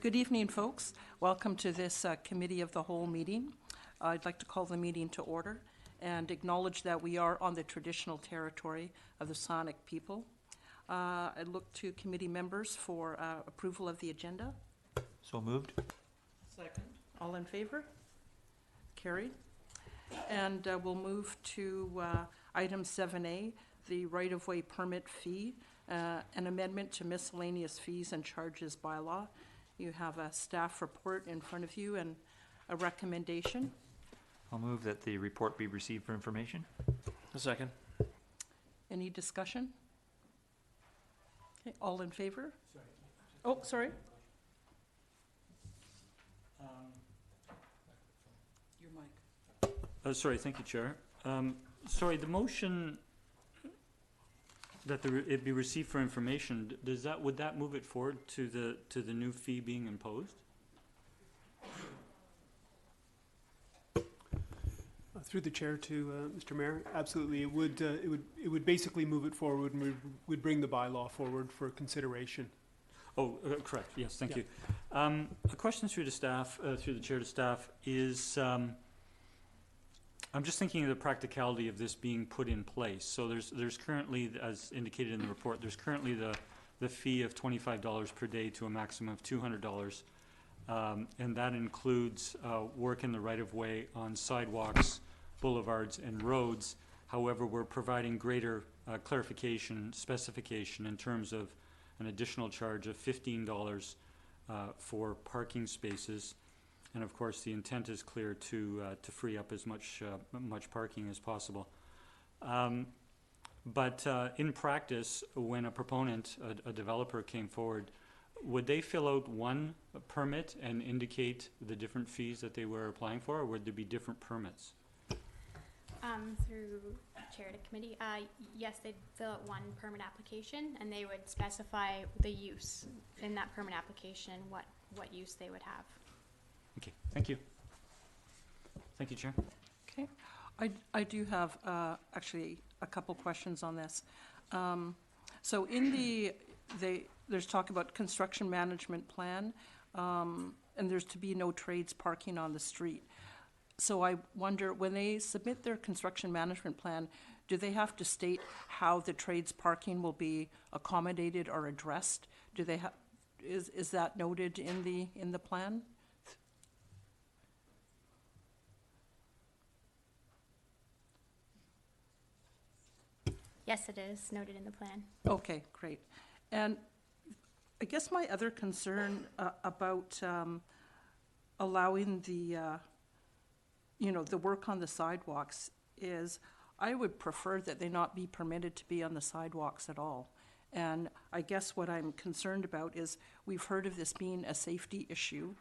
Good evening, folks. Welcome to this Committee of the Whole meeting. I'd like to call the meeting to order and acknowledge that we are on the traditional territory of the Sonic people. I look to committee members for approval of the agenda. So moved. Second. All in favor? Carried. And we'll move to item 7A, the right-of-way permit fee, an amendment to miscellaneous fees and charges bylaw. You have a staff report in front of you and a recommendation. I'll move that the report be received for information. A second. Any discussion? Okay, all in favor? Sorry. Oh, sorry. Your mic. Sorry, thank you, Chair. Sorry, the motion that it be received for information, would that move it forward to the new fee being imposed? Through the chair to Mr. Mayor, absolutely. It would basically move it forward, and we'd bring the bylaw forward for consideration. Oh, correct. Yes, thank you. A question through the staff, through the chair to staff, is I'm just thinking of the practicality of this being put in place. So there's currently, as indicated in the report, there's currently the fee of $25 per day to a maximum of $200, and that includes work in the right-of-way on sidewalks, boulevards, and roads. However, we're providing greater clarification, specification in terms of an additional charge of $15 for parking spaces. And of course, the intent is clear to free up as much parking as possible. But in practice, when a proponent, a developer came forward, would they fill out one permit and indicate the different fees that they were applying for, or would there be different permits? Through chair to committee, yes, they'd fill out one permit application, and they would specify the use in that permit application, what use they would have. Okay, thank you. Thank you, Chair. Okay. I do have actually a couple questions on this. So in there's talk about construction management plan, and there's to be no trades parking on the street. So I wonder, when they submit their construction management plan, do they have to state how the trades parking will be accommodated or addressed? Do they is that noted in the plan? Yes, it is noted in the plan. Okay, great. And I guess my other concern about allowing the work on the sidewalks is I would prefer that they not be permitted to be on the sidewalks at all. And I guess what I'm concerned about is we've heard of this being a safety issue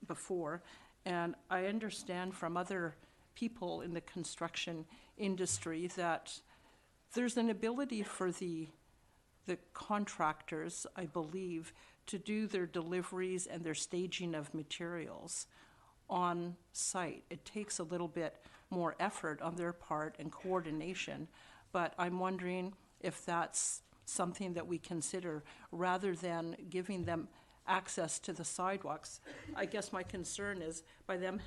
before, and I understand from other people in the construction industry that there's an ability for the contractors, I believe, to do their deliveries and their staging of materials on site. It takes a little bit more effort on their part and coordination, but I'm wondering if that's something that we consider rather than giving them access to the sidewalks. I guess my concern is by them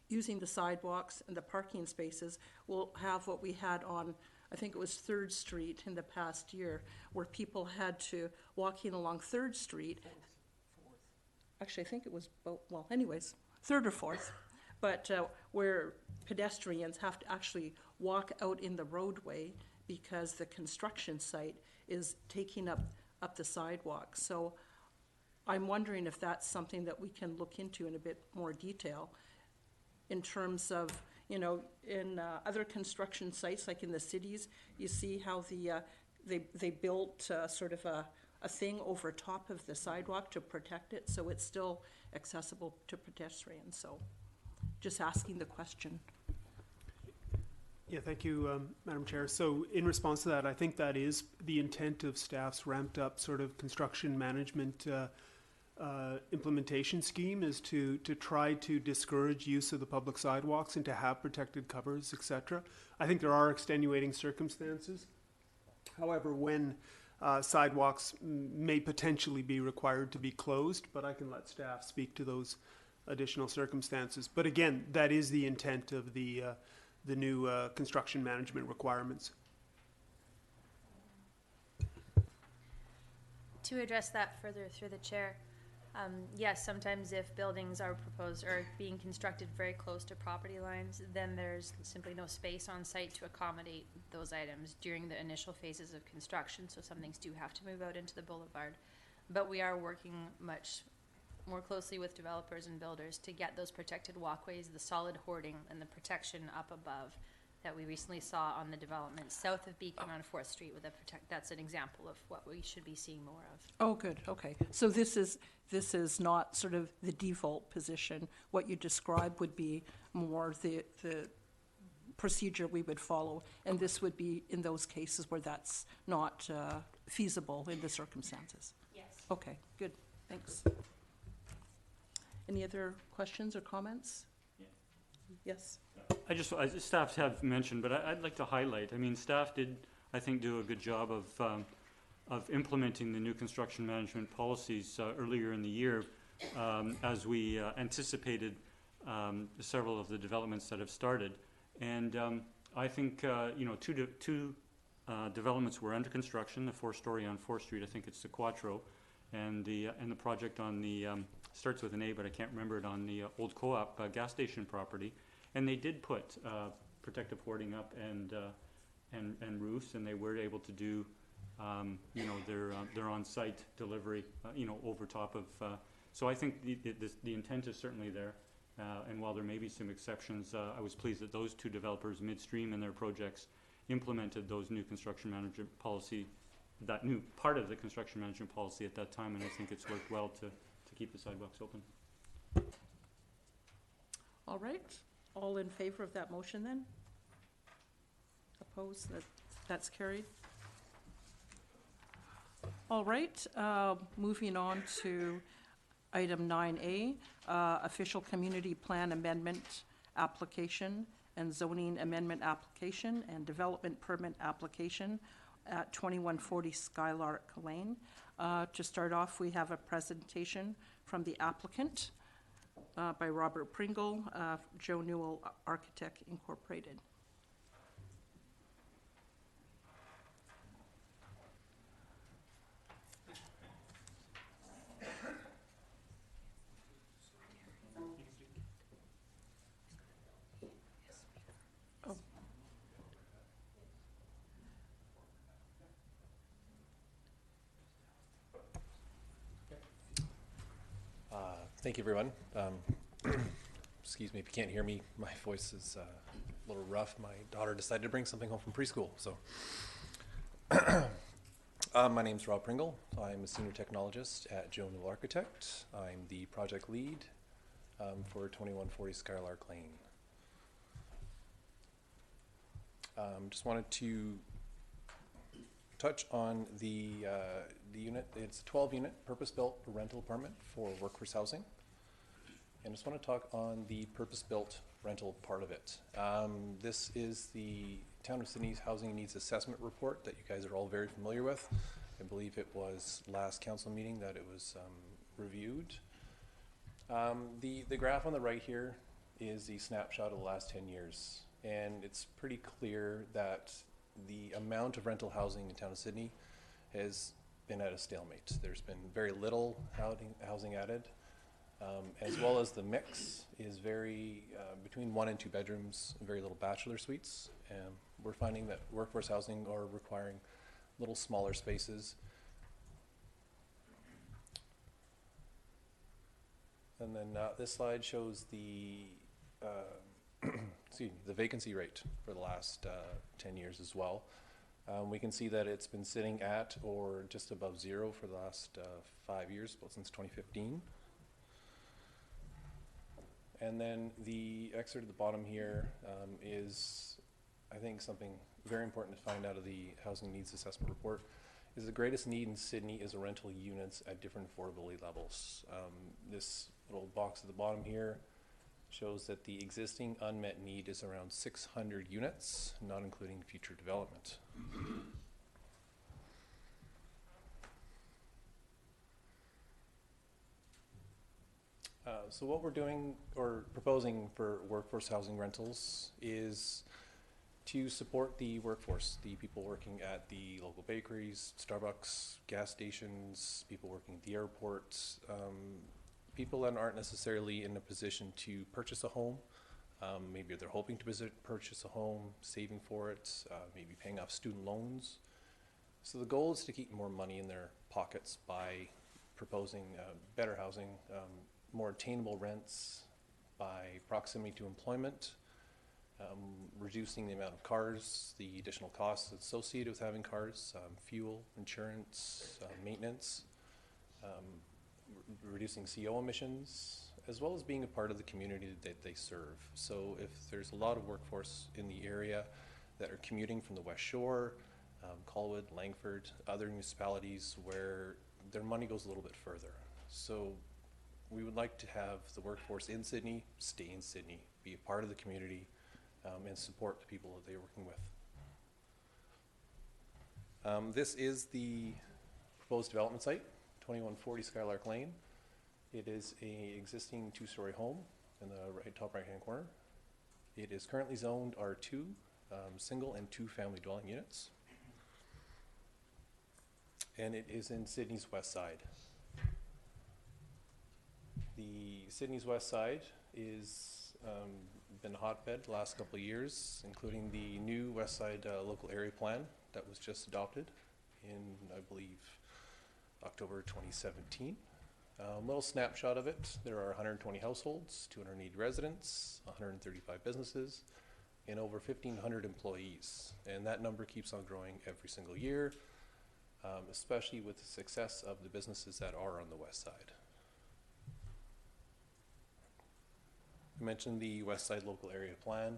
using the sidewalks and the parking spaces, we'll have what we had on, I think it was 3rd Street in the past year, where people had to walking along 3rd Street. Actually, I think it was both, well, anyways, 3rd or 4th, but where pedestrians have to actually walk out in the roadway because the construction site is taking up the sidewalk. So I'm wondering if that's something that we can look into in a bit more detail in terms of, in other construction sites, like in the cities, you see how they built sort of a thing over top of the sidewalk to protect it, so it's still accessible to pedestrians. So just asking the question. Yeah, thank you, Madam Chair. So in response to that, I think that is the intent of staff's ramped up sort of construction management implementation scheme, is to try to discourage use of the public sidewalks and to have protected covers, etc. I think there are extenuating circumstances. However, when Sidewalks may potentially be required to be closed, but I can let staff speak to those additional circumstances. But again, that is the intent of the new construction management requirements. To address that further through the chair, yes, sometimes if buildings are proposed or being constructed very close to property lines, then there's simply no space on site to accommodate those items during the initial phases of construction, so some things do have to move out into the boulevard. But we are working much more closely with developers and builders to get those protected walkways, the solid hoarding and the protection up above that we recently saw on the development south of Beacon on 4th Street with that's an example of what we should be seeing more of. Oh, good, okay. So this is not sort of the default position. What you described would be more the procedure we would follow, and this would be in those cases where that's not feasible in the circumstances. Yes. Okay, good, thanks. Any other questions or comments? Yeah. Yes. Staff have mentioned, but I'd like to highlight, I mean, staff did, I think, do a good job of implementing the new construction management policies earlier in the year as we anticipated several of the developments that have started. And I think, two developments were under construction, the 4-story on 4th Street, I think it's the Quattro, and the project on the, starts with an A, but I can't remember it, on the old Co-op gas station property. And they did put protective hoarding up and roofs, and they were able to do, their on-site delivery, over top of. So I think the intent is certainly there. And while there may be some exceptions, I was pleased that those two developers midstream in their projects implemented those new construction management policy, that new part of the construction management policy at that time, and I think it's worked well to keep the sidewalks open. All right, all in favor of that motion then? Opposed? That's carried. All right, moving on to item 9A, official community plan amendment application and zoning amendment application and development permit application at 2140 Skylark Lane. To start off, we have a presentation from the applicant by Robert Pringle, Joe Newell Architect Incorporated. Thank you, everyone. Excuse me if you can't hear me. My voice is a little rough. My daughter decided to bring something home from preschool. So, my name's Rob Pringle. I'm a senior technologist at Joe Newell Architect. I'm the project lead for 2140 Skylark Lane. Just wanted to touch on the unit. It's a 12-unit purpose-built rental apartment for workforce housing. And just want to talk on the purpose-built rental part of it. This is the Town of Sydney's Housing Needs Assessment Report that you guys are all very familiar with. I believe it was last council meeting that it was reviewed. The graph on the right here is the snapshot of the last 10 years. And it's pretty clear that the amount of rental housing in Town of Sydney has been at a stalemate. There's been very little housing added, as well as the mix is very between 1 and 2 bedrooms, very little bachelor suites. We're finding that workforce housing are requiring little smaller spaces. And then this slide shows the the vacancy rate for the last 10 years as well. We can see that it's been sitting at or just above 0 for the last 5 years, well, since 2015. And then the excerpt at the bottom here is, I think, something very important to find out of the Housing Needs Assessment Report, is the greatest need in Sydney is rental units at different affordability levels. This little box at the bottom here shows that the existing unmet need is around 600 units, not including future development. So what we're doing or proposing for workforce housing rentals is to support the workforce, the people working at the local bakeries, Starbucks, gas stations, people working at the airport, people that aren't necessarily in a position to purchase a home. Maybe they're hoping to purchase a home, saving for it, maybe paying off student loans. So the goal is to keep more money in their pockets by proposing better housing, more attainable rents by proximity to employment, reducing the amount of cars, the additional costs associated with having cars, fuel, insurance, maintenance, reducing CO emissions, as well as being a part of the community that they serve. So if there's a lot of workforce in the area that are commuting from the West Shore, Colwood, Langford, other municipalities where their money goes a little bit further. So we would like to have the workforce in Sydney stay in Sydney, be a part of the community, and support the people that they're working with. This is the proposed development site, 2140 Skylark Lane. It is a existing two-story home in the top right-hand corner. It is currently zoned R2, single and two family dwelling units. And it is in Sydney's west side. The Sydney's west side is been a hotbed the last couple of years, including the new West Side local area plan that was just adopted in, I believe, October 2017. Little snapshot of it, there are 120 households, 280 residents, 135 businesses, and over 1,500 employees. And that number keeps on growing every single year, especially with the success of the businesses that are on the west side. I mentioned the West Side Local Area Plan.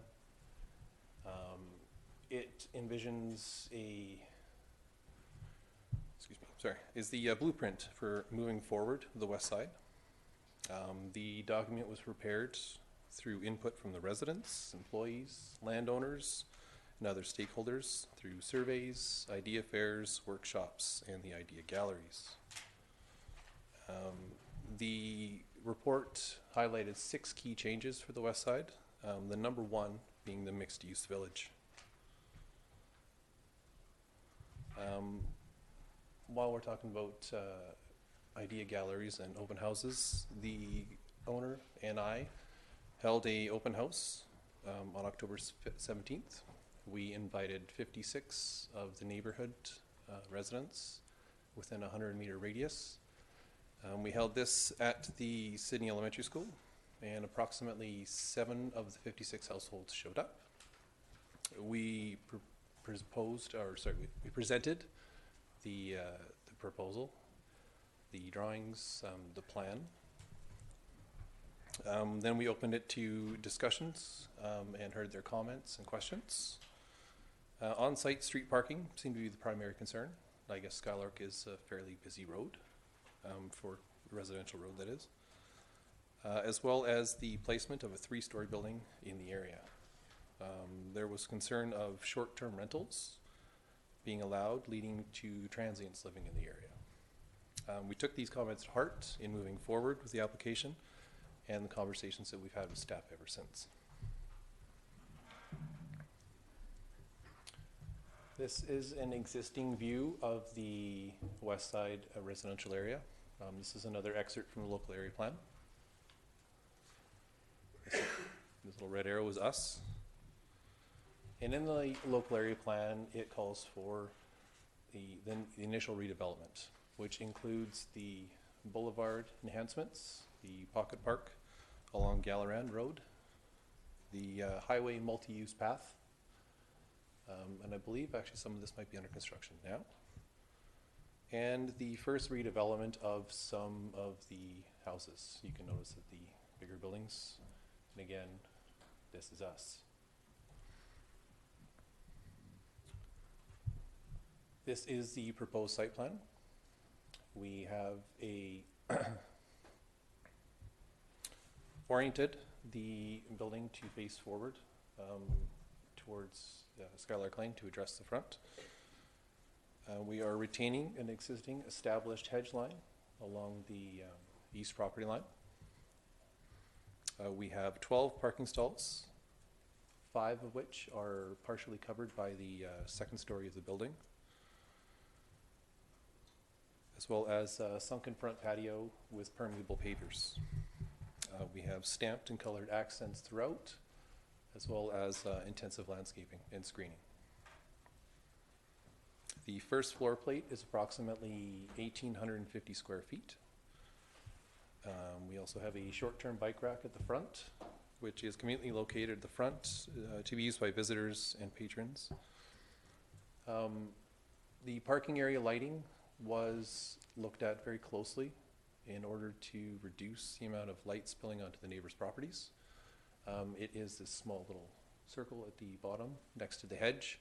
It envisions is the blueprint for moving forward the West Side. The document was prepared through input from the residents, employees, landowners, and other stakeholders through surveys, idea fairs, workshops, and the idea galleries. The report highlighted 6 key changes for the West Side, the number 1 being the mixed-use village. While we're talking about idea galleries and open houses, the owner and I held a open house on October 17th. We invited 56 of the neighborhood residents within a 100-meter radius. We held this at the Sydney Elementary School, and approximately 7 of the 56 households showed up. We we presented the proposal, the drawings, the plan. Then we opened it to discussions and heard their comments and questions. On-site street parking seemed to be the primary concern. I guess Skylark is a fairly busy road. For the residential road, that is, as well as the placement of a 3-story building in the area. There was concern of short-term rentals being allowed, leading to transients living in the area. We took these comments to heart in moving forward with the application and the conversations that we've had with staff ever since. This is an existing view of the West Side residential area. This is another excerpt from the local area plan. This little red arrow is us. And in the local area plan, it calls for the initial redevelopment, which includes the boulevard enhancements, the pocket park along Galleran Road, the highway multi-use path, and I believe actually some of this might be under construction now, and the first redevelopment of some of the houses. You can notice that the bigger buildings, and again, this is us. This is the proposed site plan. We have oriented the building to face forward towards Skylark Lane to address the front. We are retaining an existing established hedge line along the east property line. We have 12 parking stalls, 5 of which are partially covered by the second story of the building, as well as a sunken front patio with permeable pavers. We have stamped and colored accents throughout, as well as intensive landscaping and screening. The first floor plate is approximately 1,850 square feet. We also have a short-term bike rack at the front, which is conveniently located at the front to be used by visitors and patrons. The parking area lighting was looked at very closely in order to reduce the amount of light spilling onto the neighbors' properties. It is this small little circle at the bottom next to the hedge.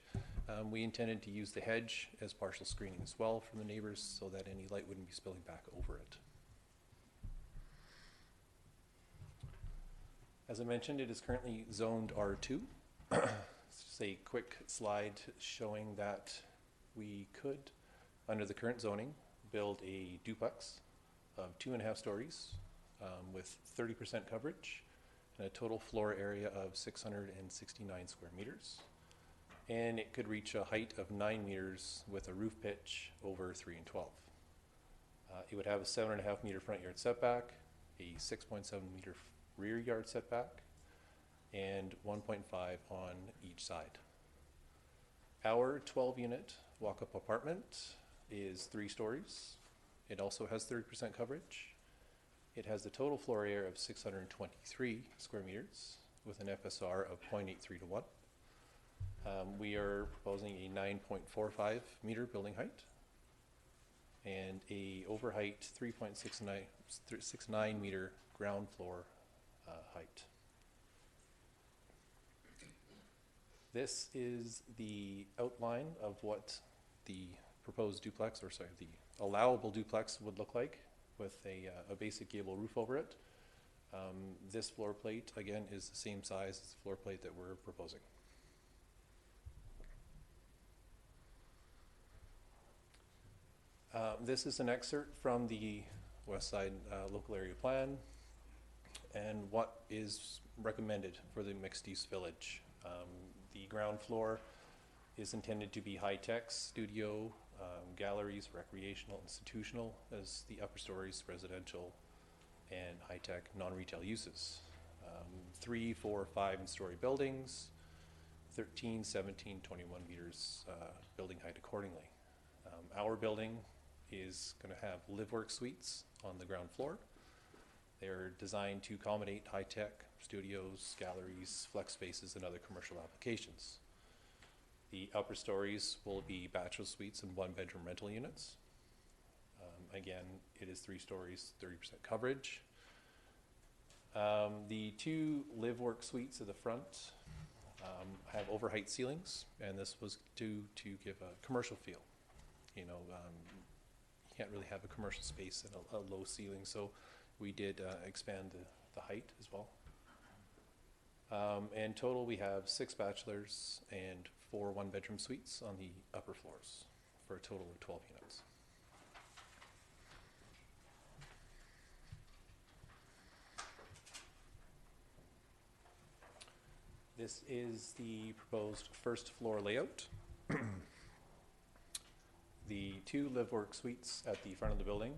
We intended to use the hedge as partial screening as well from the neighbors so that any light wouldn't be spilling back over it. As I mentioned, it is currently zoned R2. It's just a quick slide showing that we could, under the current zoning, build a duplex of 2.5 stories with 30% coverage and a total floor area of 669 square meters. And it could reach a height of 9 meters with a roof pitch over 3 and 12. It would have a 7.5 meter front yard setback, a 6.7 meter rear yard setback, and 1.5 on each side. Our 12-unit walk-up apartment is 3 stories. It also has 30% coverage. It has the total floor area of 623 square meters with an FSR of 0.83 to 1. We are proposing a 9.45 meter building height and a overheight 3.69 meter ground floor height. This is the outline of what the proposed duplex, or sorry, the allowable duplex would look like with a basic gable roof over it. This floor plate, again, is the same size as the floor plate that we're proposing. This is an excerpt from the West Side Local Area Plan and what is recommended for the mixed-use village. The ground floor is intended to be high-tech, studio, galleries, recreational, institutional, as the upper stories, residential, and high-tech non-retail uses. 3, 4, 5-story buildings, 13, 17, 21 meters building height accordingly. Our building is going to have live-work suites on the ground floor. They're designed to accommodate high-tech studios, galleries, flex spaces, and other commercial applications. The upper stories will be bachelor suites and 1-bedroom rental units. Again, it is 3 stories, 30% coverage. The 2 live-work suites at the front have overheight ceilings, and this was due to give a commercial feel. You know, you can't really have a commercial space and a low ceiling, so we did expand the height as well. In total, we have 6 bachelors and 4 1-bedroom suites on the upper floors for a total of 12 units. This is the proposed first floor layout. The 2 live-work suites at the front of the building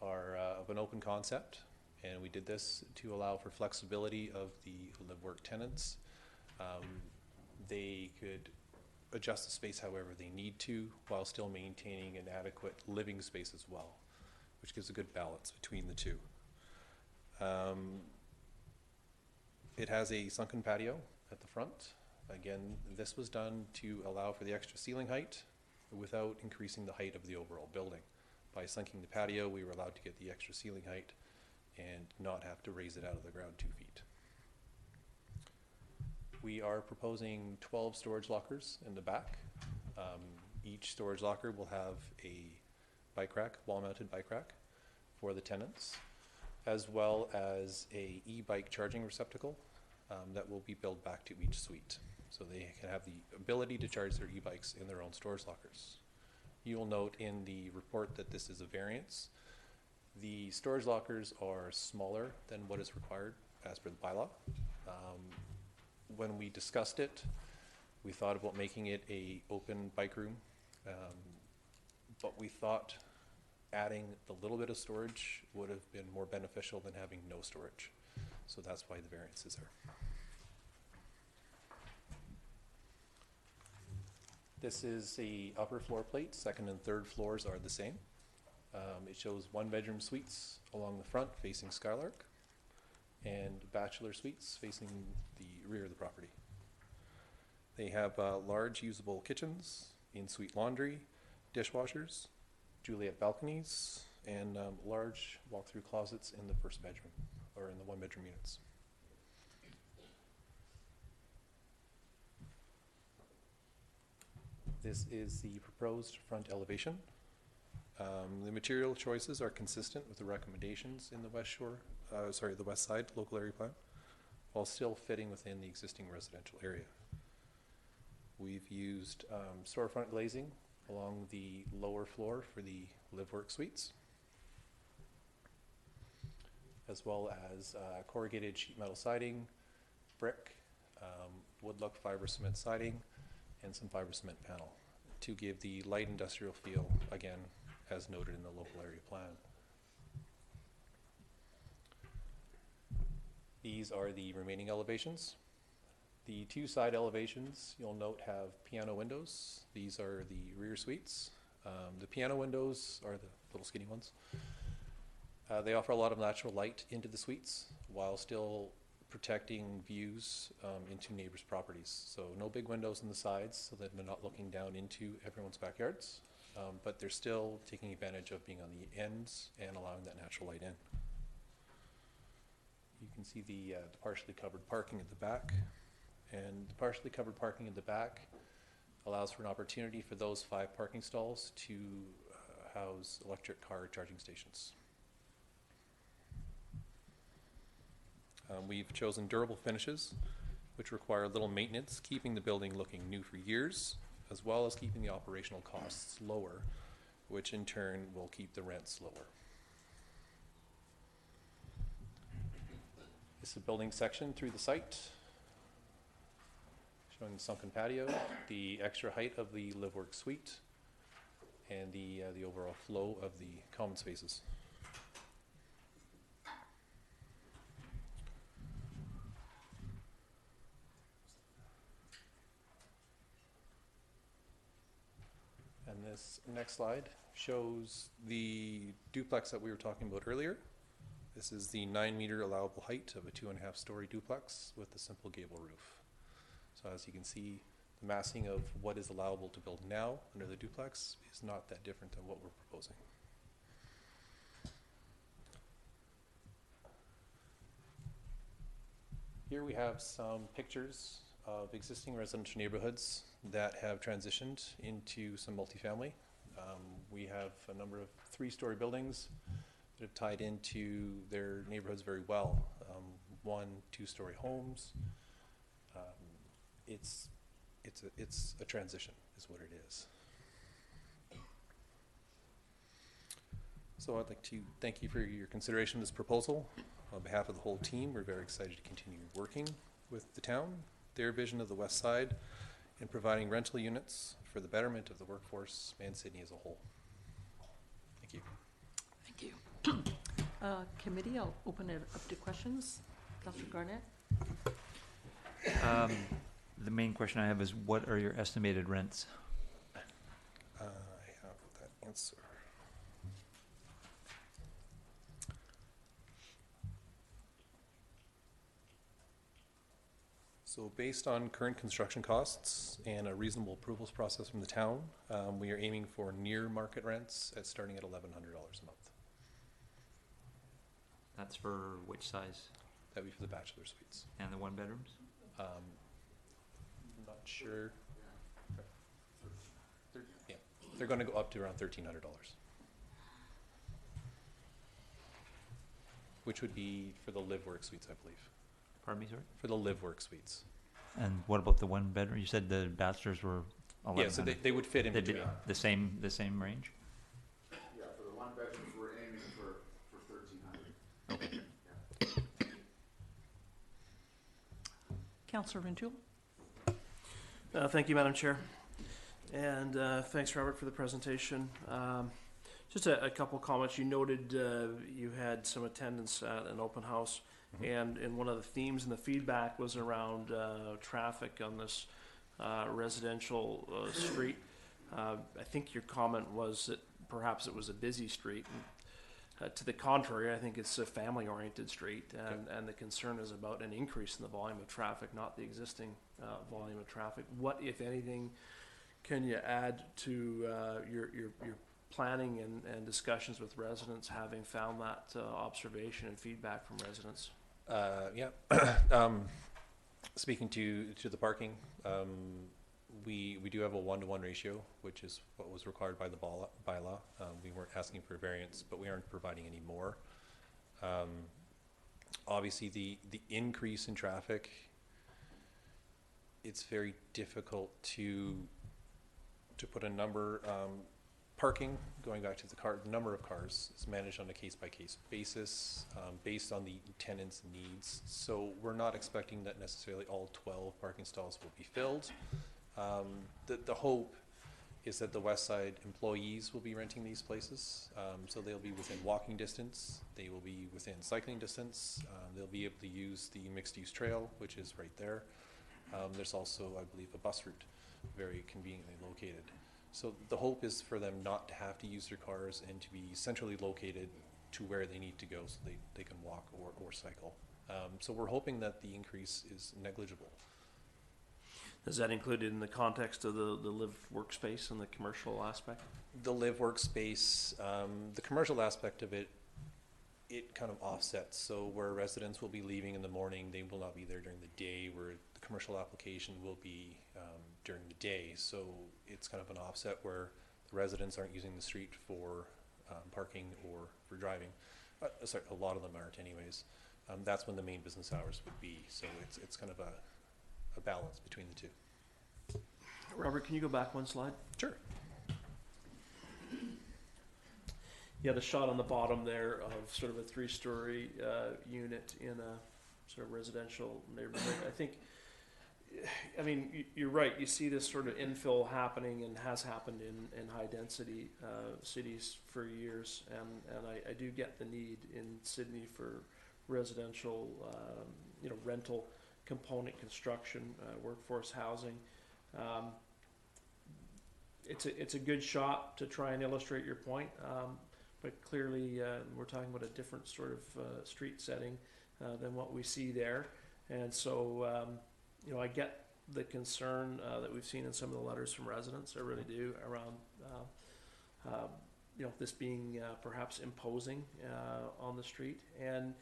are of an open concept, and we did this to allow for flexibility of the live-work tenants. They could adjust the space however they need to while still maintaining an adequate living space as well, which gives a good balance between the 2. It has a sunken patio at the front. Again, this was done to allow for the extra ceiling height without increasing the height of the overall building. By sunking the patio, we were allowed to get the extra ceiling height and not have to raise it out of the ground 2 feet. We are proposing 12 storage lockers in the back. Each storage locker will have a bike rack, wall-mounted bike rack for the tenants, as well as a e-bike charging receptacle that will be built back to each suite, so they can have the ability to charge their e-bikes in their own storage lockers. You will note in the report that this is a variance. The storage lockers are smaller than what is required as per the bylaw. When we discussed it, we thought about making it a open bike room, but we thought adding the little bit of storage would have been more beneficial than having no storage. So that's why the variance is there. This is the upper floor plate. Second and third floors are the same. It shows 1-bedroom suites along the front facing Skylark and bachelor suites facing the rear of the property. They have large usable kitchens, in-suite laundry, dishwashers, Juliet balconies, and large walk-through closets in the first bedroom, or in the 1-bedroom units. This is the proposed front elevation. The material choices are consistent with the recommendations in the the West Side local area plan, while still fitting within the existing residential area. We've used storefront glazing along the lower floor for the live-work suites, as well as corrugated sheet metal siding, brick, wood-look fiber cement siding, and some fiber cement panel to give the light industrial feel, again, as noted in the local area plan. These are the remaining elevations. The 2 side elevations, you'll note, have piano windows. These are the rear suites. The piano windows are the little skinny ones. They offer a lot of natural light into the suites while still protecting views into neighbors' properties. So no big windows on the sides so that they're not looking down into everyone's backyards, but they're still taking advantage of being on the ends and allowing that natural light in. You can see the partially covered parking at the back, and the partially covered parking at the back allows for an opportunity for those 5 parking stalls to house electric car charging stations. We've chosen durable finishes, which require little maintenance, keeping the building looking new for years, as well as keeping the operational costs lower, which in turn will keep the rents lower. This is a building section through the site, showing the sunken patio, the extra height of the live-work suite, and the overall flow of the common spaces. And this next slide shows the duplex that we were talking about earlier. This is the 9-meter allowable height of a 2.5-story duplex with a simple gable roof. So as you can see, the massing of what is allowable to build now under the duplex is not that different than what we're proposing. Here we have some pictures of existing residential neighborhoods that have transitioned into some multifamily. We have a number of 3-story buildings that have tied into their neighborhoods very well. 1, 2-story homes. It's a transition, is what it is. So I'd like to thank you for your consideration of this proposal. On behalf of the whole team, we're very excited to continue working with the town, their vision of the West Side, and providing rental units for the betterment of the workforce and Sydney as a whole. Thank you. Thank you. Committee, I'll open it up to questions. Councillor Garnett? The main question I have is, what are your estimated rents? I have that answer. So based on current construction costs and a reasonable approvals process from the town, we are aiming for near market rents at starting at $1,100 a month. That's for which size? That'd be for the bachelor suites. And the 1-bedrooms? Not sure. They're going to go up to around $1,300, which would be for the live-work suites, I believe. Pardon me, sorry? For the live-work suites. And what about the 1-bedroom? You said the bachelors were 1,100. Yeah, so they would fit in They'd be between. the same range? Yeah, for the 1-bedrooms, we're aiming for 1,300. Okay. Yeah. Councillor Vintula? Thank you, Madam Chair. And thanks, Robert, for the presentation. Just a couple comments. You noted you had some attendance at an open house, and one of the themes in the feedback was around traffic on this residential street. I think your comment was that perhaps it was a busy street. To the contrary, I think it's a family-oriented street, and the concern is about an increase in the volume of traffic, not the existing volume of traffic. What, if anything, can you add to your planning and discussions with residents, having found that observation and feedback from residents? Speaking to the parking, we do have a 1-to-1 ratio, which is what was required by the bylaw. We weren't asking for a variance, but we aren't providing any more. Obviously, the increase in traffic, it's very difficult to put a number. Parking, going back to the number of cars, is managed on a case-by-case basis, based on the tenant's needs. So we're not expecting that necessarily all 12 parking stalls will be filled. The hope is that the West Side employees will be renting these places, so they'll be within walking distance, they will be within cycling distance, they'll be able to use the mixed-use trail, which is right there. There's also, I believe, a bus route very conveniently located. So the hope is for them not to have to use their cars and to be centrally located to where they need to go, so they can walk or cycle. So we're hoping that the increase is negligible. Is that included in the context of the live workspace and the commercial aspect? The live workspace, the commercial aspect of it kind of offsets. So where residents will be leaving in the morning, they will not be there during the day, where the commercial application will be during the day. So it's kind of an offset where the residents aren't using the street for parking or for driving. Sorry, a lot of them aren't anyways. That's when the main business hours would be. So it's kind of a balance between the two. Robert, can you go back one slide? Sure. Yeah, the shot on the bottom there of sort of a 3-story unit in a sort of residential neighborhood. I mean, you're right. You see this sort of infill happening and has happened in high density cities for years, and I do get the need in Sydney for residential, rental component construction, workforce housing. It's a good shot to try and illustrate your point, but clearly we're talking about a different sort of street setting than what we see there, and so I get the concern that we've seen in some of the letters from residents. I really do, around this being perhaps imposing on the street. And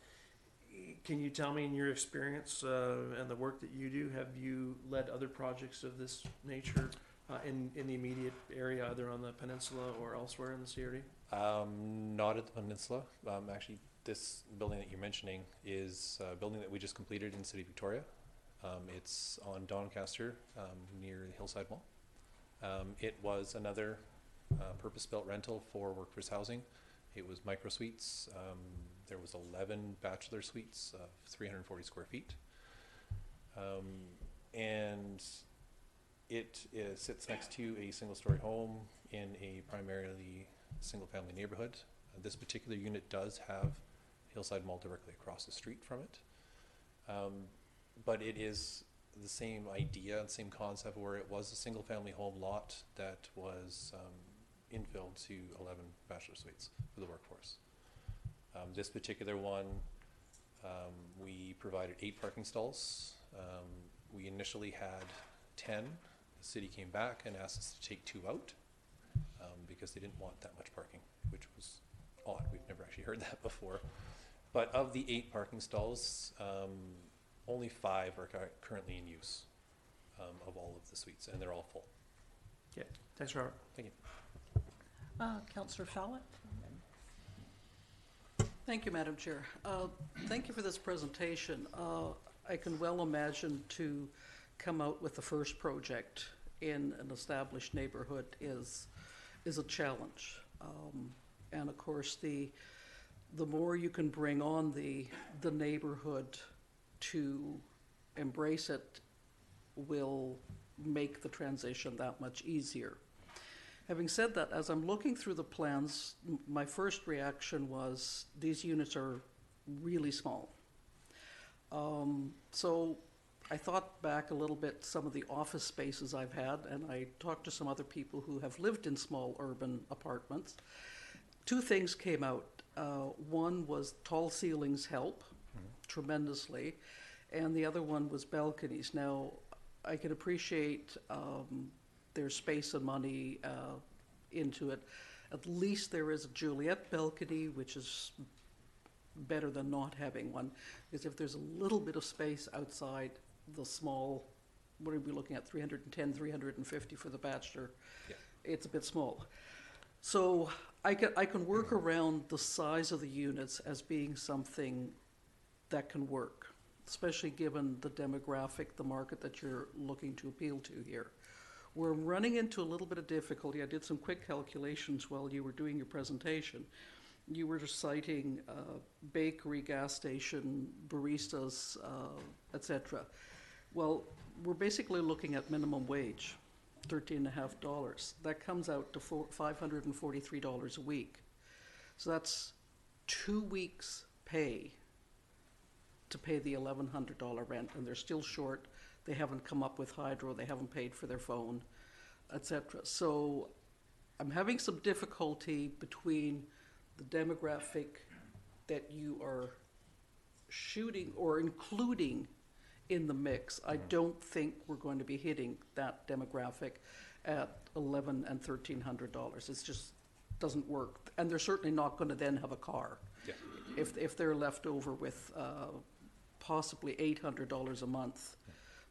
can you tell me, in your experience and the work that you do, have you led other projects of this nature in the immediate area, either on the peninsula or elsewhere in the CRD? Not at the peninsula. Actually, this building that you're mentioning is a building that we just completed in the city of Victoria. It's on Doncaster, near the Hillside Mall. It was another purpose-built rental for workforce housing. It was micro suites. There was 11 bachelor suites of 340 square feet. And it sits next to a single-story home in a primarily single-family neighborhood. This particular unit does have Hillside Mall directly across the street from it. But it is the same idea, the same concept, where it was a single-family home lot that was infilled to 11 bachelor suites for the workforce. This particular one, we provided 8 parking stalls. We initially had 10. The city came back and asked us to take 2 out because they didn't want that much parking, which was odd. We've never actually heard that before. But of the 8 parking stalls, only 5 are currently in use of all of the suites, and they're all full. Okay, thanks, Robert. Thank you. Councillor Fallon? Thank you, Madam Chair. Thank you for this presentation. I can well imagine to come out with the first project in an established neighborhood is a challenge. And of course, the more you can bring on the neighborhood to embrace it will make the transition that much easier. Having said that, as I'm looking through the plans, my first reaction was these units are really small. So I thought back a little bit some of the office spaces I've had, and I talked to some other people who have lived in small urban apartments. Two things came out. One was tall ceilings help tremendously, and the other one was balconies. Now, I can appreciate there's space and money into it. At least there is a Juliet balcony, which is better than not having one, because if there's a little bit of space outside the small, what are we looking at, 310, 350 for the bachelor? Yeah. It's a bit small. So I can work around the size of the units as being something that can work, especially given the demographic, the market that you're looking to appeal to here. We're running into a little bit of difficulty. I did some quick calculations while you were doing your presentation. You were citing bakery, gas station, baristas, etc. Well, we're basically looking at minimum wage, $13.50. That comes out to $543 a week. So that's 2 weeks' pay to pay the $1,100 rent, and they're still short. They haven't come up with hydro. They haven't paid for their phone, etc. So I'm having some difficulty between the demographic that you are shooting or including in the mix. I don't think we're going to be hitting that demographic at $1,100 and $1,300. It just doesn't work, and they're certainly not going to then have a car. Yeah. If they're left over with possibly $800 a month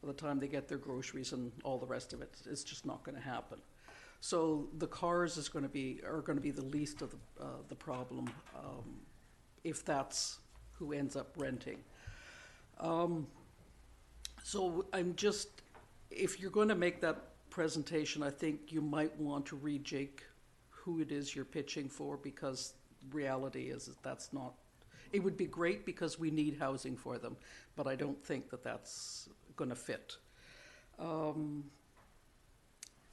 by the time they get their groceries and all the rest of it, it's just not going to happen. So the cars are going to be the least of the problem, if that's who ends up renting. So I'm just, if you're going to make that presentation, I think you might want to rejig who it is you're pitching for, because reality is that's not. It would be great because we need housing for them, but I don't think that that's going to fit.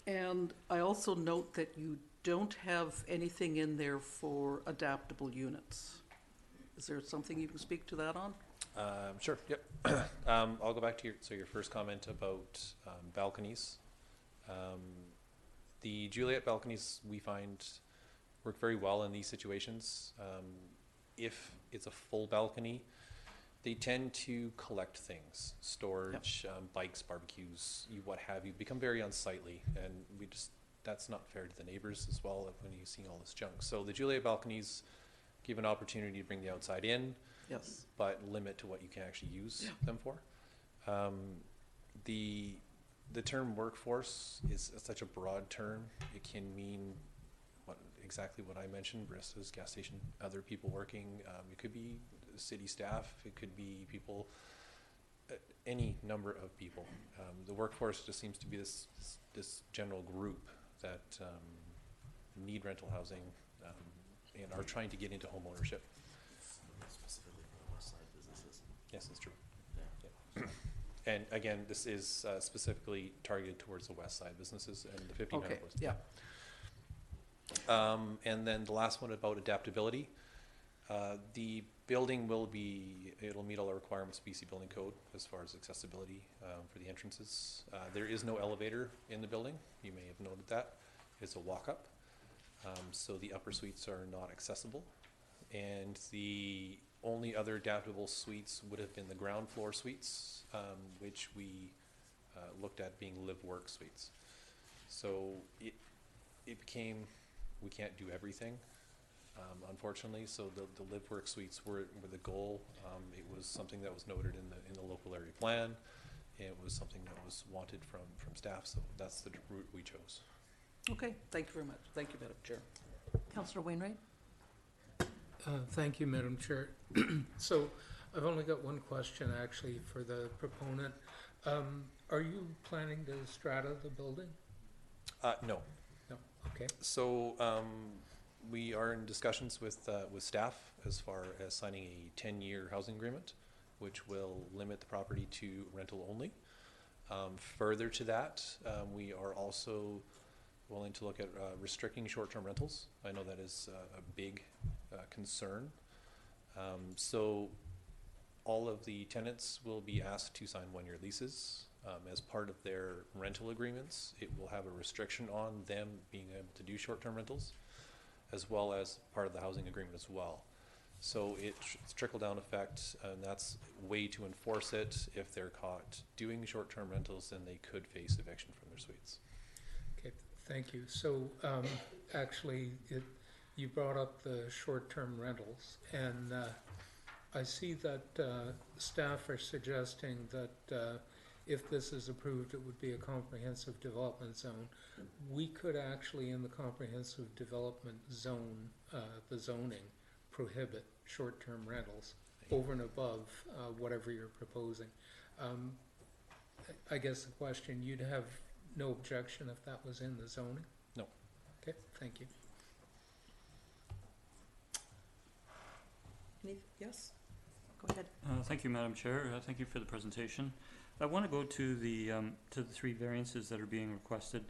And I also note that you don't have anything in there for adaptable units. Is there something you can speak to that on? Sure, yep. I'll go back to your first comment about balconies. The Juliet balconies we find work very well in these situations. If it's a full balcony, they tend to collect things, storage, bikes, barbecues, what have you, become very unsightly, and that's not fair to the neighbors as well when you see all this junk. So the Juliet balconies give an opportunity to bring the outside in, Yes. but limit to what you can actually use them for. The term workforce is such a broad term. It can mean exactly what I mentioned: baristas, gas station, other people working. It could be city staff. It could be people, any number of people. The workforce just seems to be this general group that need rental housing and are trying to get into home ownership. Specifically for the west side businesses. Yes, that's true. Yeah. And again, this is specifically targeted towards the west side businesses and the 1500 Okay, list. yeah. And then the last one about adaptability. The building it'll meet all the requirements of BC Building Code as far as accessibility for the entrances. There is no elevator in the building. You may have noted that. It's a walk-up. So the upper suites are not accessible. And the only other adaptable suites would have been the ground floor suites, which we looked at being live-work suites. So it became, we can't do everything, unfortunately. So the live-work suites were the goal. It was something that was noted in the local area plan. It was something that was wanted from staff. So that's the route we chose. Okay, thank you very much. Thank you, Madam Chair. Councillor Wainwright? Thank you, Madam Chair. So I've only got one question actually for the proponent. Are you planning to strata the building? No. No, okay. So we are in discussions with staff as far as signing a 10-year housing agreement, which will limit the property to rental only. Further to that, we are also willing to look at restricting short-term rentals. I know that is a big concern. So all of the tenants will be asked to sign one-year leases. As part of their rental agreements, it will have a restriction on them being able to do short-term rentals, as well as part of the housing agreement as well. So it's trickle-down effect, and that's a way to enforce it. If they're caught doing short-term rentals, then they could face eviction from their suites. Okay, thank you. So, actually, you brought up the short-term rentals, and I see that staff are suggesting that if this is approved, it would be a comprehensive development zone. We could actually, in the comprehensive development zone, the zoning, prohibit short-term rentals over and above whatever you're proposing. I guess the question, you'd have no objection if that was in the zoning? No. Okay, thank you. Yes? Go ahead. Thank you, Madam Chair. Thank you for the presentation. I want to go to the 3 variances that are being requested.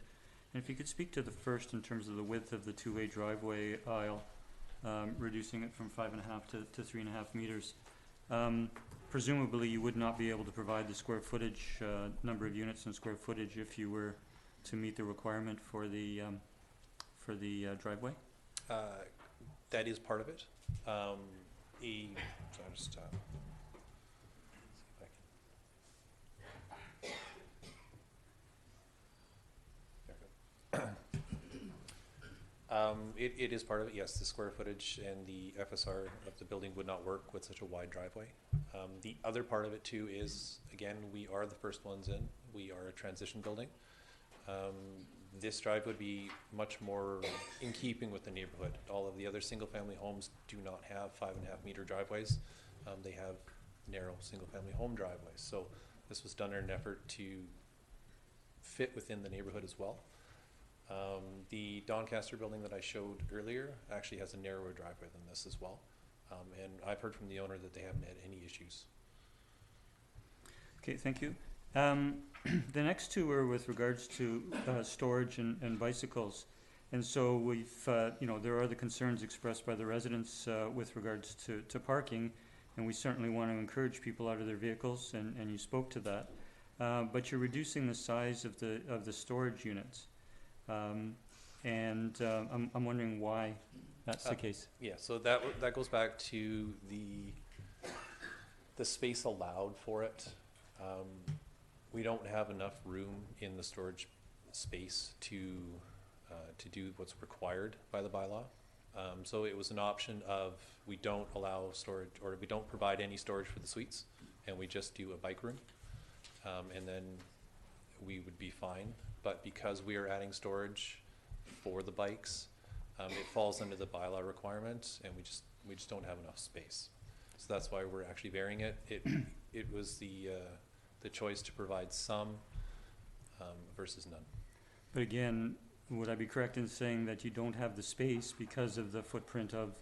And if you could speak to the first in terms of the width of the two-way driveway aisle, reducing it from 5.5 to 3.5 meters. Presumably you would not be able to provide the square footage, number of units and square footage if you were to meet the requirement for the driveway? That is part of it. So I'll just see if I can. It is part of it, yes. The square footage and the FSR of the building would not work with such a wide driveway. The other part of it too is, again, we are the first ones in. We are a transition building. This drive would be much more in keeping with the neighborhood. All of the other single-family homes do not have 5.5 meter driveways. They have narrow single-family home driveways. So this was done in an effort to fit within the neighborhood as well. The Doncaster building that I showed earlier actually has a narrower driveway than this as well. And I've heard from the owner that they haven't had any issues. Okay, thank you. The next 2 are with regards to storage and bicycles. And so we've, there are the concerns expressed by the residents with regards to parking, and we certainly want to encourage people out of their vehicles, and you spoke to that. But you're reducing the size of the storage units. I'm wondering why that's the case. Yeah, so that goes back to the space allowed for it. We don't have enough room in the storage space to do what's required by the bylaw. So it was an option of we don't allow storage, or we don't provide any storage for the suites, and we just do a bike room, and then we would be fine. But because we are adding storage for the bikes, it falls under the bylaw requirement, and we just don't have enough space. So that's why we're actually varying it. It was the choice to provide some versus none. But again, would I be correct in saying that you don't have the space because of the footprint of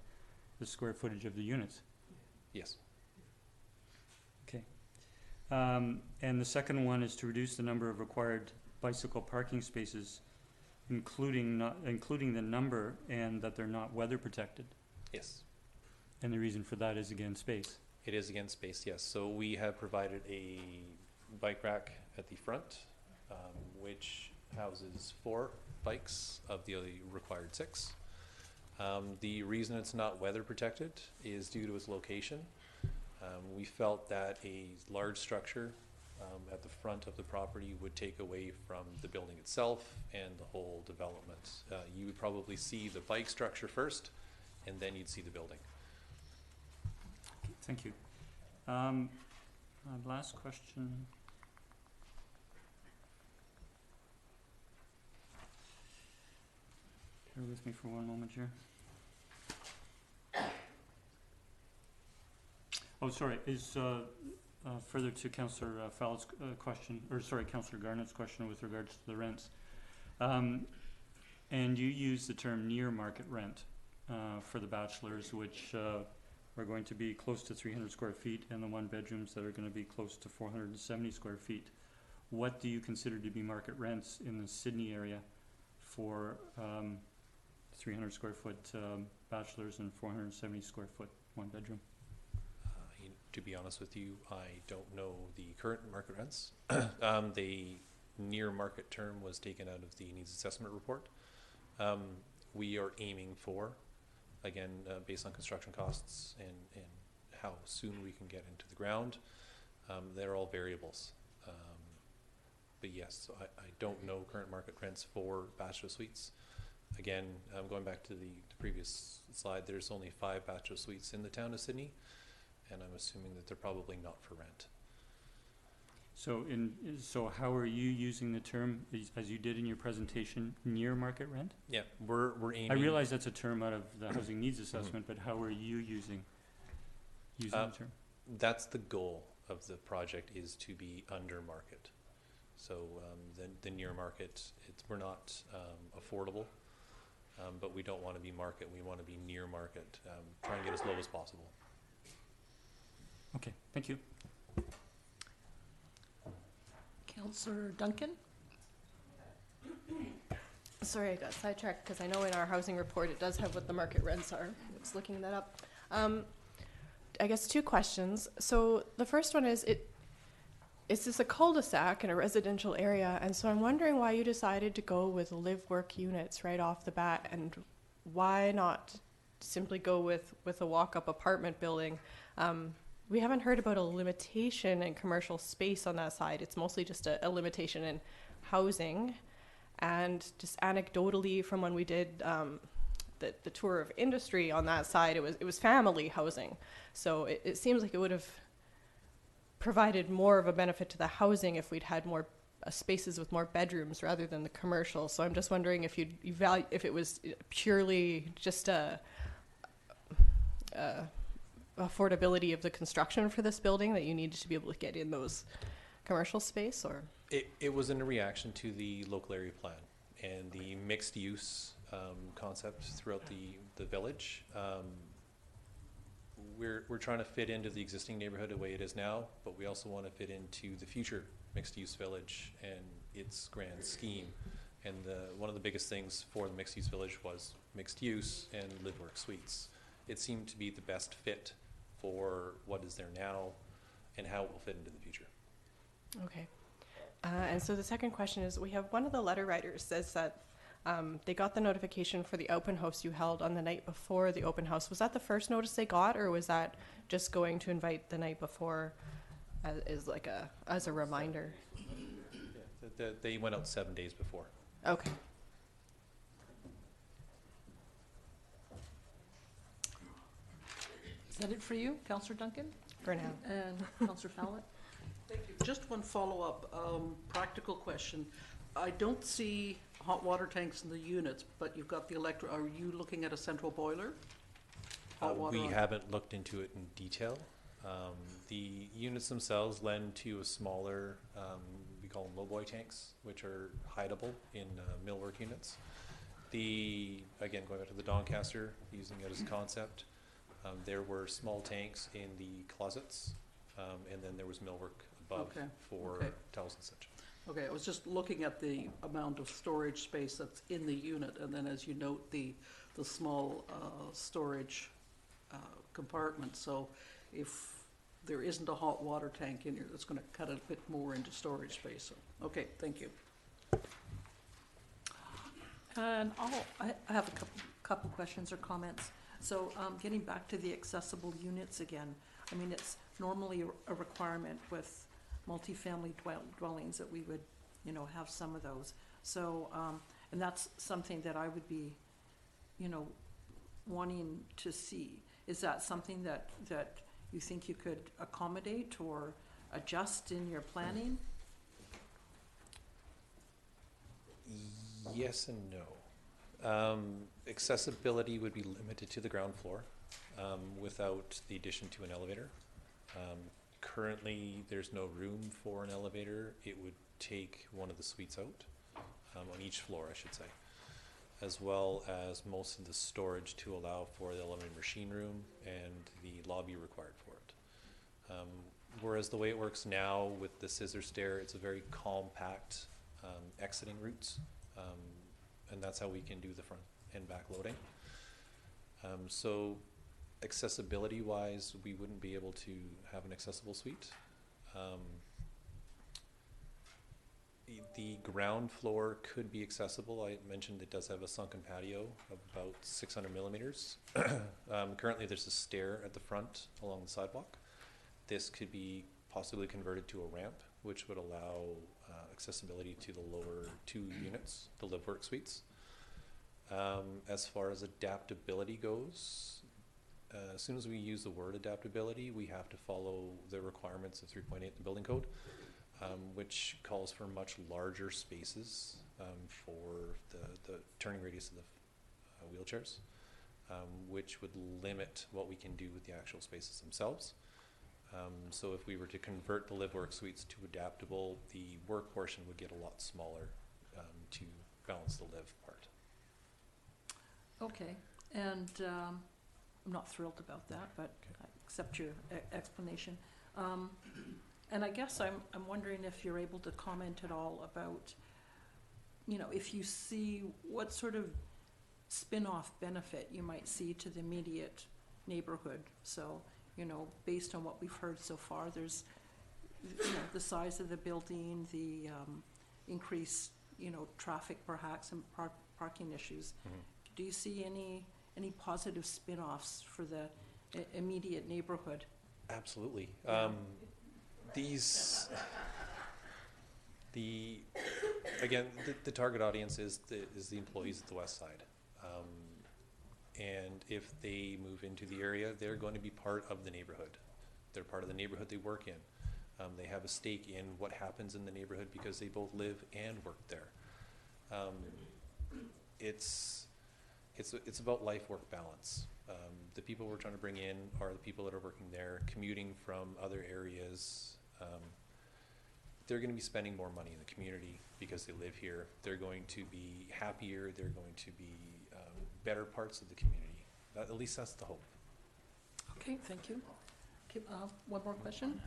the square footage of the units? Yes. Okay. And the second one is to reduce the number of required bicycle parking spaces, including the number, and that they're not weather protected. Yes. And the reason for that is, again, space. It is again space, yes. So we have provided a bike rack at the front, which houses 4 bikes of the required 6. The reason it's not weather protected is due to its location. We felt that a large structure at the front of the property would take away from the building itself and the whole development. You would probably see the bike structure first, and then you'd see the building. Thank you. Last question. Bear with me for one moment here. Oh, sorry, is further to Councillor Fowles' question, or sorry, Councillor Garnett's question with regards to the rents. And you use the term near market rent for the bachelors, which are going to be close to 300 square feet, and the 1 bedrooms that are going to be close to 470 square feet. what do you consider to be market rents in the Sydney area for 300 square foot bachelors and 470 square foot one bedroom? To be honest with you, I don't know the current market rents. The near market term was taken out of the needs assessment report. We are aiming for, again, based on construction costs and how soon we can get into the ground, they're all variables. But yes, I don't know current market rents for bachelor suites. Again, going back to the previous slide, there's only 5 bachelor suites in the town of Sydney, and I'm assuming that they're probably not for rent. So how are you using the term, as you did in your presentation, near market rent? Yeah, we're aiming. I realize that's a term out of the housing needs assessment, but how are you using the term? That's the goal of the project, is to be under market. So the near market, we're not affordable, but we don't want to be market. We want to be near market, trying to get as low as possible. Okay, thank you. Councillor Duncan? Sorry, I got sidetracked because I know in our housing report it does have what the market rents are. I was looking that up. I guess 2 questions. So the first one is, it's just a cul-de-sac in a residential area, and so I'm wondering why you decided to go with live-work units right off the bat, and why not simply go with a walk-up apartment building? We haven't heard about a limitation in commercial space on that side. It's mostly just a limitation in housing. And just anecdotally from when we did the tour of industry on that side, it was family housing. So it seems like it would have provided more of a benefit to the housing if we'd had more spaces with more bedrooms rather than the commercial. So I'm just wondering if you value, if it was purely just affordability of the construction for this building that you needed to be able to get in those commercial space, or? It was in a reaction to the local area plan and the mixed use concept throughout the village. We're trying to fit into the existing neighborhood the way it is now, but we also want to fit into the future mixed use village and its grand scheme. And one of the biggest things for the mixed use village was mixed use and live work suites. It seemed to be the best fit for what is there now and how it will fit into the future. Okay. And so the second question is, we have one of the letter writers says that they got the notification for the open house you held on the night before the open house. Was that the first notice they got, or was that just going to invite the night before as a reminder? Yeah, they went out 7 days before. Okay. Is that it for you, Councillor Duncan? For now. And Councillor Fallon? Thank you. Just one follow-up, practical question. I don't see hot water tanks in the units, but you've got the are you looking at a central boiler? Hot water We on- haven't looked into it in detail. The units themselves lend to a smaller, we call them lowboy tanks, which are hideable in millwork units. Again, going back to the Doncaster, using it as a concept, there were small tanks in the closets, and then there was millwork above Okay, for okay. towels and such. Okay, I was just looking at the amount of storage space that's in the unit, and then as you note, the small storage compartment. So if there isn't a hot water tank in here, that's going to cut a bit more into storage space. So, okay, thank you. And I have a couple questions or comments. So getting back to the accessible units again, I mean, it's normally a requirement with multifamily dwellings that we would, have some of those. So, and that's something that I would be, wanting to see. Is that something that you think you could accommodate or adjust in your planning? Yes and no. Accessibility would be limited to the ground floor without the addition to an elevator. Currently, there's no room for an elevator. It would take one of the suites out, on each floor, I should say, as well as most of the storage to allow for the elevator machine room and the lobby required for it. Whereas the way it works now with the scissor stair, it's a very compact exiting routes, and that's how we can do the front and back loading. So accessibility wise, we wouldn't be able to have an accessible suite. The ground floor could be accessible. I mentioned it does have a sunken patio of about 600 millimeters. Currently there's a stair at the front along the sidewalk. This could be possibly converted to a ramp, which would allow accessibility to the lower 2 units, the live work suites. As far as adaptability goes, as soon as we use the word adaptability, we have to follow the requirements of 3.8 in the building code, which calls for much larger spaces for the turning radius of the wheelchairs, which would limit what we can do with the actual spaces themselves. So if we were to convert the live work suites to adaptable, the work portion would get a lot smaller to balance the live part. Okay, and I'm not thrilled about that, but I accept your explanation. And I guess I'm wondering if you're able to comment at all about, you know, if you see what sort of spin-off benefit you might see to the immediate neighborhood. So, you know, based on what we've heard so far, there's, you know, the size of the building, the increased, you know, traffic perhaps, and parking issues. Mm-hmm. Do you see any positive spin-offs for the immediate neighborhood? Absolutely. Yeah. The target audience is the employees at the west side. And if they move into the area, they're going to be part of the neighborhood. They're part of the neighborhood they work in. They have a stake in what happens in the neighborhood because they both live and work there. It's about life-work balance. The people we're trying to bring in are the people that are working there, commuting from other areas. They're going to be spending more money in the community because they live here. They're going to be happier. They're going to be better parts of the community. At least that's the hope. Okay, thank you. Okay, one more question?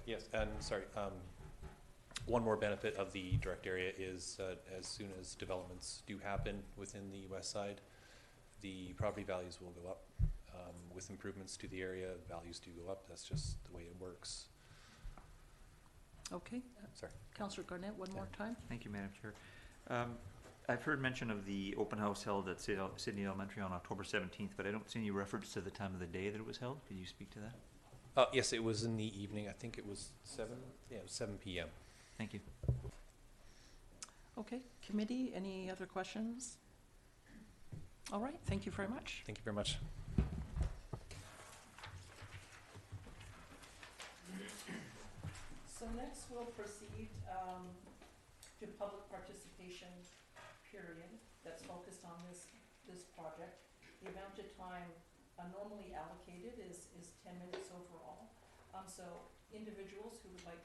Yes, and sorry, one more benefit of the direct area is as soon as developments do happen within the west side, the property values will go up. With improvements to the area, values do go up. That's just the way it works. Okay. Sorry. Councillor Garnett, one more time. Thank you, Madam Chair. I've heard mention of the open house held at Sydney Elementary on October 17th, but I don't see any reference to the time of the day that it was held. Could you speak to that? Yes, it was in the evening. I think it was 7 p.m. Thank you. Okay, committee, any other questions? All right, thank you very much. Thank you very much. So next we'll proceed to public participation period that's focused on this project. The amount of time normally allocated is 10 minutes overall. So individuals who would like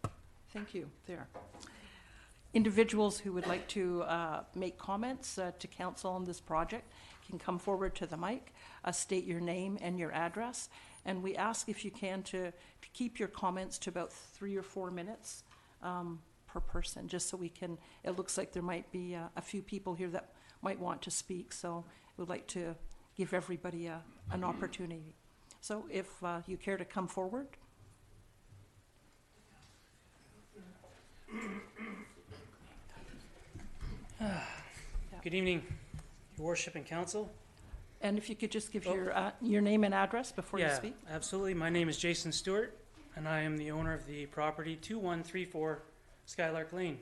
to, thank you, there. Individuals who would like to make comments to council on this project can come forward to the mic, state your name and your address, and we ask if you can to keep your comments to about 3 or 4 minutes per person, just so we can, it looks like there might be a few people here that might want to speak, so we'd like to give everybody an opportunity. So if you care to come forward. Good evening, Your Worship and Council. And if you could just give your name and address before you speak. Absolutely. My name is Jason Stewart, and I am the owner of the property 2134 Skylark Lane.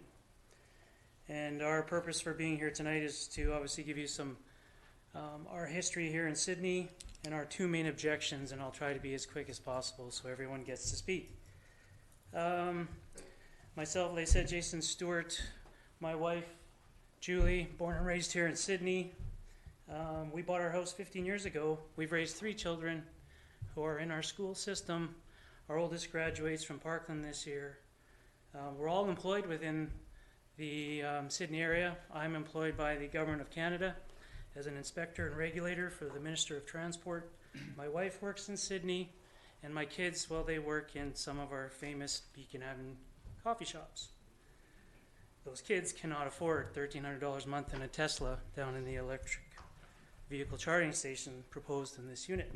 And our purpose for being here tonight is to obviously give you some our history here in Sydney and our 2 main objections, and I'll try to be as quick as possible so everyone gets to speak. Myself, like I said, Jason Stewart, my wife, Julie, born and raised here in Sydney. We bought our house 15 years ago. We've raised 3 children who are in our school system. Our oldest graduates from Parkland this year. We're all employed within the Sydney area. I'm employed by the Government of Canada as an inspector and regulator for the Minister of Transport. My wife works in Sydney, and my kids, well, they work in some of our famous Beacon Avenue coffee shops. Those kids cannot afford $1,300 a month in a Tesla down in the electric vehicle charging station proposed in this unit.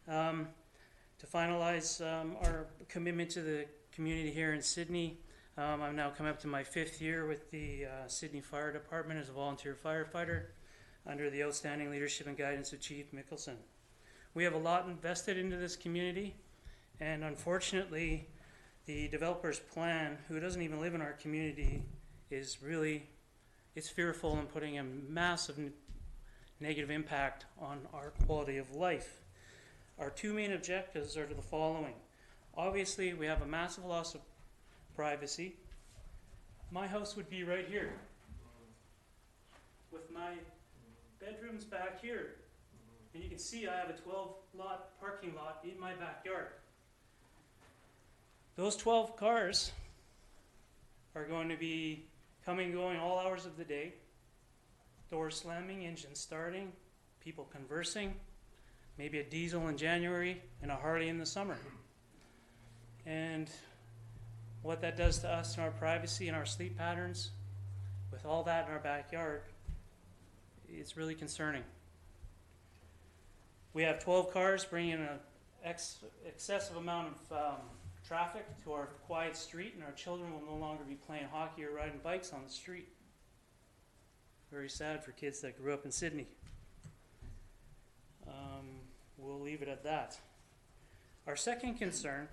To finalize our commitment to the community here in Sydney, I'm now come up to my 5th year with the Sydney Fire Department as a volunteer firefighter under the outstanding leadership and guidance of Chief Mickelson. We have a lot invested into this community, and unfortunately, the developer's plan, who doesn't even live in our community, is really, it's fearful and putting a massive negative impact on our quality of life. Our 2 main objectives are the following. Obviously, we have a massive loss of privacy. My house would be right here, with my bedrooms back here. And you can see I have a 12-lot parking lot in my backyard. Those 12 cars are going to be coming and going all hours of the day. Doors slamming, engines starting, people conversing, maybe a diesel in January and a Harley in the summer. And what that does to us and our privacy and our sleep patterns, with all that in our backyard, it's really concerning. We have 12 cars bringing an excessive amount of traffic to our quiet street, and our children will no longer be playing hockey or riding bikes on the street. Very sad for kids that grew up in Sydney. We'll leave it at that. Our second concern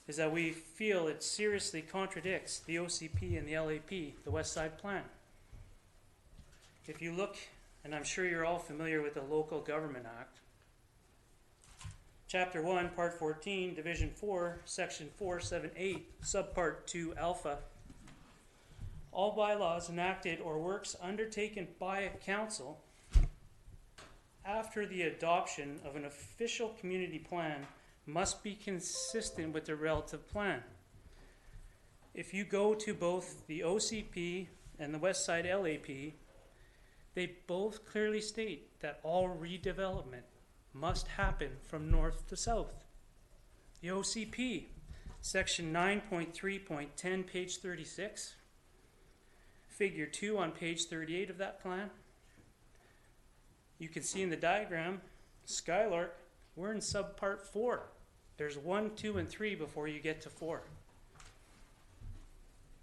is that we feel it seriously contradicts the OCP and the LAP, the West Side Plan. If you look, and I'm sure you're all familiar with the Local Government Act, Chapter 1, Part 14, Division 4, Section 478, Subpart 2 Alpha. All bylaws enacted or works undertaken by a council after the adoption of an official community plan must be consistent with the relative plan. If you go to both the OCP and the West Side LAP, they both clearly state that all redevelopment must happen from north to south. The OCP, Section 9.3.10, page 36, Figure 2 on page 38 of that plan. You can see in the diagram, Skylark, we're in subpart 4. There's 1, 2, and 3 before you get to 4.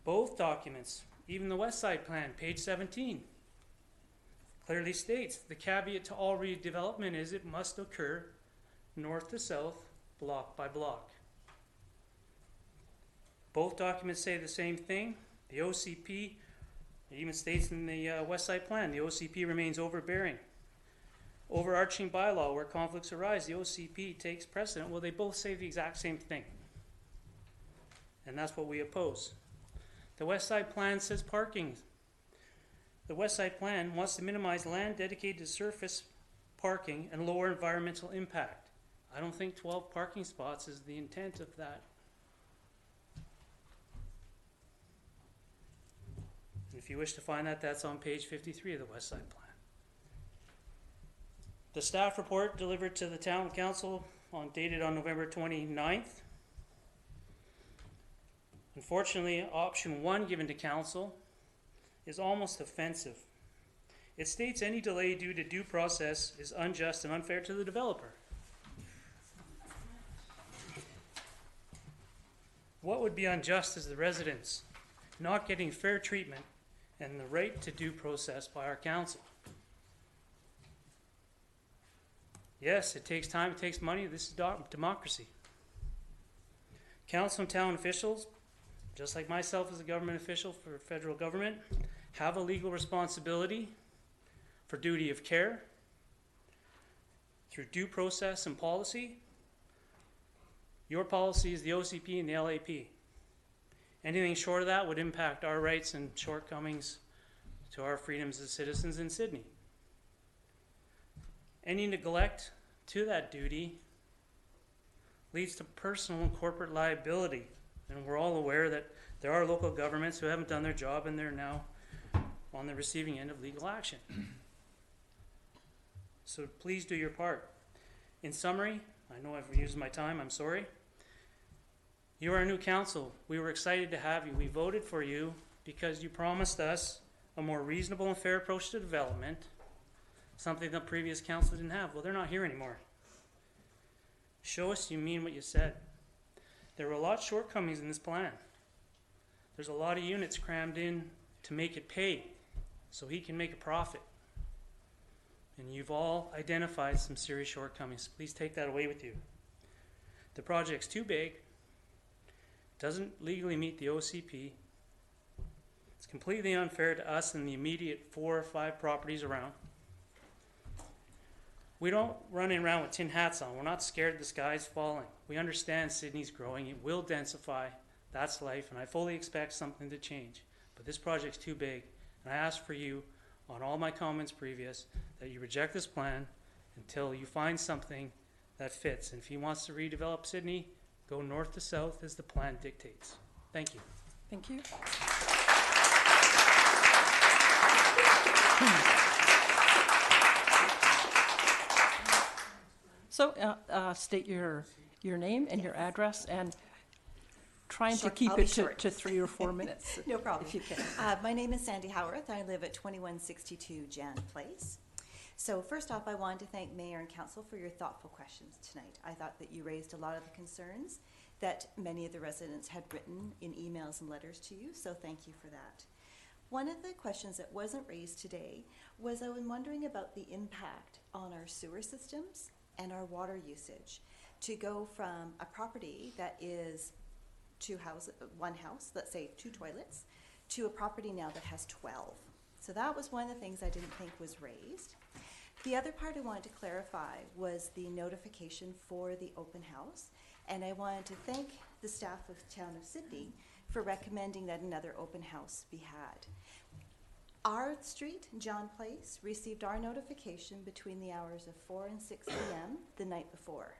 Both documents, even the West Side Plan, page 17, clearly states the caveat to all redevelopment is it must occur north to south, block by block. Both documents say the same thing. The OCP, it even states in the West Side Plan, the OCP remains overbearing. Overarching bylaw where conflicts arise, the OCP takes precedent. Well, they both say the exact same thing. And that's what we oppose. The West Side Plan says parking. The West Side Plan wants to minimize land dedicated to surface parking and lower environmental impact. I don't think 12 parking spots is the intent of that. If you wish to find that, that's on page 53 of the West Side Plan. The staff report delivered to the Town Council dated on November 29th. Unfortunately, option 1 given to Council is almost offensive. It states any delay due to due process is unjust and unfair to the developer. What would be unjust is the residents not getting fair treatment and the right to due process by our council. Yes, it takes time, it takes money. This is democracy. Council and town officials, just like myself as a government official for federal government, have a legal responsibility for duty of care through due process and policy. Your policy is the OCP and the LAP. Anything short of that would impact our rights and shortcomings to our freedoms as citizens in Sydney. Any neglect to that duty leads to personal and corporate liability. And we're all aware that there are local governments who haven't done their job and they're now on the receiving end of legal action. So please do your part. In summary, I know I've used my time, I'm sorry. You are a new council. We were excited to have you. We voted for you because you promised us a more reasonable and fair approach to development, something the previous council didn't have. Well, they're not here anymore. Show us you mean what you said. There were a lot of shortcomings in this plan. There's a lot of units crammed in to make it pay so he can make a profit. And you've all identified some serious shortcomings. Please take that away with you. The project's too big, doesn't legally meet the OCP. It's completely unfair to us and the immediate 4 or 5 properties around. We don't run around with tin hats on. We're not scared the sky's falling. We understand Sydney's growing. It will densify. That's life, and I fully expect something to change. But this project's too big, and I ask for you, on all my comments previous, that you reject this plan until you find something that fits. And if he wants to redevelop Sydney, go north to south as the plan dictates. Thank you. Thank you. So, state your name and your address, and trying to keep it to 3 or 4 minutes. No problem. If you can. My name is Sandy Howarth. I live at 2162 Jan Place. So first off, I wanted to thank Mayor and Council for your thoughtful questions tonight. I thought that you raised a lot of the concerns that many of the residents had written in emails and letters to you, so thank you for that. One of the questions that wasn't raised today was I was wondering about the impact on our sewer systems and our water usage to go from a property that is one house, let's say 2 toilets, to a property now that has 12. So that was one of the things I didn't think was raised. The other part I wanted to clarify was the notification for the open house, and I wanted to thank the staff of the town of Sydney for recommending that another open house be had. Our street, John Place, received our notification between the hours of 4 and 6 p.m. the night before.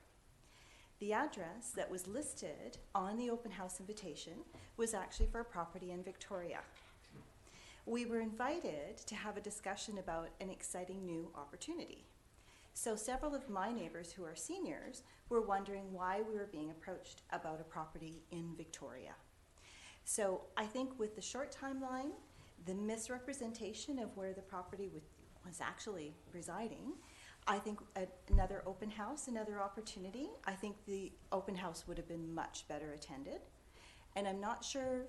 The address that was listed on the open house invitation was actually for a property in Victoria. We were invited to have a discussion about an exciting new opportunity. So several of my neighbors who are seniors were wondering why we were being approached about a property in Victoria. So I think with the short timeline, the misrepresentation of where the property was actually residing, I think another open house, another opportunity, I think the open house would have been much better attended. And I'm not sure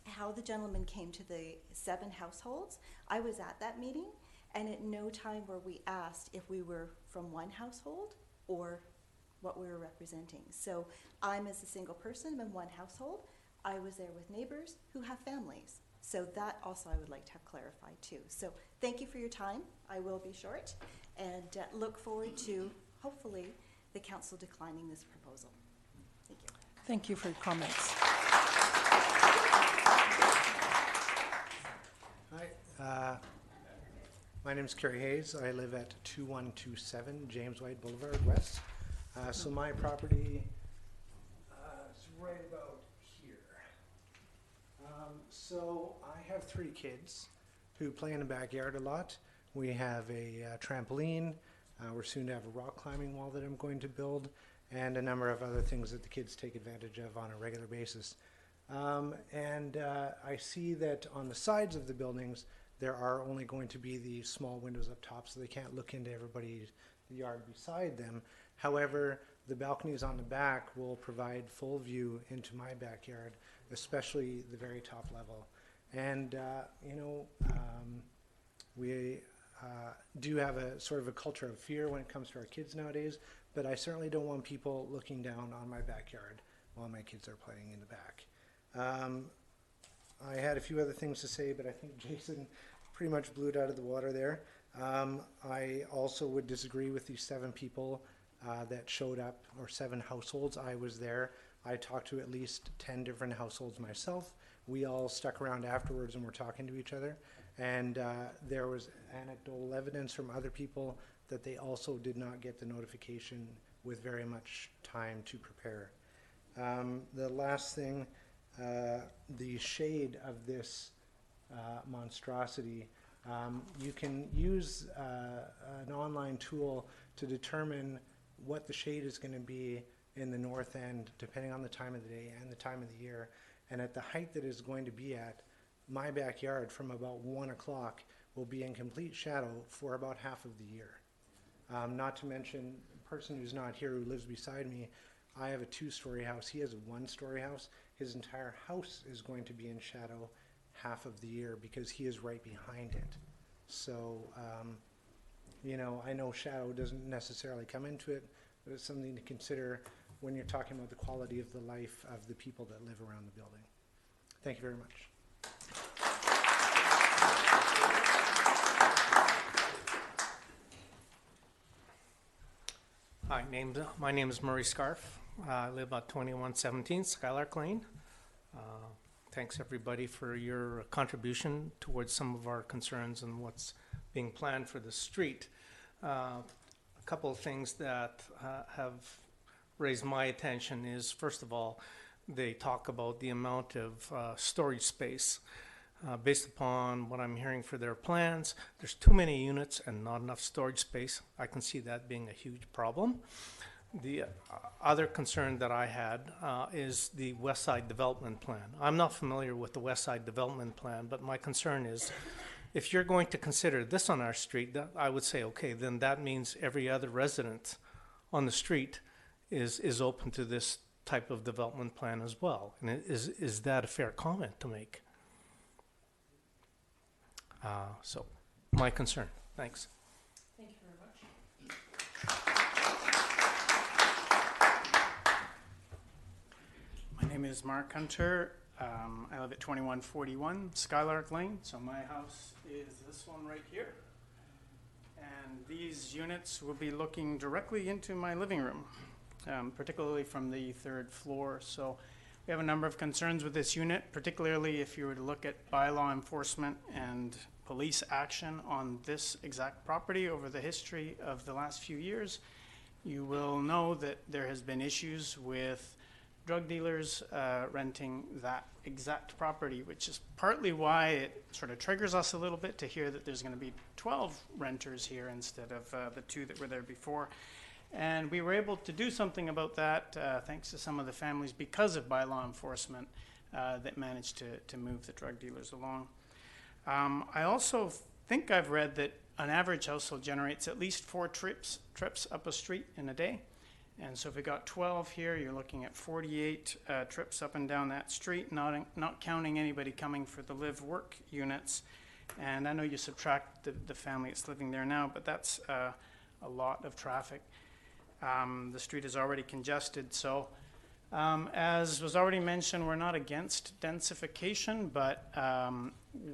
how the gentleman came to the 7 households. I was at that meeting, and at no time were we asked if we were from one household or what we were representing. So I'm, as a single person, in one household. I was there with neighbors who have families. So that also I would like to have clarified too. So thank you for your time. I will be short, and look forward to, hopefully, the council declining this proposal. Thank you. Thank you for your comments. Hi, my name is Kerry Hayes. I live at 2127 James White Boulevard West. So my property is right about here. So I have 3 kids who play in the backyard a lot. We have a trampoline. We're soon to have a rock climbing wall that I'm going to build, and a number of other things that the kids take advantage of on a regular basis. I see that on the sides of the buildings, there are only going to be these small windows up top, so they can't look into everybody's yard beside them. However, the balconies on the back will provide full view into my backyard, especially the very top level. And, we do have a sort of a culture of fear when it comes to our kids nowadays, but I certainly don't want people looking down on my backyard while my kids are playing in the back. I had a few other things to say, but I think Jason pretty much blew it out of the water there. I also would disagree with these 7 people that showed up, or 7 households. I was there. I talked to at least 10 different households myself. We all stuck around afterwards and were talking to each other. And there was anecdotal evidence from other people that they also did not get the notification with very much time to prepare. The last thing, the shade of this monstrosity. You can use an online tool to determine what the shade is going to be in the north end, depending on the time of the day and the time of the year. And at the height that is going to be at, my backyard from about 1 o'clock will be in complete shadow for about half of the year. Not to mention, the person who's not here who lives beside me, I have a 2-story house. He has a 1-story house. His entire house is going to be in shadow half of the year because he is right behind it. So, you know, I know shadow doesn't necessarily come into it, but it's something to consider when you're talking about the quality of the life of the people that live around the building. Thank you very much. Hi, my name is Murray Scarf. I live at 2117 Skylark Lane. Thanks everybody for your contribution towards some of our concerns and what's being planned for the street. A couple of things that have raised my attention is, first of all, they talk about the amount of storage space. Based upon what I'm hearing for their plans, there's too many units and not enough storage space. I can see that being a huge problem. The other concern that I had is the West Side Development Plan. I'm not familiar with the West Side Development Plan, but my concern is if you're going to consider this on our street, that I would say, okay, then that means every other resident on the street is open to this type of development plan as well. And is that a fair comment to make? So, my concern. Thanks. Thank you very much. My name is Mark Hunter. I live at 2141 Skylark Lane. So my house is this one right here. And these units will be looking directly into my living room, particularly from the 3rd floor. So we have a number of concerns with this unit, particularly if you were to look at bylaw enforcement and police action on this exact property over the history of the last few years. You will know that there has been issues with drug dealers renting that exact property, which is partly why it sort of triggers us a little bit to hear that there's going to be 12 renters here instead of the 2 that were there before. And we were able to do something about that thanks to some of the families because of bylaw enforcement that managed to move the drug dealers along. I also think I've read that an average household generates at least 4 trips up a street in a day. And so if we got 12 here, you're looking at 48 trips up and down that street, not counting anybody coming for the live-work units. And I know you subtract the family that's living there now, but that's a lot of traffic. The street is already congested, so as was already mentioned, we're not against densification, but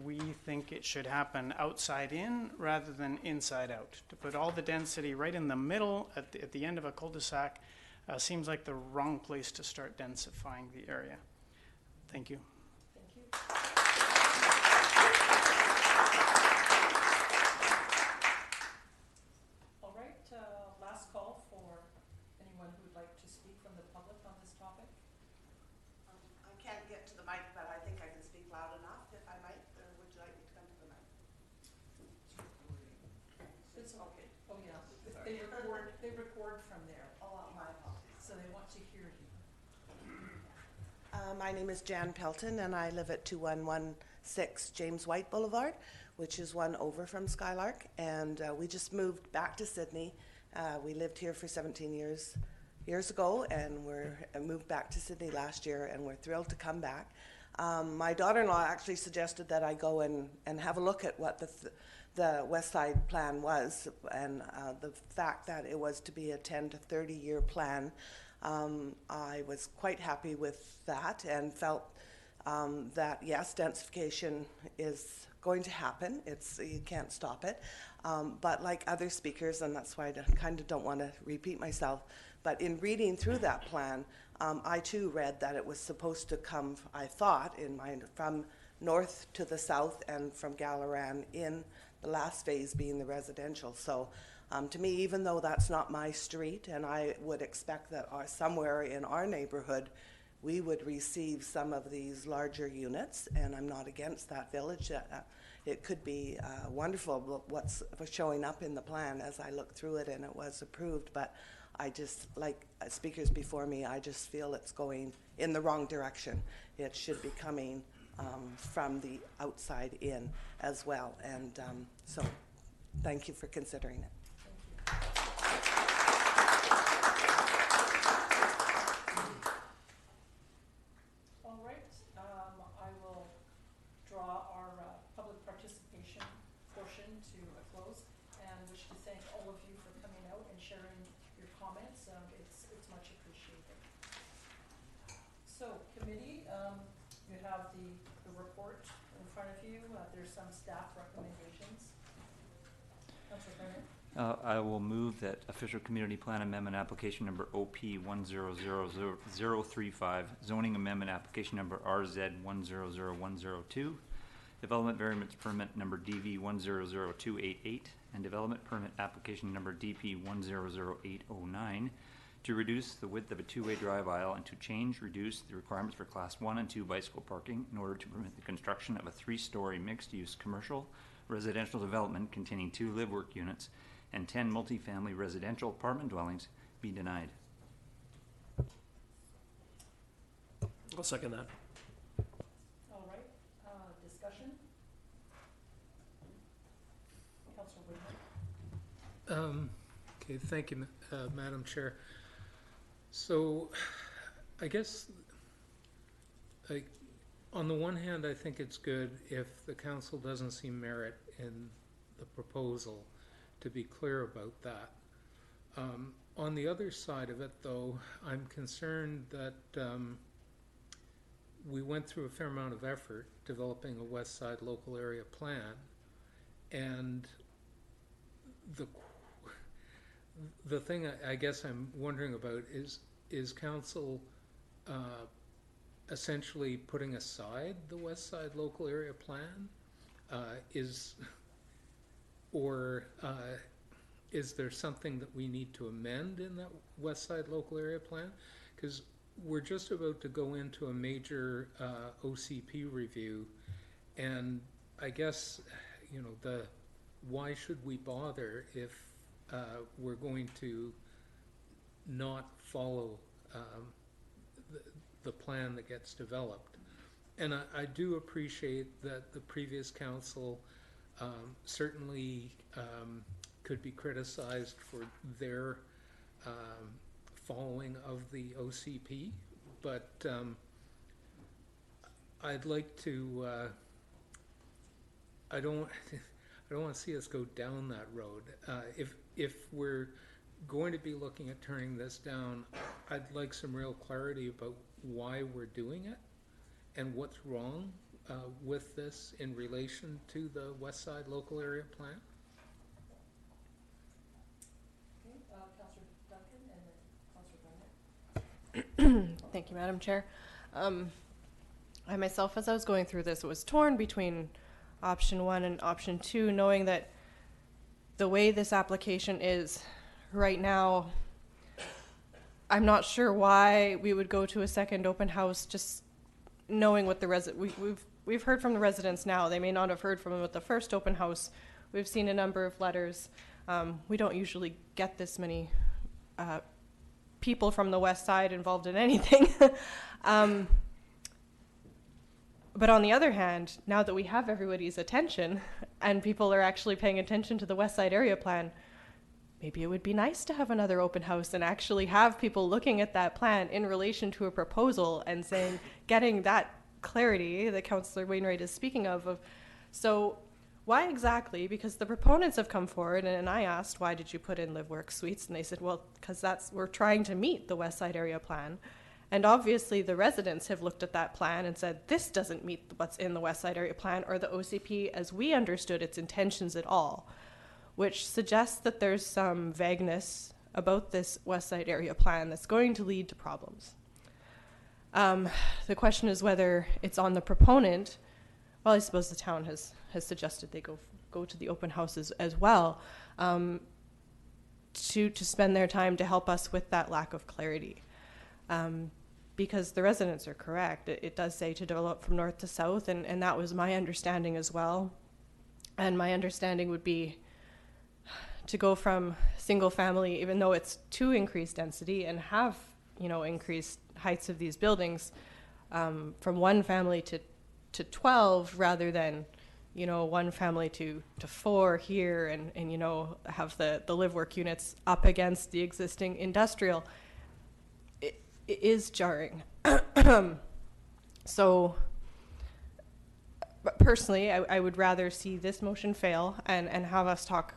we think it should happen outside in rather than inside out. To put all the density right in the middle at the end of a cul-de-sac seems like the wrong place to start densifying the area. Thank you. Thank you. All right, last call for anyone who would like to speak from the public on this topic. I can't get to the mic, but I think I can speak loud enough if I might, or would you like me to come to the mic? It's okay. Oh, yeah. They record from there. Oh, my apologies. So they want to hear you. My name is Jan Pelton, and I live at 2116 James White Boulevard, which is one over from Skylark. And we just moved back to Sydney. We lived here for 17 years ago, and we're moved back to Sydney last year, and we're thrilled to come back. My daughter-in-law actually suggested that I go and have a look at what the West Side plan was, and the fact that it was to be a 10 to 30 year plan. I was quite happy with that and felt that yes, densification is going to happen. You can't stop it. But like other speakers, and that's why I kind of don't want to repeat myself, but in reading through that plan, I too read that it was supposed to come, I thought, in mind, from north to the south and from Gallaran in the last phase being the residential. So to me, even though that's not my street, and I would expect that somewhere in our neighborhood we would receive some of these larger units, and I'm not against that village. It could be wonderful what's showing up in the plan as I look through it, and it was approved, but I just, like speakers before me, I just feel it's going in the wrong direction. It should be coming from the outside in as well, and so thank you for considering it. All right, I will draw our public participation portion to a close and wish to thank all of you for coming out and sharing your comments. It's much appreciated. So committee, you have the report in front of you. There's some staff recommendations. Councillor Brennan. I will move that official community plan amendment application number OP 1000035, zoning amendment application number RZ 100102, development variance permit number DV 100288, and development permit application number DP 100809 to reduce the width of a two-way drive aisle and to reduce the requirements for class 1 and 2 bicycle parking in order to permit the construction of a 3-story mixed-use commercial residential development containing 2 live-work units and 10 multifamily residential apartment dwellings be denied. I'll second that. All right, discussion? Councillor Whitman. Okay, thank you, Madam Chair. So, I guess, on the one hand, I think it's good if the council doesn't see merit in the proposal, to be clear about that. On the other side of it, though, I'm concerned that we went through a fair amount of effort developing a West Side local area plan, and the thing I guess I'm wondering about is council essentially putting aside the West Side local area plan? Is there something that we need to amend in that West Side local area plan? Because we're just about to go into a major OCP review, and I guess, you know, why should we bother if we're going to not follow the plan that gets developed? And I do appreciate that the previous council certainly could be criticized for their following of the OCP, but I'd like to, I don't want to see us go down that road. If we're going to be looking at turning this down, I'd like some real clarity about why we're doing it and what's wrong with this in relation to the West Side local area plan. Okay, Councillor Duncan and then Councillor Brennan. Thank you, Madam Chair. I myself, as I was going through this, was torn between option 1 and option 2, knowing that the way this application is right now, I'm not sure why we would go to a second open house, just knowing what the we've heard from the residents now. They may not have heard from them at the first open house. We've seen a number of letters. We don't usually get this many people from the West Side involved in anything. But on the other hand, now that we have everybody's attention and people are actually paying attention to the West Side area plan, maybe it would be nice to have another open house and actually have people looking at that plan in relation to a proposal and saying, getting that clarity that Councillor Wainwright is speaking of. So why exactly? Because the proponents have come forward, and I asked, why did you put in live work suites? And they said, well, because we're trying to meet the West Side area plan. And obviously the residents have looked at that plan and said, this doesn't meet what's in the West Side area plan or the OCP as we understood its intentions at all, which suggests that there's some vagueness about this West Side area plan that's going to lead to problems. The question is whether it's on the proponent. Well, I suppose the town has suggested they go to the open houses as well, to spend their time to help us with that lack of clarity. because the residents are correct. It does say to develop from north to south, and that was my understanding as well. And my understanding would be to go from single family, even though it's to increase density and have, increased heights of these buildings, from one family to 12 rather than, one family to 4 here and have the live work units up against the existing industrial. It is jarring. So, but personally, I would rather see this motion fail and have us talk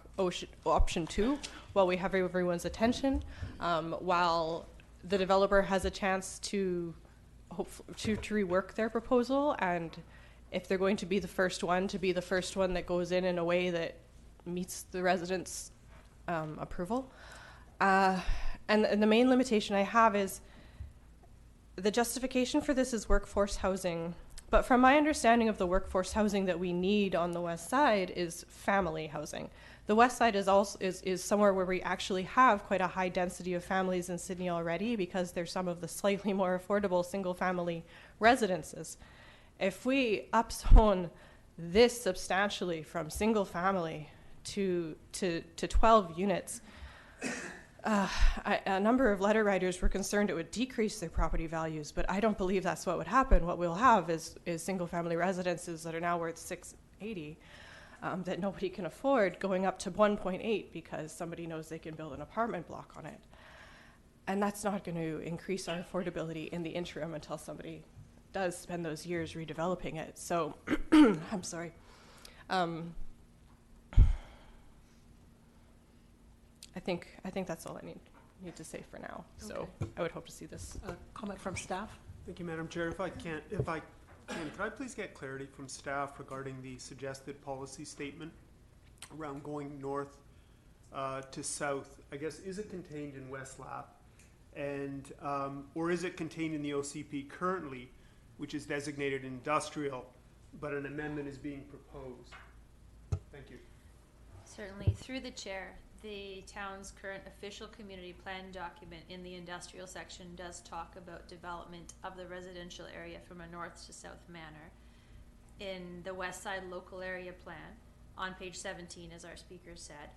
option 2 while we have everyone's attention, while the developer has a chance to rework their proposal, and if they're going to be the first one, to be the first one that goes in a way that meets the residents' approval. And the main limitation I have is the justification for this is workforce housing. But from my understanding of the workforce housing that we need on the west side is family housing. The west side is also is somewhere where we actually have quite a high density of families in Sydney already, because they're some of the slightly more affordable single family residences. If we upzone this substantially from single family to 12 units, a number of letter writers were concerned it would decrease their property values, but I don't believe that's what would happen. What we'll have is single family residences that are now worth $680 that nobody can afford, going up to 1.8 because somebody knows they can build an apartment block on it. And that's not going to increase our affordability in the interim until somebody does spend those years redeveloping it. So, I'm sorry. I think that's all I need to say for now. So I would hope to see this. Comment from staff? Thank you, Madam Chair. If I can, could I please get clarity from staff regarding the suggested policy statement around going north to south? I guess, is it contained in West Lap, and or is it contained in the OCP currently, which is designated industrial, but an amendment is being proposed? Thank you. Certainly, through the chair, the town's current official community plan document in the industrial section does talk about development of the residential area from a north to south manner. In the west side local area plan, on page 17, as our speaker said,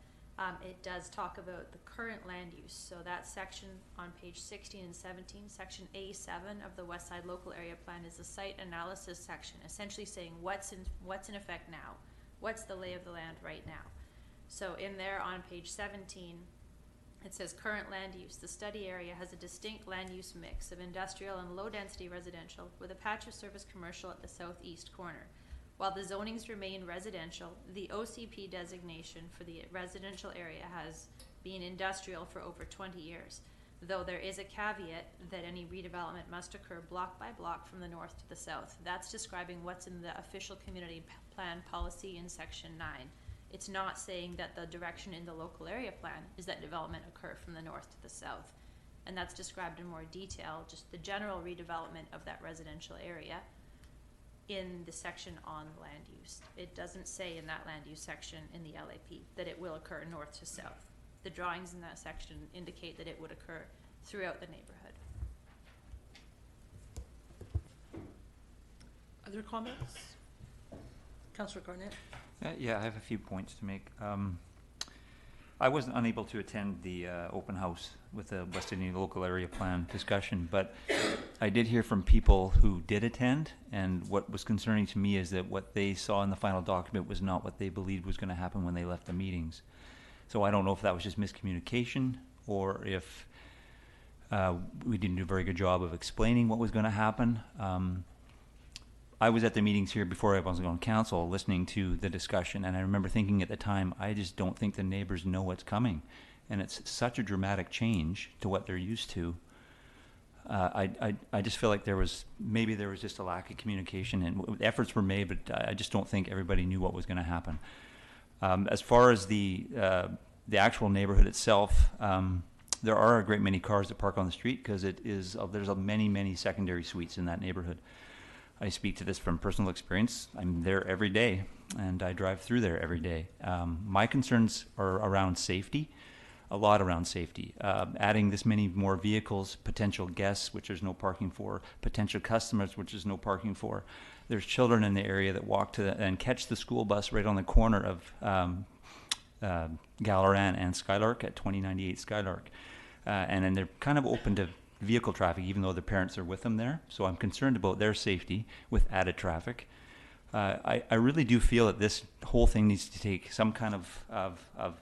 it does talk about the current land use. So that section on page 16 and 17, section A7 of the west side local area plan is the site analysis section, essentially saying what's in effect now, what's the lay of the land right now. So in there on page 17, it says current land use. The study area has a distinct land use mix of industrial and low density residential with a patch of service commercial at the southeast corner. While the zonings remain residential, the OCP designation for the residential area has been industrial for over 20 years, though there is a caveat that any redevelopment must occur block by block from the north to the south. That's describing what's in the official community plan policy in section 9. It's not saying that the direction in the local area plan is that development occur from the north to the south. And that's described in more detail, just the general redevelopment of that residential area in the section on land use. It doesn't say in that land use section in the LAP that it will occur north to south. The drawings in that section indicate that it would occur throughout the neighborhood. Other comments? Councillor Garnett? Yeah, I have a few points to make. I wasn't unable to attend the open house with the West Sydney local area plan discussion, but I did hear from people who did attend, and what was concerning to me is that what they saw in the final document was not what they believed was going to happen when they left the meetings. So I don't know if that was just miscommunication, or if we didn't do a very good job of explaining what was going to happen. I was at the meetings here before I was on council listening to the discussion, and I remember thinking at the time, I just don't think the neighbors know what's coming. And it's such a dramatic change to what they're used to. I just feel like there was just a lack of communication, and efforts were made, but I just don't think everybody knew what was going to happen. As far as the actual neighborhood itself, there are a great many cars that park on the street because there's many secondary suites in that neighborhood. I speak to this from personal experience. I'm there every day, and I drive through there every day. My concerns are around safety. a lot around safety. Adding this many more vehicles, potential guests, which there's no parking for, potential customers, which there's no parking for. There's children in the area that walk to and catch the school bus right on the corner of Galaran and Skylark at 2098 Skylark. And then they're kind of open to vehicle traffic, even though the parents are with them there. So I'm concerned about their safety with added traffic. I really do feel that this whole thing needs to take some kind of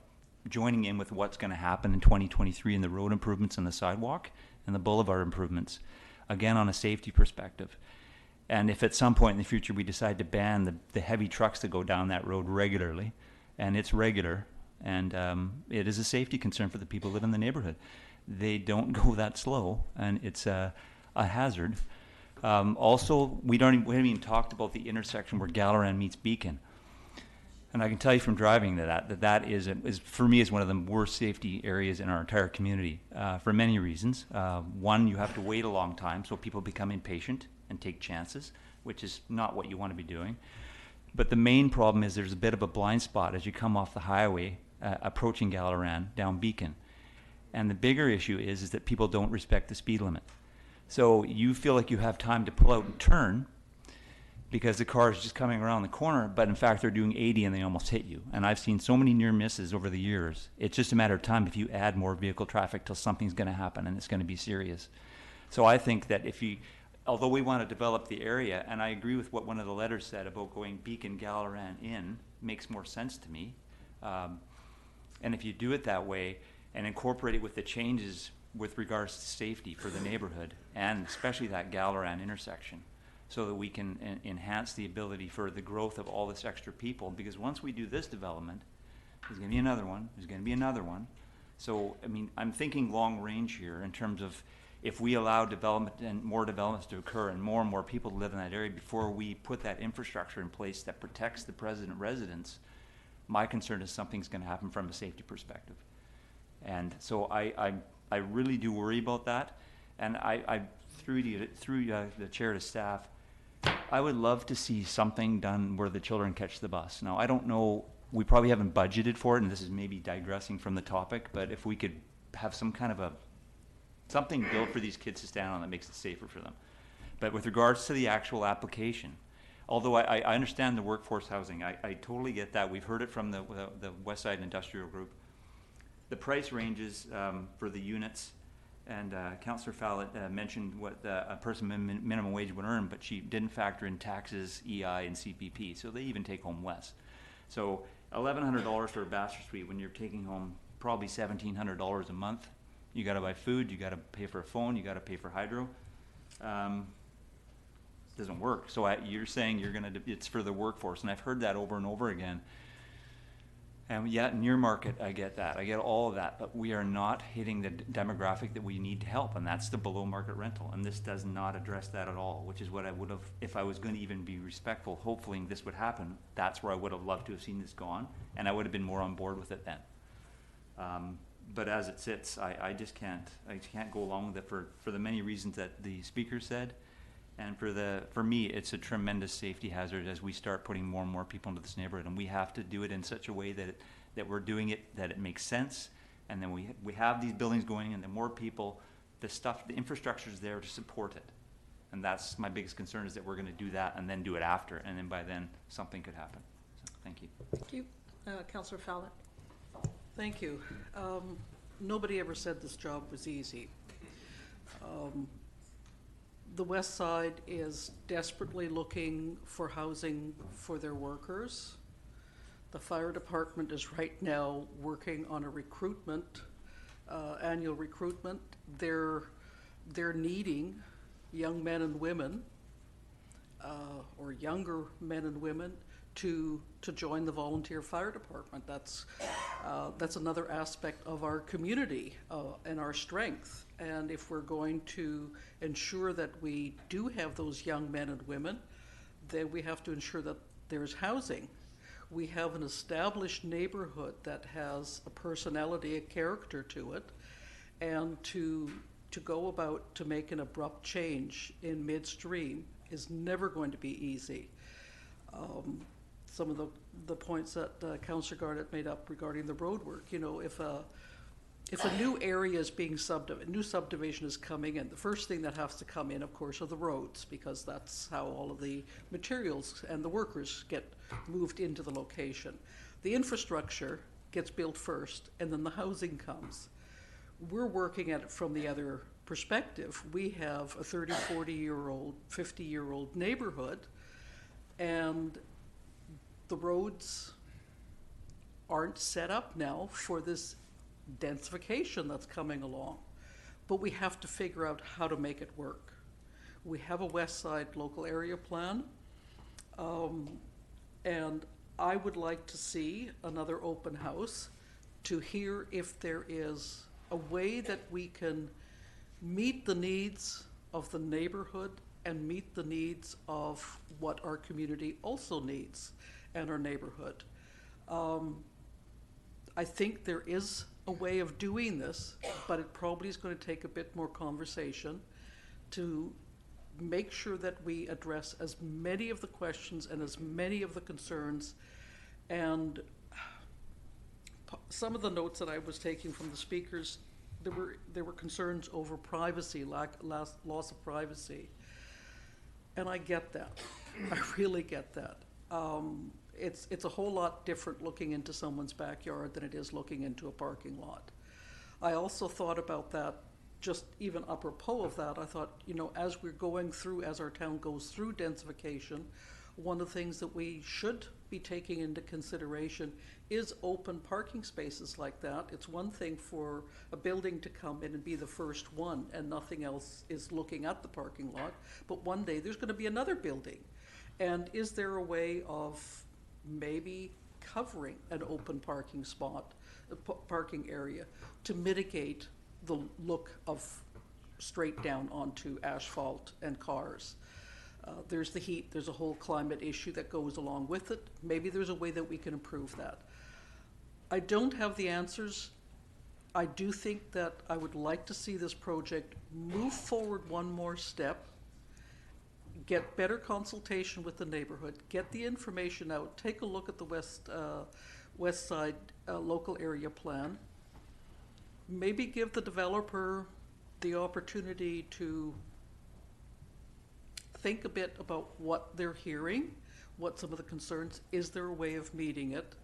joining in with what's going to happen in 2023 in the road improvements and the sidewalk and the boulevard improvements, again on a safety perspective. And if at some point in the future we decide to ban the heavy trucks that go down that road regularly, and it's regular, and it is a safety concern for the people who live in the neighborhood. They don't go that slow, and it's a hazard. Also, we haven't even talked about the intersection where Galaran meets Beacon. And I can tell you from driving that is for me is one of the worst safety areas in our entire community for many reasons. One, you have to wait a long time, so people become impatient and take chances, which is not what you want to be doing. But the main problem is there's a bit of a blind spot as you come off the highway approaching Galaran down Beacon. And the bigger issue is that people don't respect the speed limit. So you feel like you have time to pull out and turn because the car is just coming around the corner, but in fact they're doing 80 and they almost hit you. And I've seen so many near misses over the years. It's just a matter of time if you add more vehicle traffic till something's going to happen and it's going to be serious. So I think that although we want to develop the area, and I agree with what one of the letters said about going Beacon, Galaran in, makes more sense to me. And if you do it that way and incorporate it with the changes with regards to safety for the neighborhood, and especially that Galaran intersection, so that we can enhance the ability for the growth of all this extra people, because once we do this development, there's going to be another one, there's going to be another one. So, I mean, I'm thinking long range here in terms of if we allow development and more developments to occur and more people to live in that area before we put that infrastructure in place that protects the present residents, my concern is something's going to happen from a safety perspective. And so I really do worry about that. And I through the chair to staff, I would love to see something done where the children catch the bus. Now, I don't know, we probably haven't budgeted for it, and this is maybe digressing from the topic, but if we could have some kind of something built for these kids to stand on that makes it safer for them. But with regards to the actual application, although I understand the workforce housing, I totally get that. We've heard it from the West Side Industrial Group. The price ranges for the units, and Councillor Fallett mentioned what a person minimum wage would earn, but she didn't factor in taxes, EI, and CPP, so they even take home less. So $1,100 for a bachelor suite when you're taking home probably $1,700 a month. You got to buy food, you got to pay for a phone, you got to pay for hydro. Doesn't work. So you're saying it's for the workforce, and I've heard that over and over again. And yet in your market, I get that. I get all of that, but we are not hitting the demographic that we need to help, and that's the below market rental. And this does not address that at all, which is what I would have, if I was going to even be respectful, hopefully this would happen. That's where I would have loved to have seen this gone, and I would have been more on board with it then. But as it sits, I just can't go along with it for the many reasons that the speaker said. And for me, it's a tremendous safety hazard as we start putting more and more people into this neighborhood, and we have to do it in such a way that we're doing it, that it makes sense, and then we have these buildings going, and the more people, the infrastructure is there to support it, and that's my biggest concern, is that we're going to do that and then do it after, and then by then something could happen. So, thank you. Thank you, Councillor Fallett. Thank you. Nobody ever said this job was easy. The West Side is desperately looking for housing for their workers. The fire department is right now working on a recruitment, annual recruitment. They're needing young men and women, or younger men and women, to join the volunteer fire department. That's another aspect of our community and our strength. And if we're going to ensure that we do have those young men and women, then we have to ensure that there's housing. We have an established neighborhood that has a personality, a character to it, and to go about to make an abrupt change in midstream is never going to be easy. Some of the points that Councillor Garnett made up regarding the road work, if if a new area is being subdivided, new subdivision is coming in, the first thing that has to come in, of course, are the roads, because that's how all of the materials and the workers get moved into the location. The infrastructure gets built first, and then the housing comes. We're working at it from the other perspective. We have a 30, 40-year-old, 50-year-old neighborhood, and the roads aren't set up now for this densification that's coming along. But we have to figure out how to make it work. We have a West Side local area plan, and I would like to see another open house to hear if there is a way that we can meet the needs of the neighborhood and meet the needs of what our community also needs and our neighborhood. I think there is a way of doing this, but it probably is going to take a bit more conversation to make sure that we address as many of the questions and as many of the concerns. And some of the notes that I was taking from the speakers, there were concerns over privacy, loss of privacy. And I get that. I really get that. It's a whole lot different looking into someone's backyard than it is looking into a parking lot. I also thought about that, just even apropos of that, I thought, you know, as we're going through, as our town goes through densification, one of the things that we should be taking into consideration is open parking spaces like that. It's one thing for a building to come in and be the first one and nothing else is looking at the parking lot, but one day there's going to be another building. And is there a way of maybe covering an open parking spot, a parking area, to mitigate the look of straight down onto asphalt and cars? There's the heat, there's a whole climate issue that goes along with it. Maybe there's a way that we can improve that. I don't have the answers. I do think that I would like to see this project move forward one more step, get better consultation with the neighborhood, get the information out, take a look at the West Side local area plan, maybe give the developer the opportunity to think a bit about what they're hearing, what some of the concerns, is there a way of meeting it?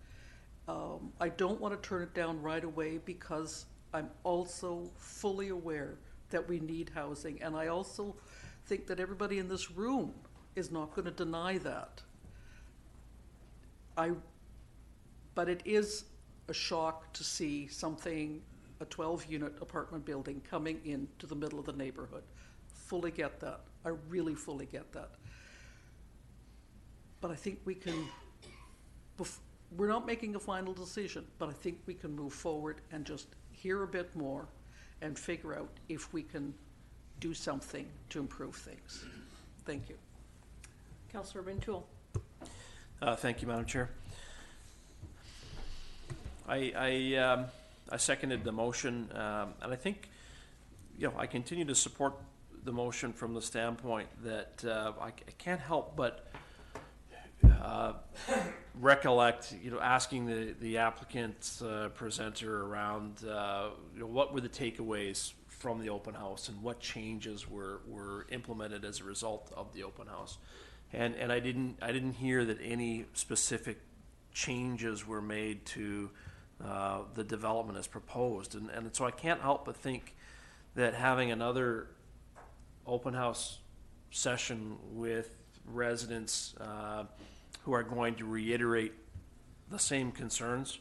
I don't want to turn it down right away because I'm also fully aware that we need housing, and I also think that everybody in this room is not going to deny that. But it is a shock to see something, a 12-unit apartment building coming into the middle of the neighborhood. Fully get that. I really fully get that. But I think we can, we're not making a final decision, but I think we can move forward and just hear a bit more and figure out if we can do something to improve things. Thank you. Councillor Rintoul. Thank you, Madam Chair. I seconded the motion, and I think, you know, I continue to support the motion from the standpoint that I can't help but recollect, you know, asking the applicant presenter around, you know, what were the takeaways from the open house and what changes were implemented as a result of the open house, and I didn't hear that any specific changes were made to the development as proposed, and so I can't help but think that having another open house session with residents who are going to reiterate the same concerns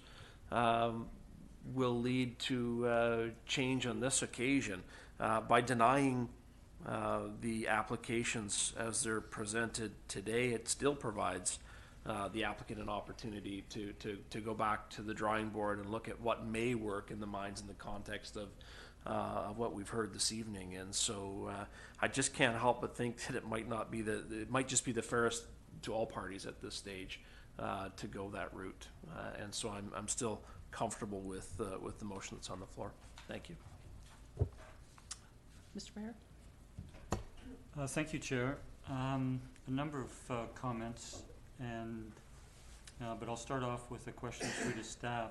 will lead to change on this occasion. By denying the applications as they're presented today, it still provides the applicant an opportunity to go back to the drawing board and look at what may work in the minds and the context of what we've heard this evening. And so I just can't help but think that it might just be the fairest to all parties at this stage to go that route. And so I'm still comfortable with the motion that's on the floor. Thank you. Mr. Mayor? Thank you, Chair. A number of comments, and but I'll start off with a question through to staff.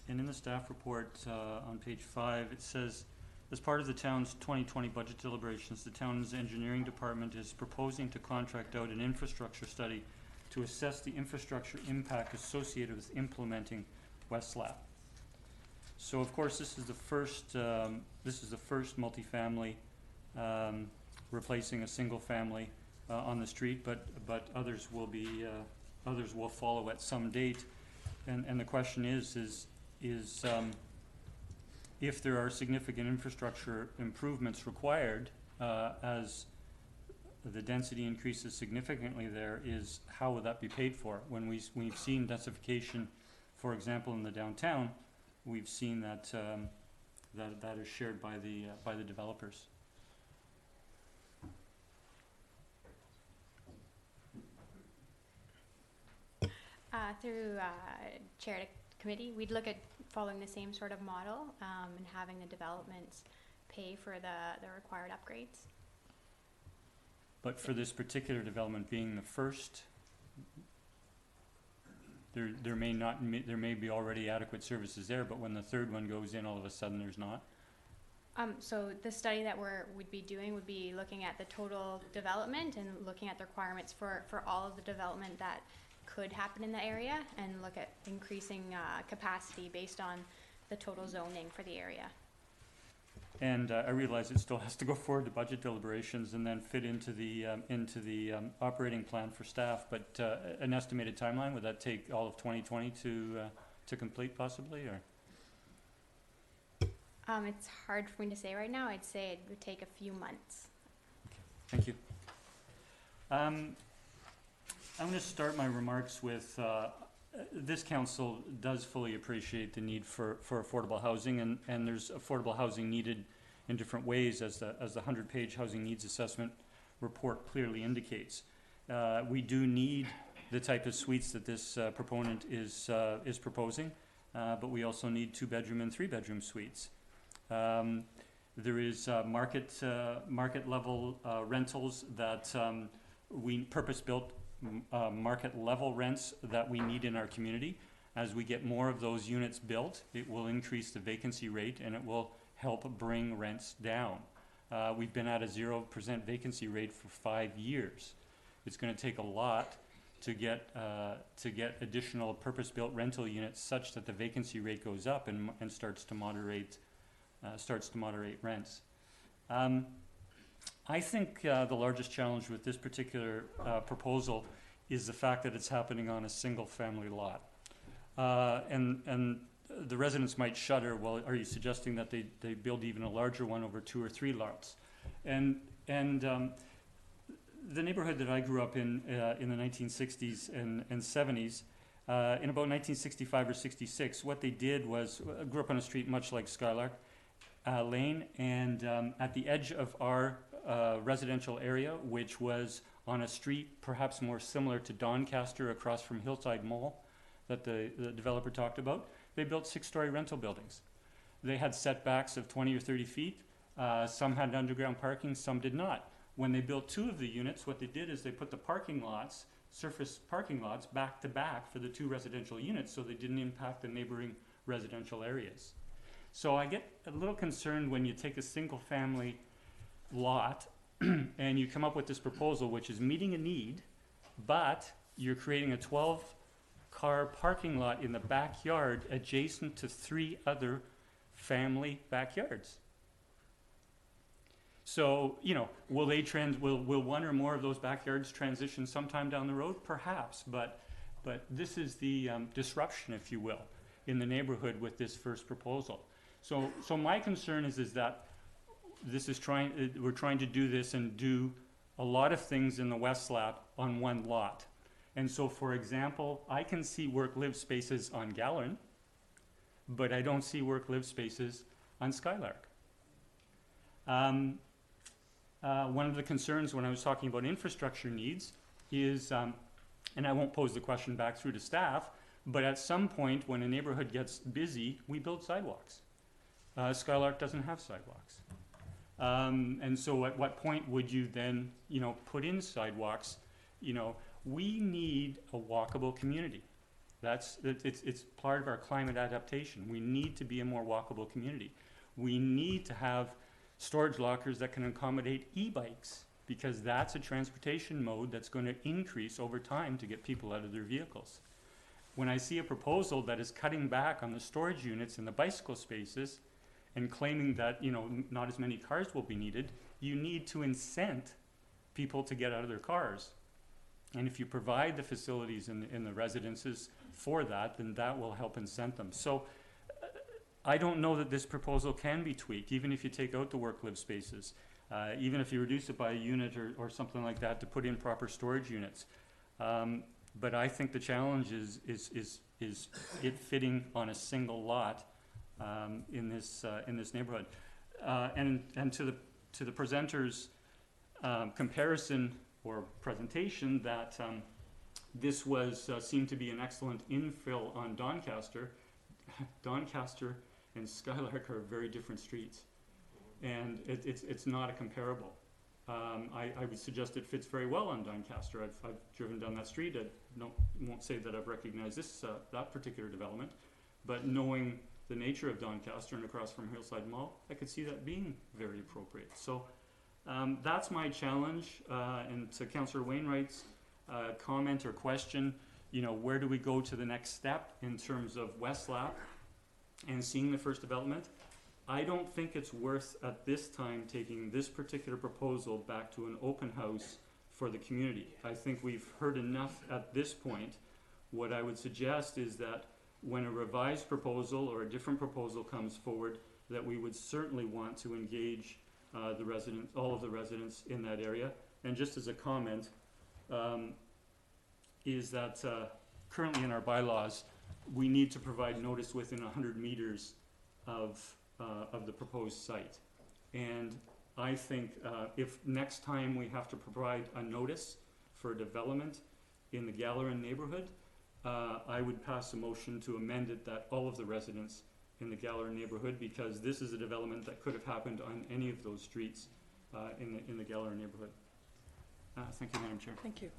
And in the staff report, on page 5, it says, as part of the town's 2020 budget deliberations, the town's engineering department is proposing to contract out an infrastructure study to assess the infrastructure impact associated with implementing Westlap. So of course, this is the first multifamily replacing a single family on the street, but others will be others will follow at some date. And the question is if there are significant infrastructure improvements required as the density increases significantly, there is how would that be paid for? When we've seen densification, for example, in the downtown, we've seen that that is shared by the developers. Through chair to committee, we'd look at following the same sort of model and having the developments pay for the required upgrades. But for this particular development being the first, there may be already adequate services there, but when the third one goes in, all of a sudden there's not. So the study that we'd be doing would be looking at the total development and looking at the requirements for all of the development that could happen in the area, and look at increasing capacity based on the total zoning for the area. And I realize it still has to go forward to budget deliberations and then fit into the operating plan for staff. But an estimated timeline, would that take all of 2020 to complete, possibly, or? It's hard for me to say right now. I'd say it would take a few months. Okay. Thank you. I'm going to start my remarks with this council does fully appreciate the need for affordable housing, and there's affordable housing needed in different ways, as the 100-page housing needs assessment report clearly indicates. We do need the type of suites that this proponent is proposing, but we also need 2-bedroom and 3-bedroom suites. There is market level rentals that we purpose-built market level rents that we need in our community. As we get more of those units built, it will increase the vacancy rate and it will help bring rents down. We've been at a 0% vacancy rate for 5 years. It's going to take a lot to get additional purpose-built rental units such that the vacancy rate goes up and starts to moderate rents. I think the largest challenge with this particular proposal is the fact that it's happening on a single-family lot. And the residents might shudder, well, are you suggesting that they build even a larger one over 2 or 3 lots? And the neighborhood that I grew up in the 1960s and 70s, in about 1965 or 66, what they did was, I grew up on a street much like Skylark Lane, and at the edge of our residential area, which was on a street perhaps more similar to Doncaster across from Hillside Mall that the developer talked about, they built 6-story rental buildings. They had setbacks of 20 or 30 feet. Some had underground parking, some did not. When they built 2 of the units, what they did is they put the parking lots, surface parking lots, back to back for the 2 residential units, so they didn't impact the neighboring residential areas. So I get a little concerned when you take a single family lot and you come up with this proposal which is meeting a need, but you're creating a 12-car parking lot in the backyard adjacent to 3 other family backyards. So, you know, will one or more of those backyards transition sometime down the road? Perhaps, but this is the disruption, if you will, in the neighborhood with this first proposal. So my concern is that we're trying to do this and do a lot of things in the Westlap on one lot. And so, for example, I can see work-live spaces on Gallon, but I don't see work-live spaces on Skylark. One of the concerns when I was talking about infrastructure needs is, and I won't pose the question back through to staff, but at some point when a neighborhood gets busy, we build sidewalks. Skylark doesn't have sidewalks. And so at what point would you then, put in sidewalks? We need a walkable community. It's part of our climate adaptation. We need to be a more walkable community. We need to have storage lockers that can accommodate e-bikes, because that's a transportation mode that's going to increase over time to get people out of their vehicles. When I see a proposal that is cutting back on the storage units and the bicycle spaces and claiming that, you know, not as many cars will be needed, you need to incent people to get out of their cars. And if you provide the facilities in the residences for that, then that will help incent them. So I don't know that this proposal can be tweaked, even if you take out the work-live spaces, even if you reduce it by a unit or something like that to put in proper storage units. But I think the challenge is it fitting on a single lot in this neighborhood. And to the presenter's comparison or presentation that this was seemed to be an excellent infill on Doncaster. Doncaster and Skylark are very different streets, and it's not a comparable. I would suggest it fits very well on Doncaster. I've driven down that street. I won't say that I've recognized that particular development, but knowing the nature of Doncaster and across from Hillside Mall, I could see that being very appropriate. So that's my challenge. And to Councillor Wainwright's comment or question, you know, where do we go to the next step in terms of Westlap and seeing the first development? I don't think it's worth at this time taking this particular proposal back to an open house for the community. I think we've heard enough at this point. What I would suggest is that when a revised proposal or a different proposal comes forward, that we would certainly want to engage the residents, all of the residents in that area. And just as a comment, is that currently in our bylaws, we need to provide notice within 100 meters of the proposed site. And I think if next time we have to provide a notice for development in the Gallerin neighborhood, I would pass a motion to amend it that all of the residents in the Gallerin neighborhood, because this is a development that could have happened on any of those streets in the Gallerin neighborhood. Thank you, Madam Chair. Thank you.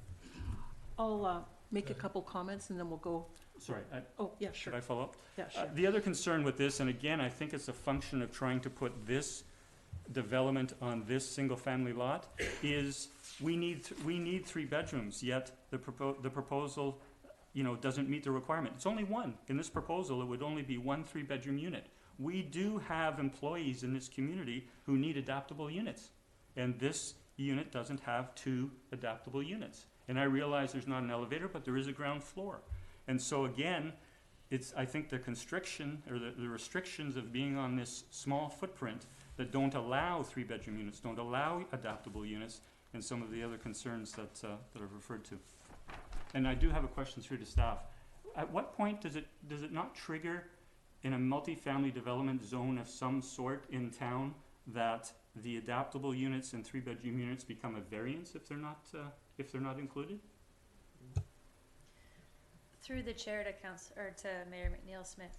I'll make a couple comments and then we'll go. Sorry. Oh, yeah, sure. Should I follow up? Yeah, sure. The other concern with this, and again, I think it's a function of trying to put this development on this single-family lot, is we need 3 bedrooms, yet the proposal, you know, doesn't meet the requirement. It's only one. In this proposal, it would only be 1 3-bedroom unit. We do have employees in this community who need adaptable units, and this unit doesn't have 2 adaptable units. And I realize there's not an elevator, but there is a ground floor. And so again, I think the constriction or the restrictions of being on this small footprint that don't allow 3-bedroom units, don't allow adaptable units, and some of the other concerns that I've referred to. And I do have a question through to staff. At what point does it not trigger in a multifamily development zone of some sort in town that the adaptable units and 3-bedroom units become a variance if they're not included? Through the chair to Mayor McNeil Smith,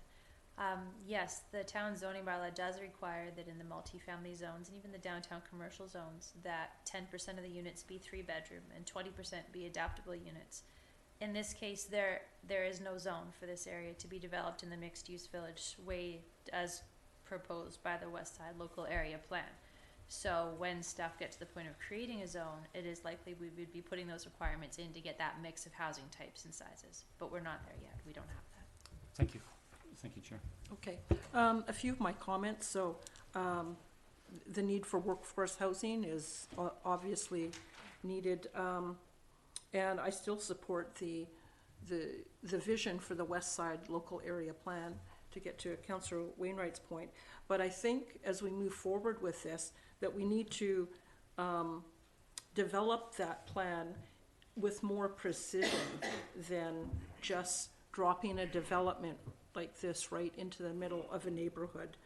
yes, the town zoning bylaw does require that in the multifamily zones and even the downtown commercial zones that 10% of the units be 3-bedroom and 20% be adaptable units. In this case, there is no zone for this area to be developed in the mixed-use village way as proposed by the West Side Local Area Plan. So when staff get to the point of creating a zone, it is likely we would be putting those requirements in to get that mix of housing types and sizes. But we're not there yet. We don't have that. Thank you. Thank you, Chair. Okay. A few of my comments. So the need for workforce housing is obviously needed. And I still support the vision for the West Side Local Area Plan, to get to Councillor Wainwright's point. But I think as we move forward with this, that we need to develop that plan with more precision than just dropping a development like this right into the middle of a neighborhood.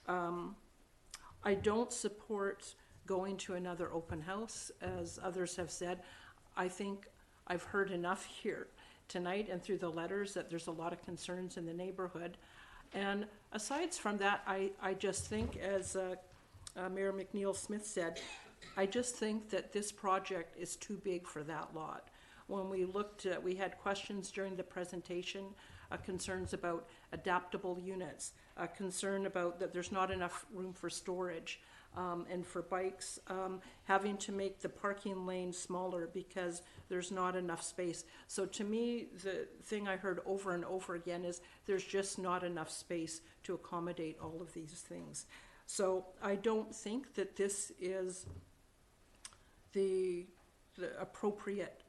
I don't support going to another open house, as others have said. I think I've heard enough here tonight and through the letters that there's a lot of concerns in the neighborhood. And aside from that, I just think, as Mayor McNeil Smith said, I just think that this project is too big for that lot. when we looked at, we had questions during the presentation, concerns about adaptable units, a concern about that there's not enough room for storage, and for bikes, having to make the parking lane smaller because there's not enough space. So to me, the thing I heard over and over again is there's just not enough space to accommodate all of these things. So I don't think that this is the appropriate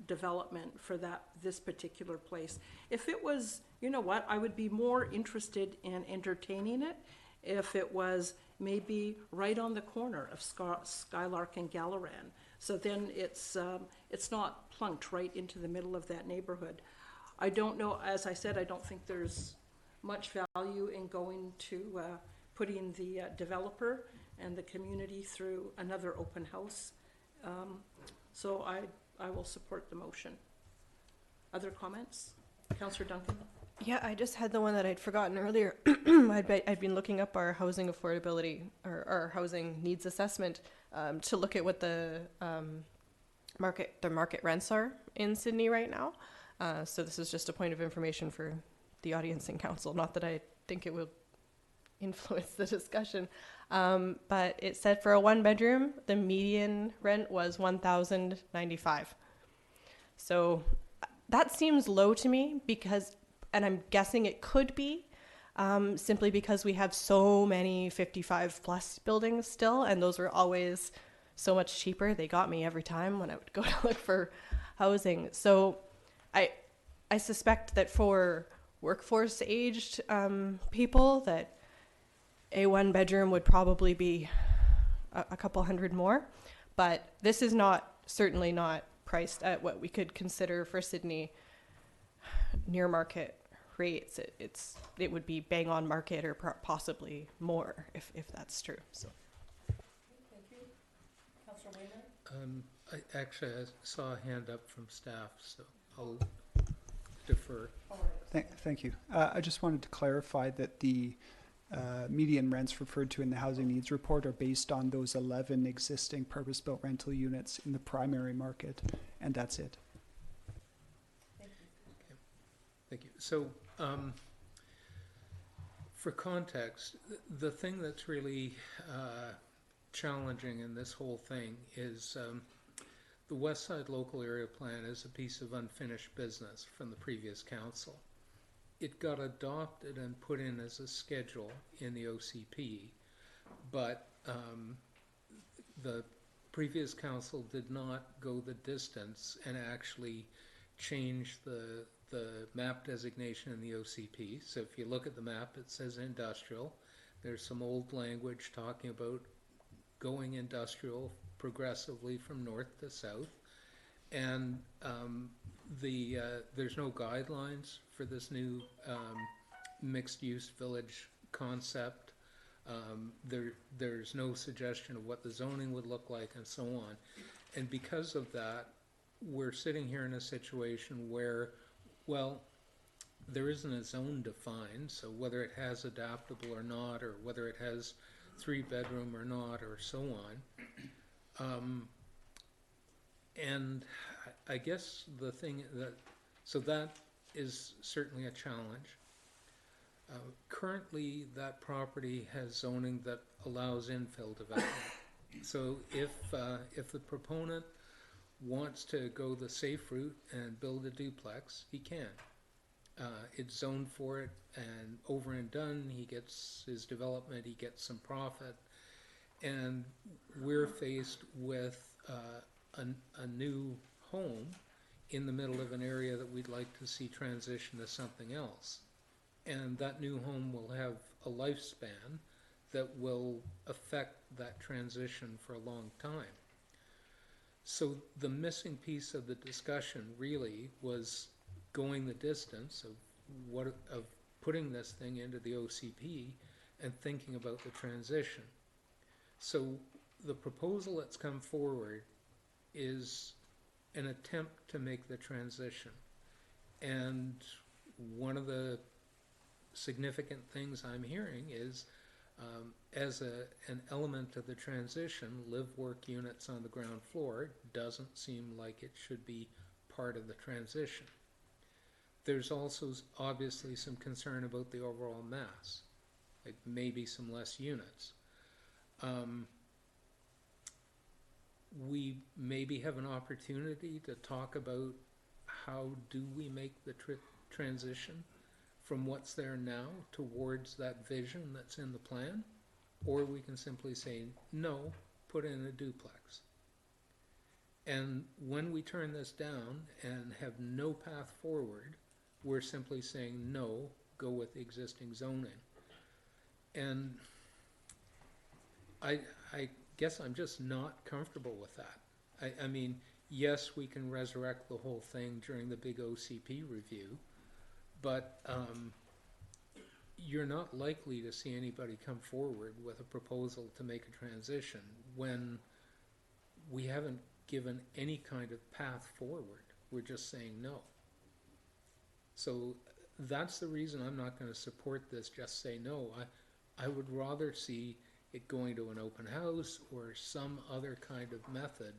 development for this particular place. If it was, you know what, I would be more interested in entertaining it if it was maybe right on the corner of Skylark and Galaran. So then it's not plunked right into the middle of that neighborhood. I don't know, as I said, I don't think there's much value in going to putting the developer and the community through another open house. So I will support the motion. Other comments? Councillor Duncan? Yeah, I just had the one that I'd forgotten earlier. I'd been looking up our housing affordability or our housing needs assessment to look at what the market rents are in Sydney right now. So this is just a point of information for the audience and council. Not that I think it will influence the discussion, but it said for a 1-bedroom, the median rent was $1,095. So that seems low to me because. And I'm guessing it could be simply because we have so many 55 plus buildings still, and those were always so much cheaper. They got me every time when I would go to look for housing. So I suspect that for workforce aged people that a 1-bedroom would probably be a couple hundred more, but this is certainly not priced at what we could consider for Sydney near market rates. It would be bang on market or possibly more if that's true. So. Thank you. Councillor Wainwright? I saw a hand up from staff, so I'll defer. All right. Thank you. I just wanted to clarify that the median rents referred to in the housing needs report are based on those 11 existing purpose-built rental units in the primary market, and that's it. Thank you. So, for context, the thing that's really challenging in this whole thing is the West Side Local Area Plan is a piece of unfinished business from the previous council. It got adopted and put in as a schedule in the OCP, but the previous council did not go the distance and actually change the map designation in the OCP. So if you look at the map, it says industrial. There's some old language talking about going industrial progressively from north to south. And there's no guidelines for this new mixed-use village concept. There's no suggestion of what the zoning would look like and so on. And because of that, we're sitting here in a situation where, well, there isn't a zone defined, so whether it has adaptable or not, or whether it has 3-bedroom or not, or so on. And I guess the thing so that is certainly a challenge. Currently, that property has zoning that allows infill development. So if the proponent wants to go the safe route and build a duplex, he can. It's zoned for it, and over and done, he gets his development, he gets some profit, and we're faced with a new home in the middle of an area that we'd like to see transition to something else. And that new home will have a lifespan that will affect that transition for a long time. So the missing piece of the discussion really was going the distance of putting this thing into the OCP and thinking about the transition. So the proposal that's come forward is an attempt to make the transition. And one of the significant things I'm hearing is as an element of the transition, live-work units on the ground floor doesn't seem like it should be part of the transition. There's also obviously some concern about the overall mass, like maybe some less units. We maybe have an opportunity to talk about how do we make the transition from what's there now towards that vision that's in the plan, or we can simply say, no, put in a duplex. And when we turn this down and have no path forward, we're simply saying, no, go with the existing zoning. And I guess I'm just not comfortable with that. I mean, yes, we can resurrect the whole thing during the big OCP review, but you're not likely to see anybody come forward with a proposal to make a transition when we haven't given any kind of path forward. We're just saying no. So that's the reason I'm not going to support this, just say no. I would rather see it going to an open house or some other kind of method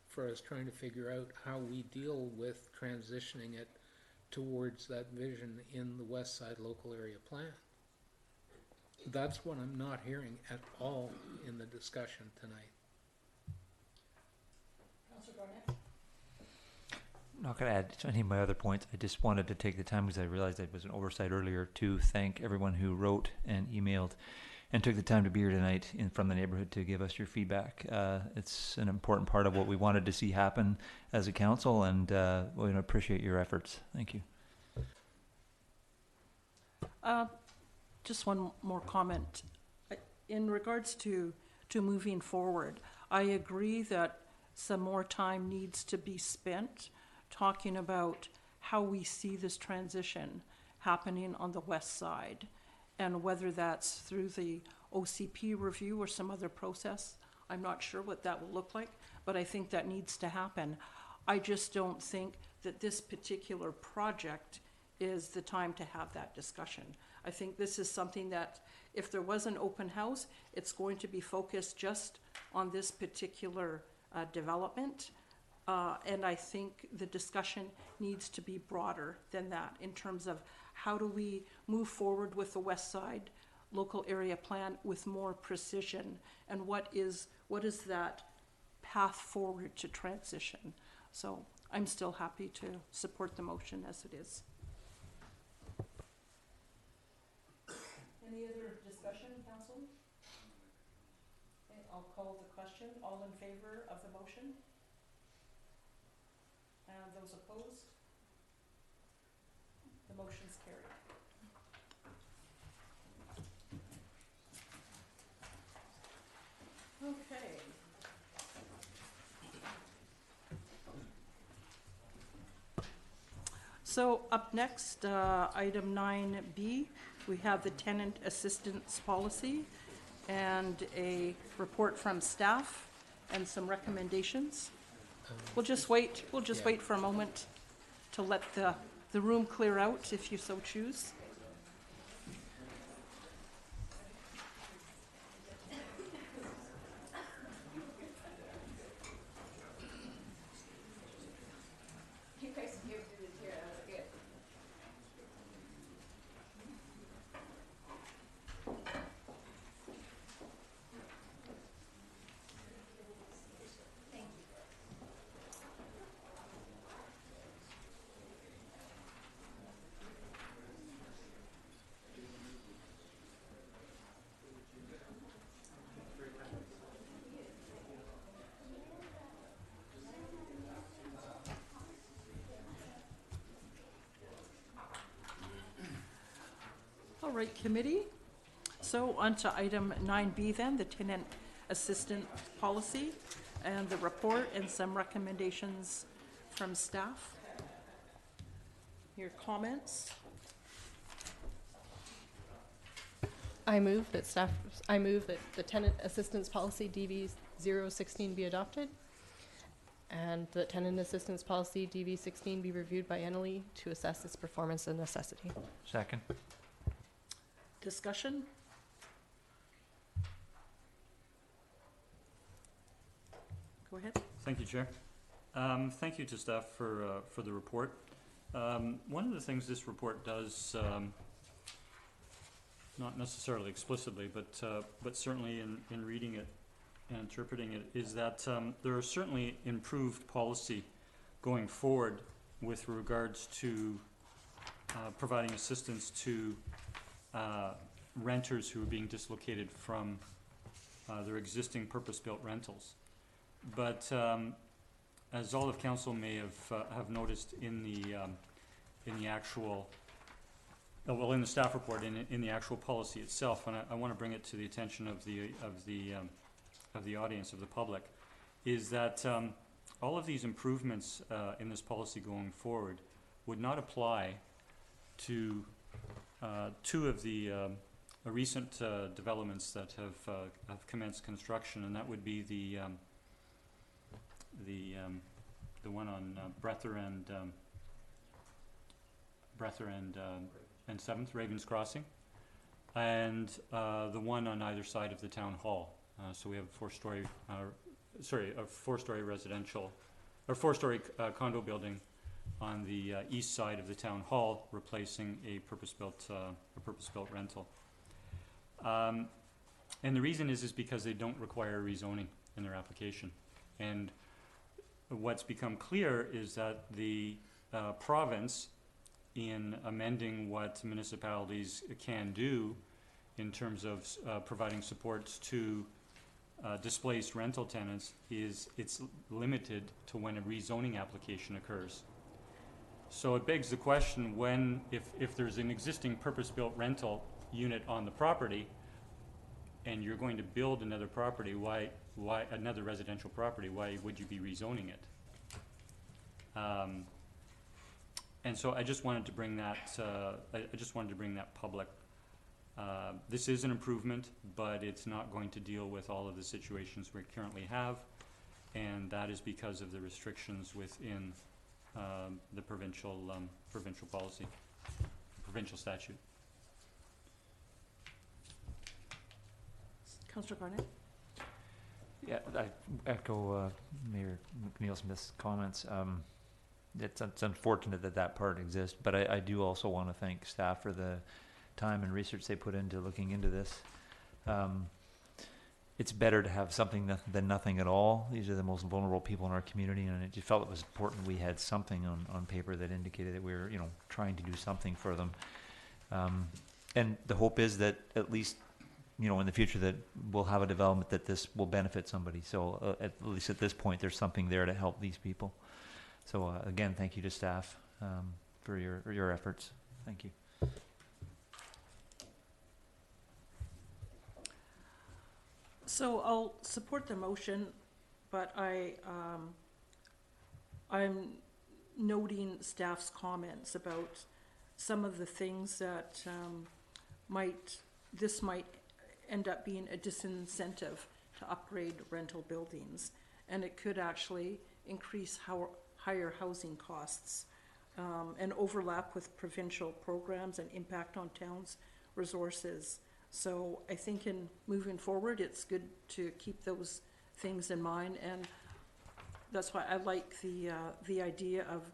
for us trying to figure out how we deal with transitioning it towards that vision in the West Side Local Area Plan. That's what I'm not hearing at all in the discussion tonight. Councillor Barnett? I'm not going to add to any of my other points. I just wanted to take the time, because I realized it was an oversight earlier, to thank everyone who wrote and emailed and took the time to be here tonight from the neighborhood to give us your feedback. It's an important part of what we wanted to see happen as a council, and we appreciate your efforts. Thank you. Just one more comment. In regards to moving forward, I agree that some more time needs to be spent talking about how we see this transition happening on the west side, and whether that's through the OCP review or some other process. I'm not sure what that will look like, but I think that needs to happen. I just don't think that this particular project is the time to have that discussion. I think this is something that, if there was an open house, it's going to be focused just on this particular development. And I think the discussion needs to be broader than that in terms of how do we move forward with the West Side Local Area Plan with more precision, and what is that path forward to transition. So I'm still happy to support the motion as it is. Any other discussion, council? Okay, I'll call the question. All in favor of the motion? And those opposed? The motion's carried. Okay. So up next, item 9B, we have the tenant assistance policy and a report from staff and some recommendations. We'll just wait for a moment to let the room clear out if you so choose. All right, committee. So on to item 9B then, the tenant assistant policy and the report and some recommendations from staff. Your comments? I move that the tenant assistance policy DV 016 be adopted, and the tenant assistance policy DV 16 be reviewed by Annalee to assess its performance and necessity. Second. Discussion? Go ahead. Thank you, Chair. Thank you to staff for the report. One of the things this report does, not necessarily explicitly, but certainly in reading it and interpreting it, is that there are certainly improved policy going forward with regards to providing assistance to renters who are being dislocated from their existing purpose-built rentals. But as all of council may have noticed in the actual, in the staff report, in the actual policy itself, and I want to bring it to the attention of the audience, of the public, is that all of these improvements in this policy going forward would not apply to two of the recent developments that have commenced construction, and that would be the one on Breather and 7th, Ravens Crossing, and the one on either side of the town hall. So we have a four-story residential, or four-story condo building on the east side of the town hall, replacing a purpose-built rental. And the reason is because they don't require rezoning in their application. And what's become clear is that the province, in amending what municipalities can do in terms of providing supports to displaced rental tenants, it's limited to when a rezoning application occurs. So it begs the question, if there's an existing purpose-built rental unit on the property, and you're going to build another property, why another residential property, why would you be rezoning it? And so I just wanted to bring that. I just wanted to bring that public. This is an improvement, but it's not going to deal with all of the situations we currently have, and that is because of the restrictions within the provincial policy, provincial statute. Councillor Garnett? Yeah, I echo Mayor McNeil Smith's comments. It's unfortunate that part exists, but I do also want to thank staff for the time and research they put into looking into this. It's better to have something than nothing at all. These are the most vulnerable people in our community, and I just felt it was important we had something on paper that indicated that we were, trying to do something for them. And the hope is that at least, in the future, that we'll have a development that this will benefit somebody. So at least at this point, there's something there to help these people. So again, thank you to staff for your efforts. Thank you. So I'll support the motion, but I'm noting staff's comments about some of the things that this might end up being a disincentive to upgrade rental buildings, and it could actually increase higher housing costs and overlap with provincial programs and impact on towns' resources. So I think in moving forward, it's good to keep those things in mind, and that's why I like the idea of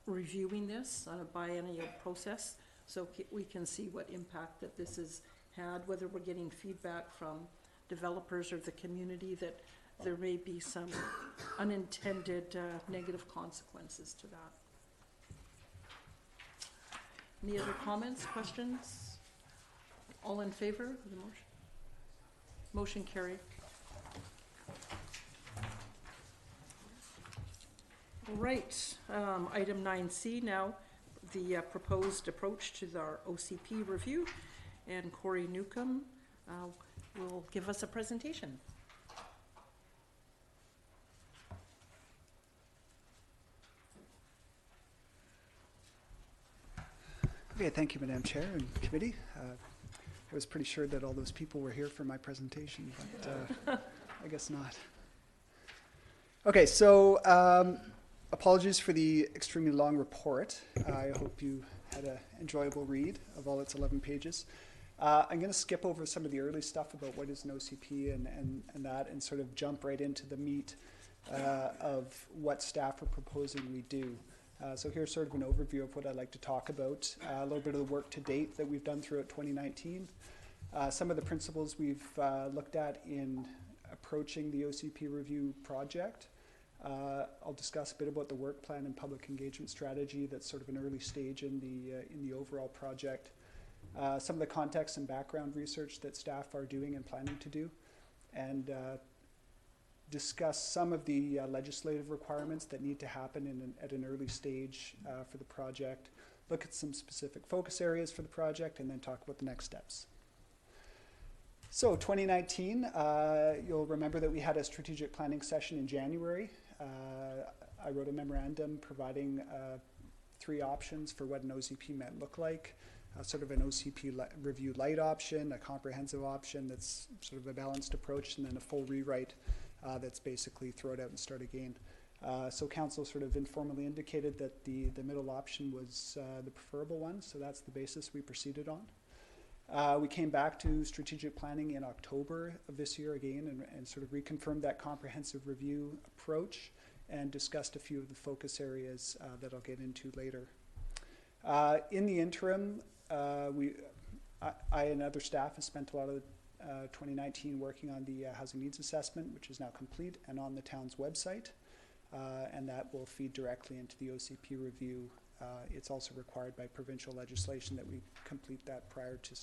reviewing this on a biennial process, so we can see what impact that this has had, whether we're getting feedback from developers or the community that there may be some unintended negative consequences to that. Any other comments, questions? All in favor of the motion? Motion carried. All right, item 9C now, the proposed approach to our OCP review, and Corey Newcomb will give us a presentation. Okay, thank you, Madam Chair and Committee. I was pretty sure that all those people were here for my presentation, but I guess not. Okay, so apologies for the extremely long report. I hope you had an enjoyable read of all its 11 pages. I'm going to skip over some of the early stuff about what is an OCP and that, and sort of jump right into the meat of what staff are proposing we do. So here's sort of an overview of what I'd like to talk about. A little bit of the work to date that we've done throughout 2019. Some of the principles we've looked at in approaching the OCP review project. I'll discuss a bit about the work plan and public engagement strategy that's sort of an early stage in the overall project. Some of the context and background research that staff are doing and planning to do, and discuss some of the legislative requirements that need to happen at an early stage for the project, look at some specific focus areas for the project, and then talk about the next steps. So 2019, you'll remember that we had a strategic planning session in January. I wrote a memorandum providing 3 options for what an OCP might look like. Sort of an OCP review light option, a comprehensive option that's sort of a balanced approach, and then a full rewrite that's basically throw it out and start again. So council sort of informally indicated that the middle option was the preferable one, so that's the basis we proceeded on. We came back to strategic planning in October of this year again and sort of reconfirmed that comprehensive review approach and discussed a few of the focus areas that I'll get into later. In the interim, I and other staff have spent a lot of 2019 working on the housing needs assessment, which is now complete and on the town's website, and that will feed directly into the OCP review. It's also required by provincial legislation that we complete that prior to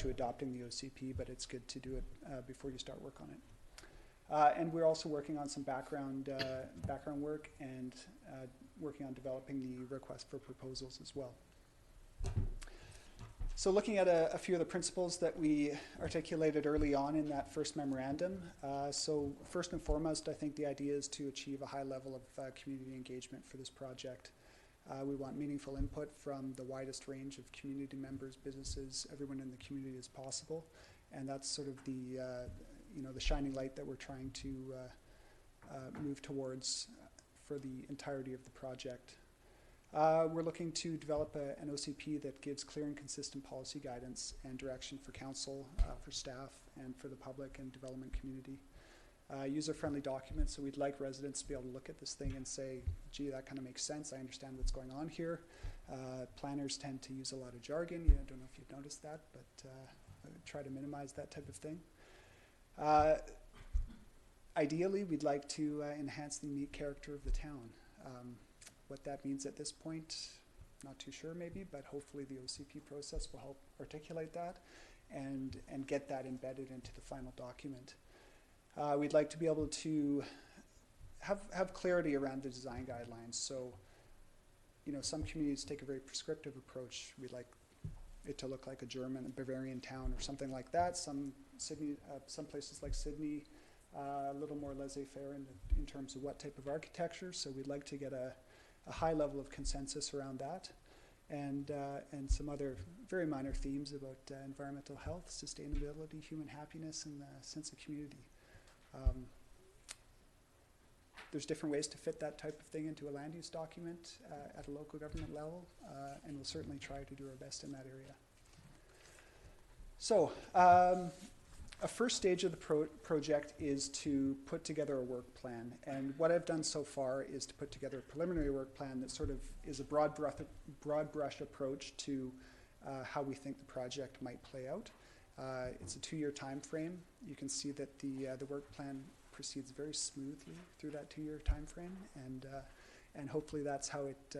adopting the OCP, but it's good to do it before you start work on it. And we're also working on some background work and working on developing the request for proposals as well. So looking at a few of the principles that we articulated early on in that first memorandum. So first and foremost, I think the idea is to achieve a high level of community engagement for this project. We want meaningful input from the widest range of community members, businesses, everyone in the community as possible. And that's sort of the shining light that we're trying to move towards for the entirety of the project. We're looking to develop an OCP that gives clear and consistent policy guidance and direction for council, for staff, and for the public and development community. User-friendly documents, so we'd like residents to be able to look at this thing and say, gee, that kind of makes sense, I understand what's going on here. Planners tend to use a lot of jargon. I don't know if you've noticed that, but I try to minimize that type of thing. Ideally, we'd like to enhance the unique character of the town. What that means at this point, not too sure maybe, but hopefully the OCP process will help articulate that and get that embedded into the final document. We'd like to be able to have clarity around the design guidelines. So, some communities take a very prescriptive approach. We'd like it to look like a German, Bavarian town or something like that. Some places like Sydney, a little more laissez-faire in terms of what type of architecture. So we'd like to get a high level of consensus around that, and some other very minor themes about environmental health, sustainability, human happiness, and the sense of community. There's different ways to fit that type of thing into a land use document at a local government level, and we'll certainly try to do our best in that area. So, a first stage of the project is to put together a work plan. And what I've done so far is to put together a preliminary work plan that sort of is a broad brush approach to how we think the project might play out. It's a 2-year time frame. You can see that the work plan proceeds very smoothly through that 2-year time frame, and hopefully that's how it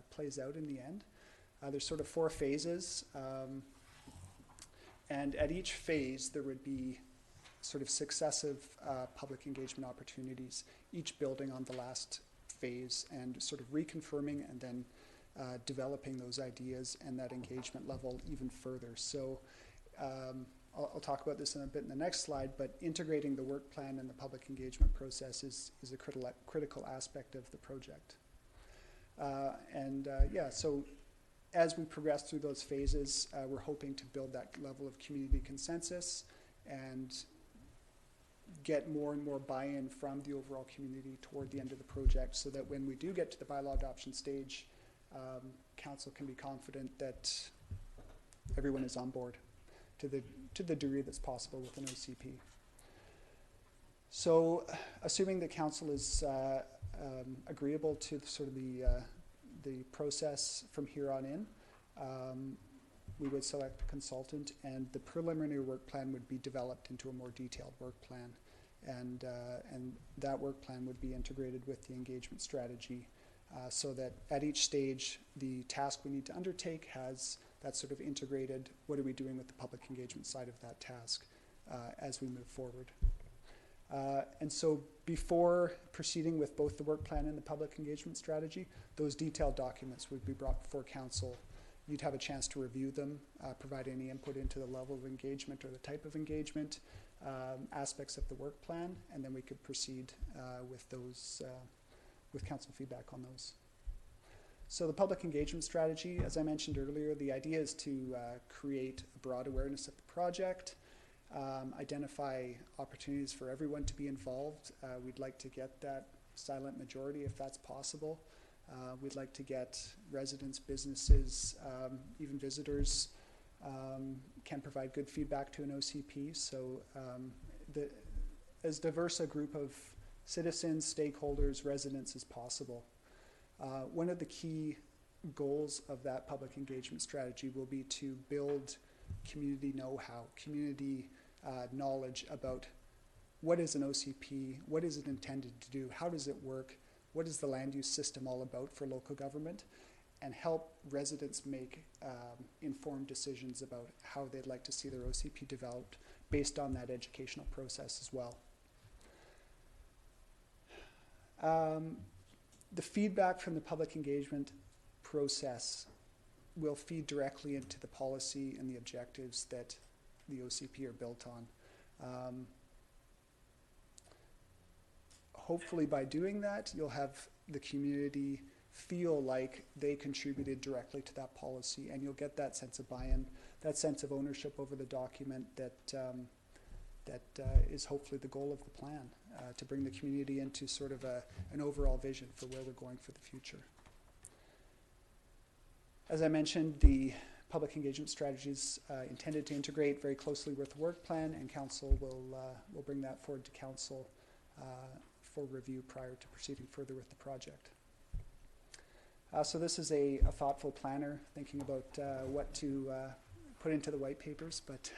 plays out in the end. There's sort of 4 phases. And at each phase, there would be sort of successive public engagement opportunities, each building on the last phase and sort of reconfirming and then developing those ideas and that engagement level even further. So I'll talk about this in a bit in the next slide, but integrating the work plan and the public engagement process is a critical aspect of the project. So as we progress through those phases, we're hoping to build that level of community consensus and get more and more buy-in from the overall community toward the end of the project, so that when we do get to the bylaw adoption stage, council can be confident that everyone is on board to the degree that's possible with an OCP. So, assuming that council is agreeable to sort of the process from here on in, we would select a consultant, and the preliminary work plan would be developed into a more detailed work plan, and that work plan would be integrated with the engagement strategy, so that at each stage the task we need to undertake has that sort of integrated. What are we doing with the public engagement side of that task as we move forward? And so before proceeding with both the work plan and the public engagement strategy, those detailed documents would be brought before council. You'd have a chance to review them, provide any input into the level of engagement or the type of engagement, aspects of the work plan, and then we could proceed with those, with council feedback on those. So the public engagement strategy, as I mentioned earlier, the idea is to create a broad awareness of the project, identify opportunities for everyone to be involved. We'd like to get that silent majority if that's possible. We'd like to get residents, businesses, even visitors can provide good feedback to an OCP. So as diverse a group of citizens, stakeholders, residents as possible. One of the key goals of that public engagement strategy will be to build community know-how, community knowledge about what is an OCP, what is it intended to do, how does it work, what is the land use system all about for local government, and help residents make informed decisions about how they'd like to see their OCP developed based on that educational process as well. The feedback from the public engagement process will feed directly into the policy and the objectives that the OCP are built on. Hopefully by doing that, you'll have the community feel like they contributed directly to that policy, and you'll get that sense of buy-in, that sense of ownership over the document that is hopefully the goal of the plan, to bring the community into sort of an overall vision for where we're going for the future. As I mentioned, the public engagement strategy is intended to integrate very closely with the work plan, and council will bring that forward to council for review prior to proceeding further with the project. So this is a thoughtful planner thinking about what to put into the white papers, but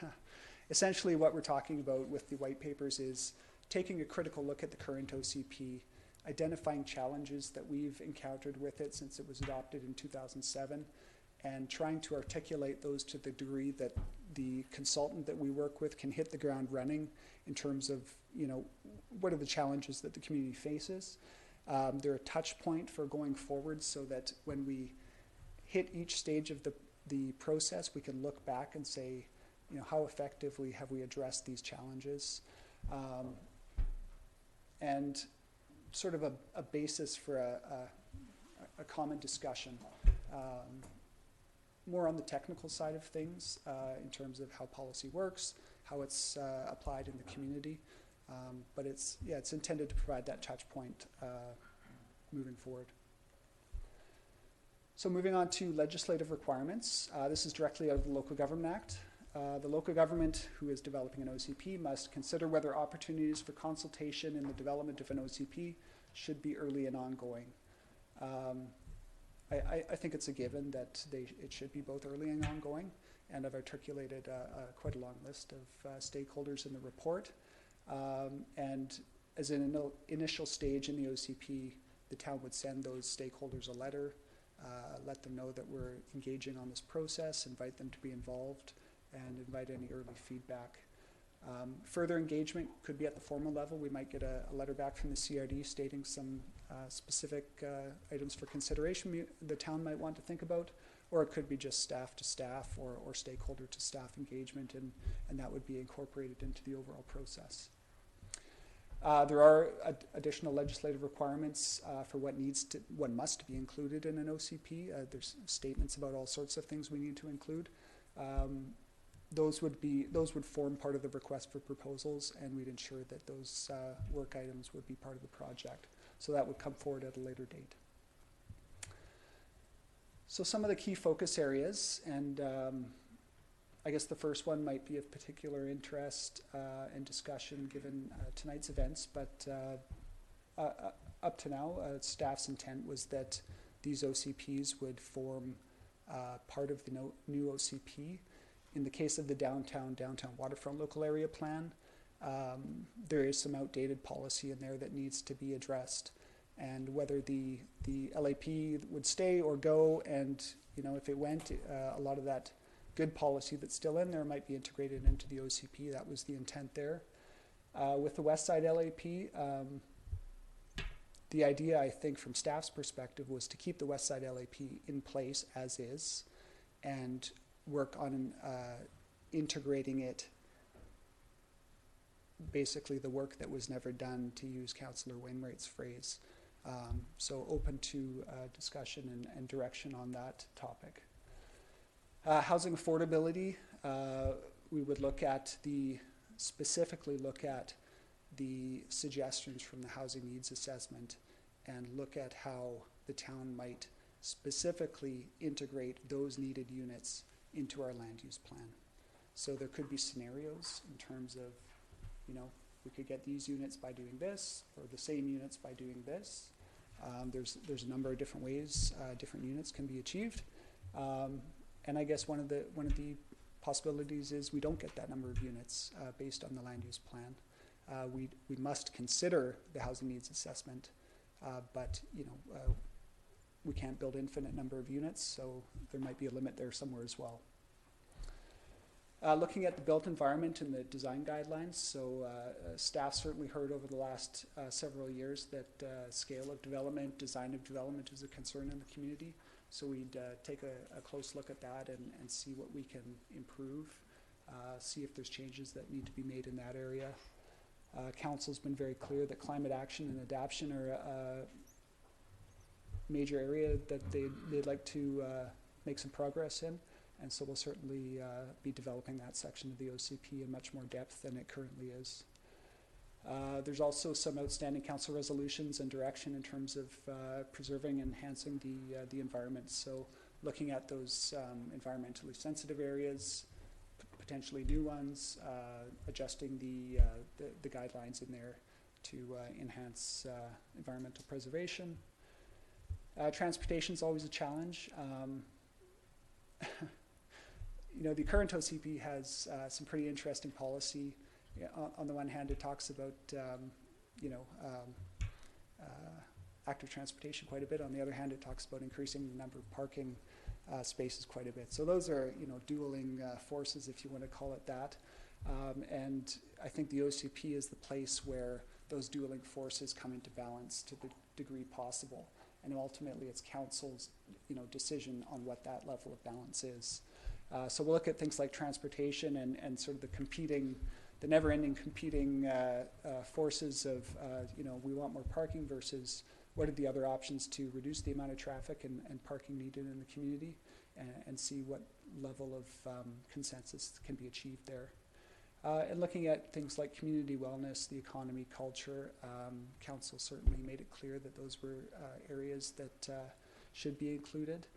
essentially what we're talking about with the white papers is taking a critical look at the current OCP, identifying challenges that we've encountered with it since it was adopted in 2007, and trying to articulate those to the degree that the consultant that we work with can hit the ground running in terms of, what are the challenges that the community faces. They're a touch point for going forward so that when we hit each stage of the process, we can look back and say, how effectively have we addressed these challenges? And sort of a basis for a common discussion. More on the technical side of things in terms of how policy works, how it's applied in the community. But it's intended to provide that touch point moving forward. So moving on to legislative requirements. This is directly out of the Local Government Act. The local government who is developing an OCP must consider whether opportunities for consultation in the development of an OCP should be early and ongoing. I think it's a given that it should be both early and ongoing, and I've articulated quite a long list of stakeholders in the report. And as an initial stage in the OCP, the town would send those stakeholders a letter, let them know that we're engaging on this process, invite them to be involved, and invite any early feedback. Further engagement could be at the formal level. We might get a letter back from the CRD stating some specific items for consideration the town might want to think about, or it could be just staff to staff or stakeholder to staff engagement, and that would be incorporated into the overall process. There are additional legislative requirements for what must be included in an OCP. There's statements about all sorts of things we need to include. Those would form part of the request for proposals, and we'd ensure that those work items would be part of the project. So that would come forward at a later date. So some of the key focus areas, and I guess the first one might be of particular interest and discussion given tonight's events, but up to now, staff's intent was that these OCPs would form part of the new OCP. In the case of the downtown waterfront local area plan, there is some outdated policy in there that needs to be addressed, and whether the LAP would stay or go, and if it went, a lot of that good policy that's still in there might be integrated into the OCP. That was the intent there. With the West Side LAP, the idea, I think, from staff's perspective, was to keep the West Side LAP in place as is, and work on integrating it, basically the work that was never done, to use Councillor Wainwright's phrase. So open to discussion and direction on that topic. Housing affordability, we would specifically look at the suggestions from the housing needs assessment and look at how the town might specifically integrate those needed units into our land use plan. So there could be scenarios in terms of, we could get these units by doing this, or the same units by doing this. There's a number of different ways different units can be achieved. And I guess one of the possibilities is we don't get that number of units based on the land use plan. We must consider the housing needs assessment, but we can't build infinite number of units, so there might be a limit there somewhere as well. Looking at the built environment and the design guidelines, so staff certainly heard over the last several years that scale of development, design of development is a concern in the community. So we'd take a close look at that and see what we can improve, see if there's changes that need to be made in that area. Council's been very clear that climate action and adaptation are a major area that they'd like to make some progress in, and so we'll certainly be developing that section of the OCP in much more depth than it currently is. There's also some outstanding council resolutions and direction in terms of preserving and enhancing the environment. So looking at those environmentally sensitive areas, potentially new ones, adjusting the guidelines in there to enhance environmental preservation. Transportation is always a challenge. The current OCP has some pretty interesting policy. On the one hand, it talks about active transportation quite a bit. On the other hand, it talks about increasing the number of parking spaces quite a bit. So those are dueling forces, if you want to call it that. And I think the OCP is the place where those dueling forces come into balance to the degree possible. And ultimately, it's council's decision on what that level of balance is. So we'll look at things like transportation and sort of the never-ending competing forces of, we want more parking versus what are the other options to reduce the amount of traffic and parking needed in the community, and see what level of consensus can be achieved there. And looking at things like community wellness, the economy, culture, council certainly made it clear that those were areas that should be included.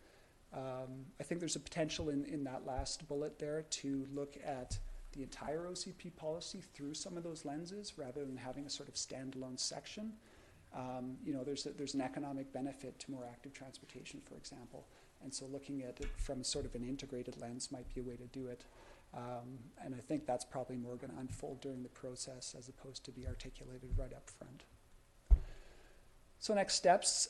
I think there's a potential in that last bullet there to look at the entire OCP policy through some of those lenses rather than having a sort of standalone section. There's an economic benefit to more active transportation, for example, and so looking at it from sort of an integrated lens might be a way to do it. And I think that's probably more going to unfold during the process as opposed to be articulated right up front. So next steps,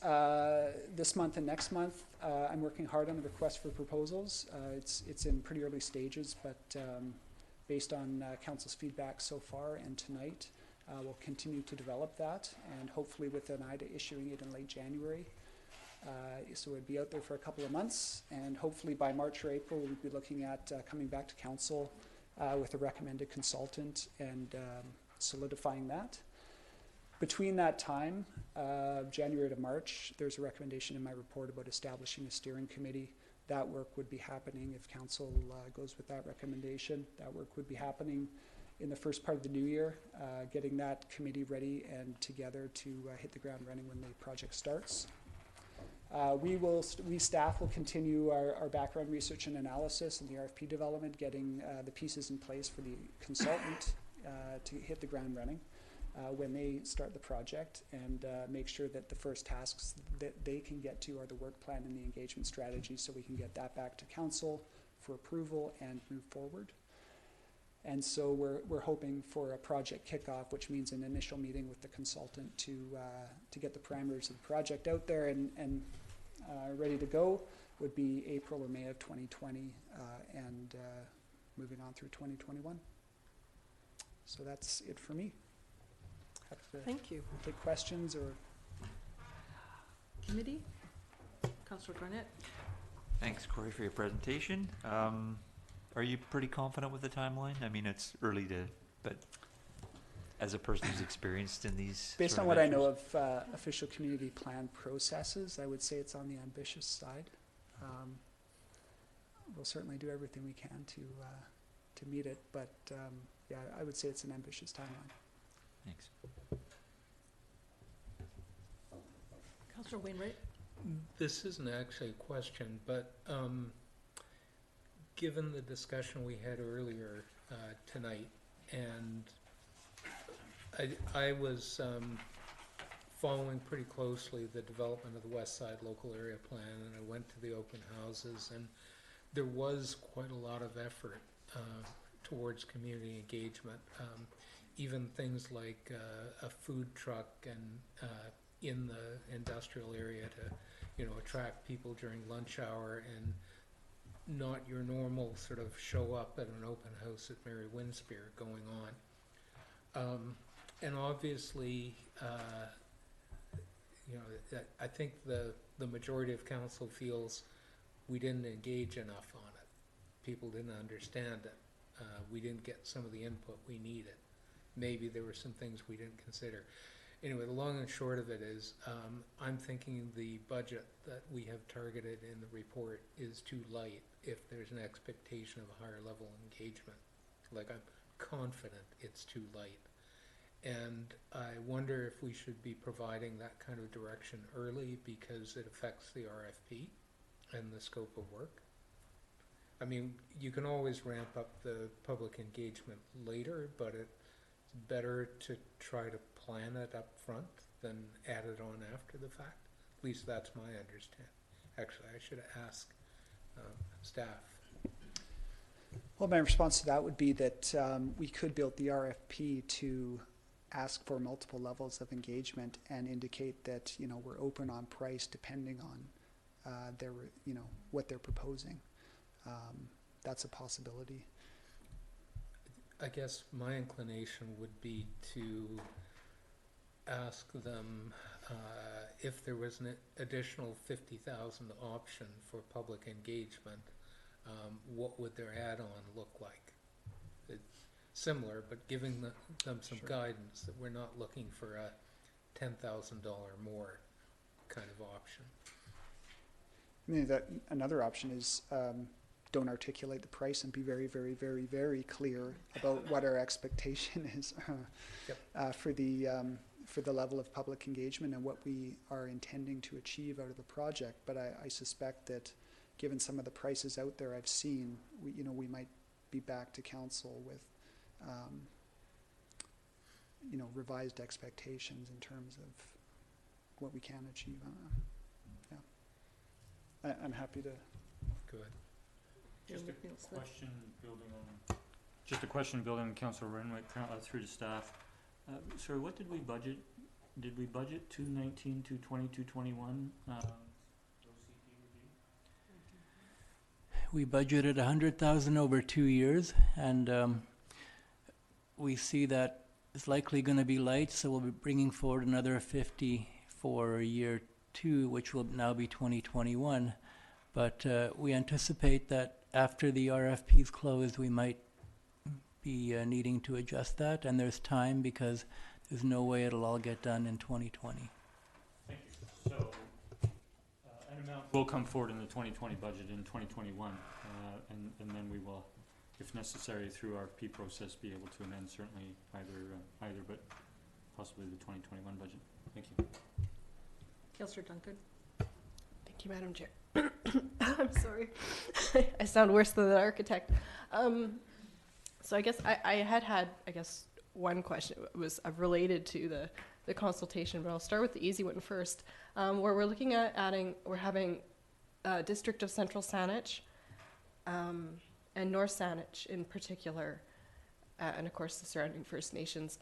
this month and next month, I'm working hard on the request for proposals. It's in pretty early stages, but based on council's feedback so far and tonight, we'll continue to develop that, and hopefully with an eye to issuing it in late January. So it'd be out there for a couple of months, and hopefully by March or April, we'll be looking at coming back to council with a recommended consultant and solidifying that. Between that time, January to March, there's a recommendation in my report about establishing a steering committee. That work would be happening if council goes with that recommendation. That work would be happening in the first part of the new year, getting that committee ready and together to hit the ground running when the project starts. We staff will continue our background research and analysis and the RFP development, getting the pieces in place for the consultant to hit the ground running when they start the project, and make sure that the first tasks that they can get to are the work plan and the engagement strategy, so we can get that back to council for approval and move forward. And so we're hoping for a project kickoff, which means an initial meeting with the consultant to get the parameters of the project out there and ready to go, would be April or May of 2020, and moving on through 2021. So that's it for me. Thank you. Take questions or... Committee? Councillor Garnett? Thanks, Corey, for your presentation. Are you pretty confident with the timeline? I mean, it's early to, but as a person who's experienced in these Based sort on of what I know ventures. of official community plan processes, I would say it's on the ambitious side. We'll certainly do everything we can to meet it, but yeah, I would say it's an ambitious timeline. Thanks. Councillor Wainwright? This isn't actually a question, but given the discussion we had earlier tonight, and I was following pretty closely the development of the West Side Local Area Plan, and I went to the open houses, and there was quite a lot of effort towards community engagement. Even things like a food truck and in the industrial area to, attract people during lunch hour, and not your normal sort of show up at an open house at Mary Winspear going on. And obviously, I think the majority of council feels we didn't engage enough on it. People didn't understand it. We didn't get some of the input we needed. Maybe there were some things we didn't consider. Anyway, the long and short of it is, I'm thinking the budget that we have targeted in the report is too light if there's an expectation of a higher level of engagement. Like, I'm confident it's too light. And I wonder if we should be providing that kind of direction early, because it affects the RFP and the scope of work. I mean, you can always ramp up the public engagement later, but it's better to try to plan it up front than add it on after the fact. At least that's my understanding. Actually, I should ask staff. Well, my response to that would be that we could build the RFP to ask for multiple levels of engagement and indicate that, we're open on price depending on their, what they're proposing. That's a possibility. I guess my inclination would be to ask them if there was an additional 50,000 option for public engagement, what would their add-on look like? It's similar, but giving them some guidance that we're not looking for a $10,000 more kind of option. I mean, that another option is don't articulate the price and be very, very, very, very clear about what our expectation is for the level of public engagement and what we are intending to achieve out of the project. But I suspect that given some of the prices out there I've seen, we might be back to council with revised expectations in terms of what we can achieve. I'm happy to. Good. Just a question building on Councillor Renwick through to staff. Sorry, what did we budget? Did we budget 219, 220, 221? We budgeted 100,000 over 2 years, and we see that it's likely going to be light, so we'll be bringing forward another 50 for year 2, which will now be 2021. But we anticipate that after the RFP's closed, we might be needing to adjust that, and there's time because there's no way it'll all get done in 2020. Thank you. So, an amount will come forward in the 2020 budget in 2021, and then we will, if necessary, through our RFP process, be able to amend certainly either, but possibly the 2021 budget. Thank you. Councillor Duncan? Thank you, Madam Chair. I'm sorry. I sound worse than an architect. So I guess I had, I guess, one question. It was related to the consultation, but I'll start with the easy one first. Where we're looking at we're having District of Central Saanich and North Saanich in particular, and of course the surrounding First Nations.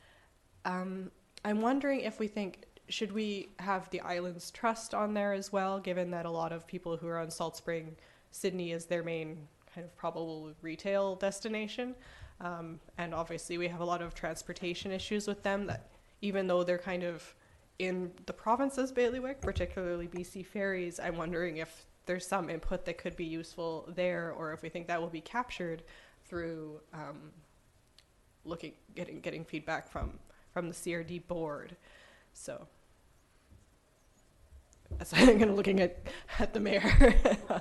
I'm wondering if we think, should we have the Islands Trust on there as well, given that a lot of people who are on Salt Spring, Sydney is their main kind of probable retail destination. And obviously we have a lot of transportation issues with them, that even though they're kind of in the province's bailiwick, particularly BC Ferries, I'm wondering if there's some input that could be useful there, or if we think that will be captured through getting feedback from the CRD board. So that's why I'm looking at the mayor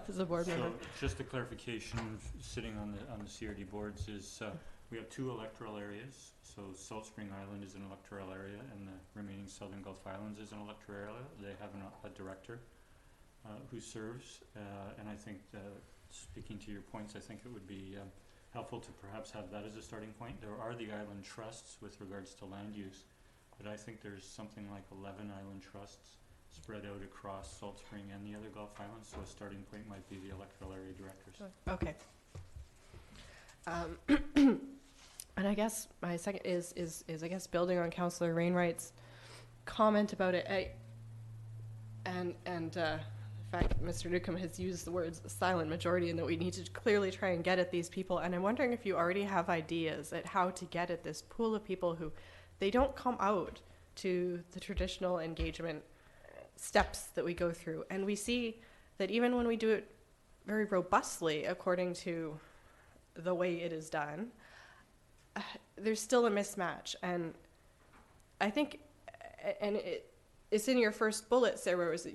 as a board member. So just a clarification, sitting on the CRD boards is we have 2 electoral areas. So Salt Spring Island is an electoral area, and the remaining Southern Gulf Islands is an electoral area. They have a director who serves, and I think speaking to your points, I think it would be helpful to perhaps have that as a starting point. There are the island trusts with regards to land use, but I think there's something like 11 island trusts spread out across Salt Spring and the other Gulf Islands, so a starting point might be the electoral area directors. Okay. And I guess my second is I guess building on Councillor Rainwright's comment about it. In fact, Mr. Newcomb has used the words silent majority, and that we need to clearly try and get at these people. And I'm wondering if you already have ideas at how to get at this pool of people who they don't come out to the traditional engagement steps that we go through. And we see that even when we do it very robustly according to the way it is done, there's still a mismatch. And I think, and it's in your first bullets there, where it was,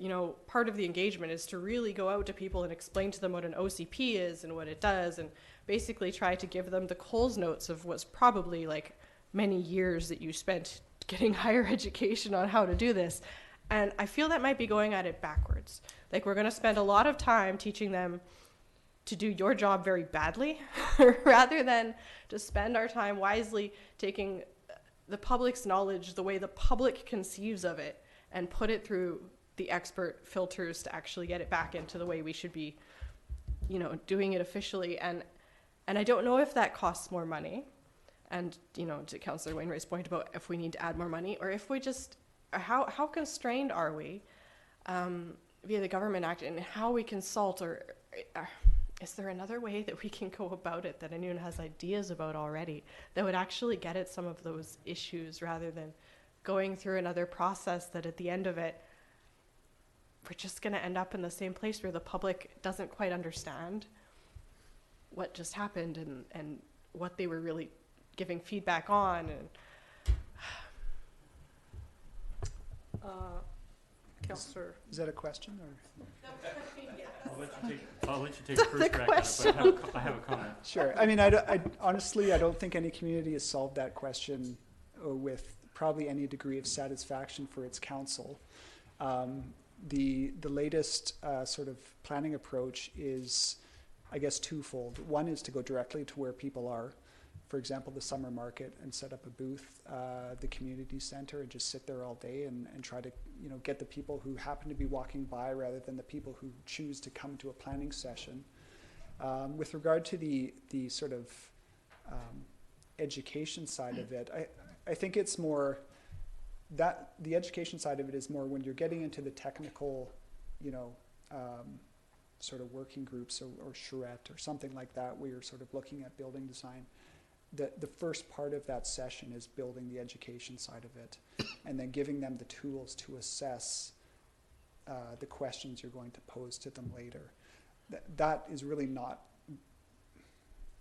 part of the engagement is to really go out to people and explain to them what an OCP is and what it does, and basically try to give them the Coles notes of what's probably like many years that you spent getting higher education on how to do this. And I feel that might be going at it backwards. Like, we're going to spend a lot of time teaching them to do your job very badly rather than to spend our time wisely taking the public's knowledge the way the public conceives of it and put it through the expert filters to actually get it back into the way we should be, doing it officially. And I don't know if that costs more money. And, to Councillor Wainwright's point about if we need to add more money, or if we just, how constrained are we via the Government Act and how we consult, or is there another way that we can go about it that anyone has ideas about already that would actually get at some of those issues, rather than going through another process that at the end of it, we're just going to end up in the same place where the public doesn't quite understand what just happened and what they were really giving feedback on. And Councillor. Is that a question, or? I'll let you take the first crack at it, but I have a comment. Sure. I mean, honestly, I don't think any community has solved that question with probably any degree of satisfaction for its council. The latest sort of planning approach is, I guess, twofold. One is to go directly to where people are, for example, the summer market, and set up a booth, the community center, and just sit there all day and try to get the people who happen to be walking by rather than the people who choose to come to a planning session. With regard to the sort of education side of it, I think it's more that the education side of it is more when you're getting into the technical, sort of working groups or charrette or something like that, where you're sort of looking at building design. The first part of that session is building the education side of it, and then giving them the tools to assess the questions you're going to pose to them later. That is really not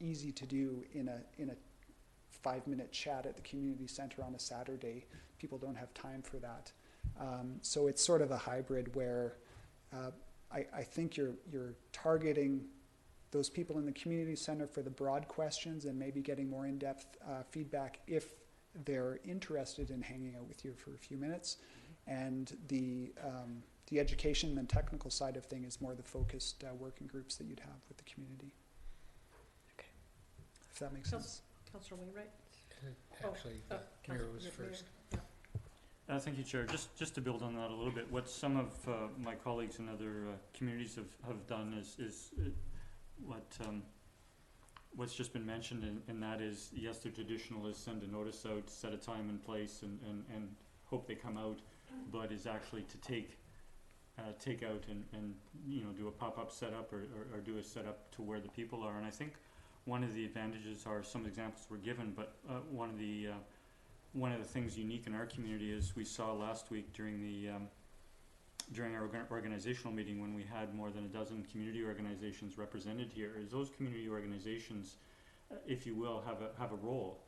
easy to do in a 5-minute chat at the community center on a Saturday. People don't have time for that. So it's sort of a hybrid where I think you're targeting those people in the community center for the broad questions and maybe getting more in-depth feedback if they're interested in hanging out with you for a few minutes. And the The education and technical side of thing is more the focused working groups that you'd have with the community. Okay. If that makes sense. Councillor Wainwright? Actually, the mayor was first. Thank you, Chair. Just to build on that a little bit, what some of my colleagues in other communities have done is what's just been mentioned, and that is, yes, the traditional is send a notice out, set a time and place, and hope they come out, but is actually to take out and do a pop-up setup or do a setup to where the people are. And I think one of the advantages are some examples were given, but one of the things unique in our community is we saw last week during our organizational meeting, when we had more than a dozen community organizations represented here, is those community organizations, if you will, have a role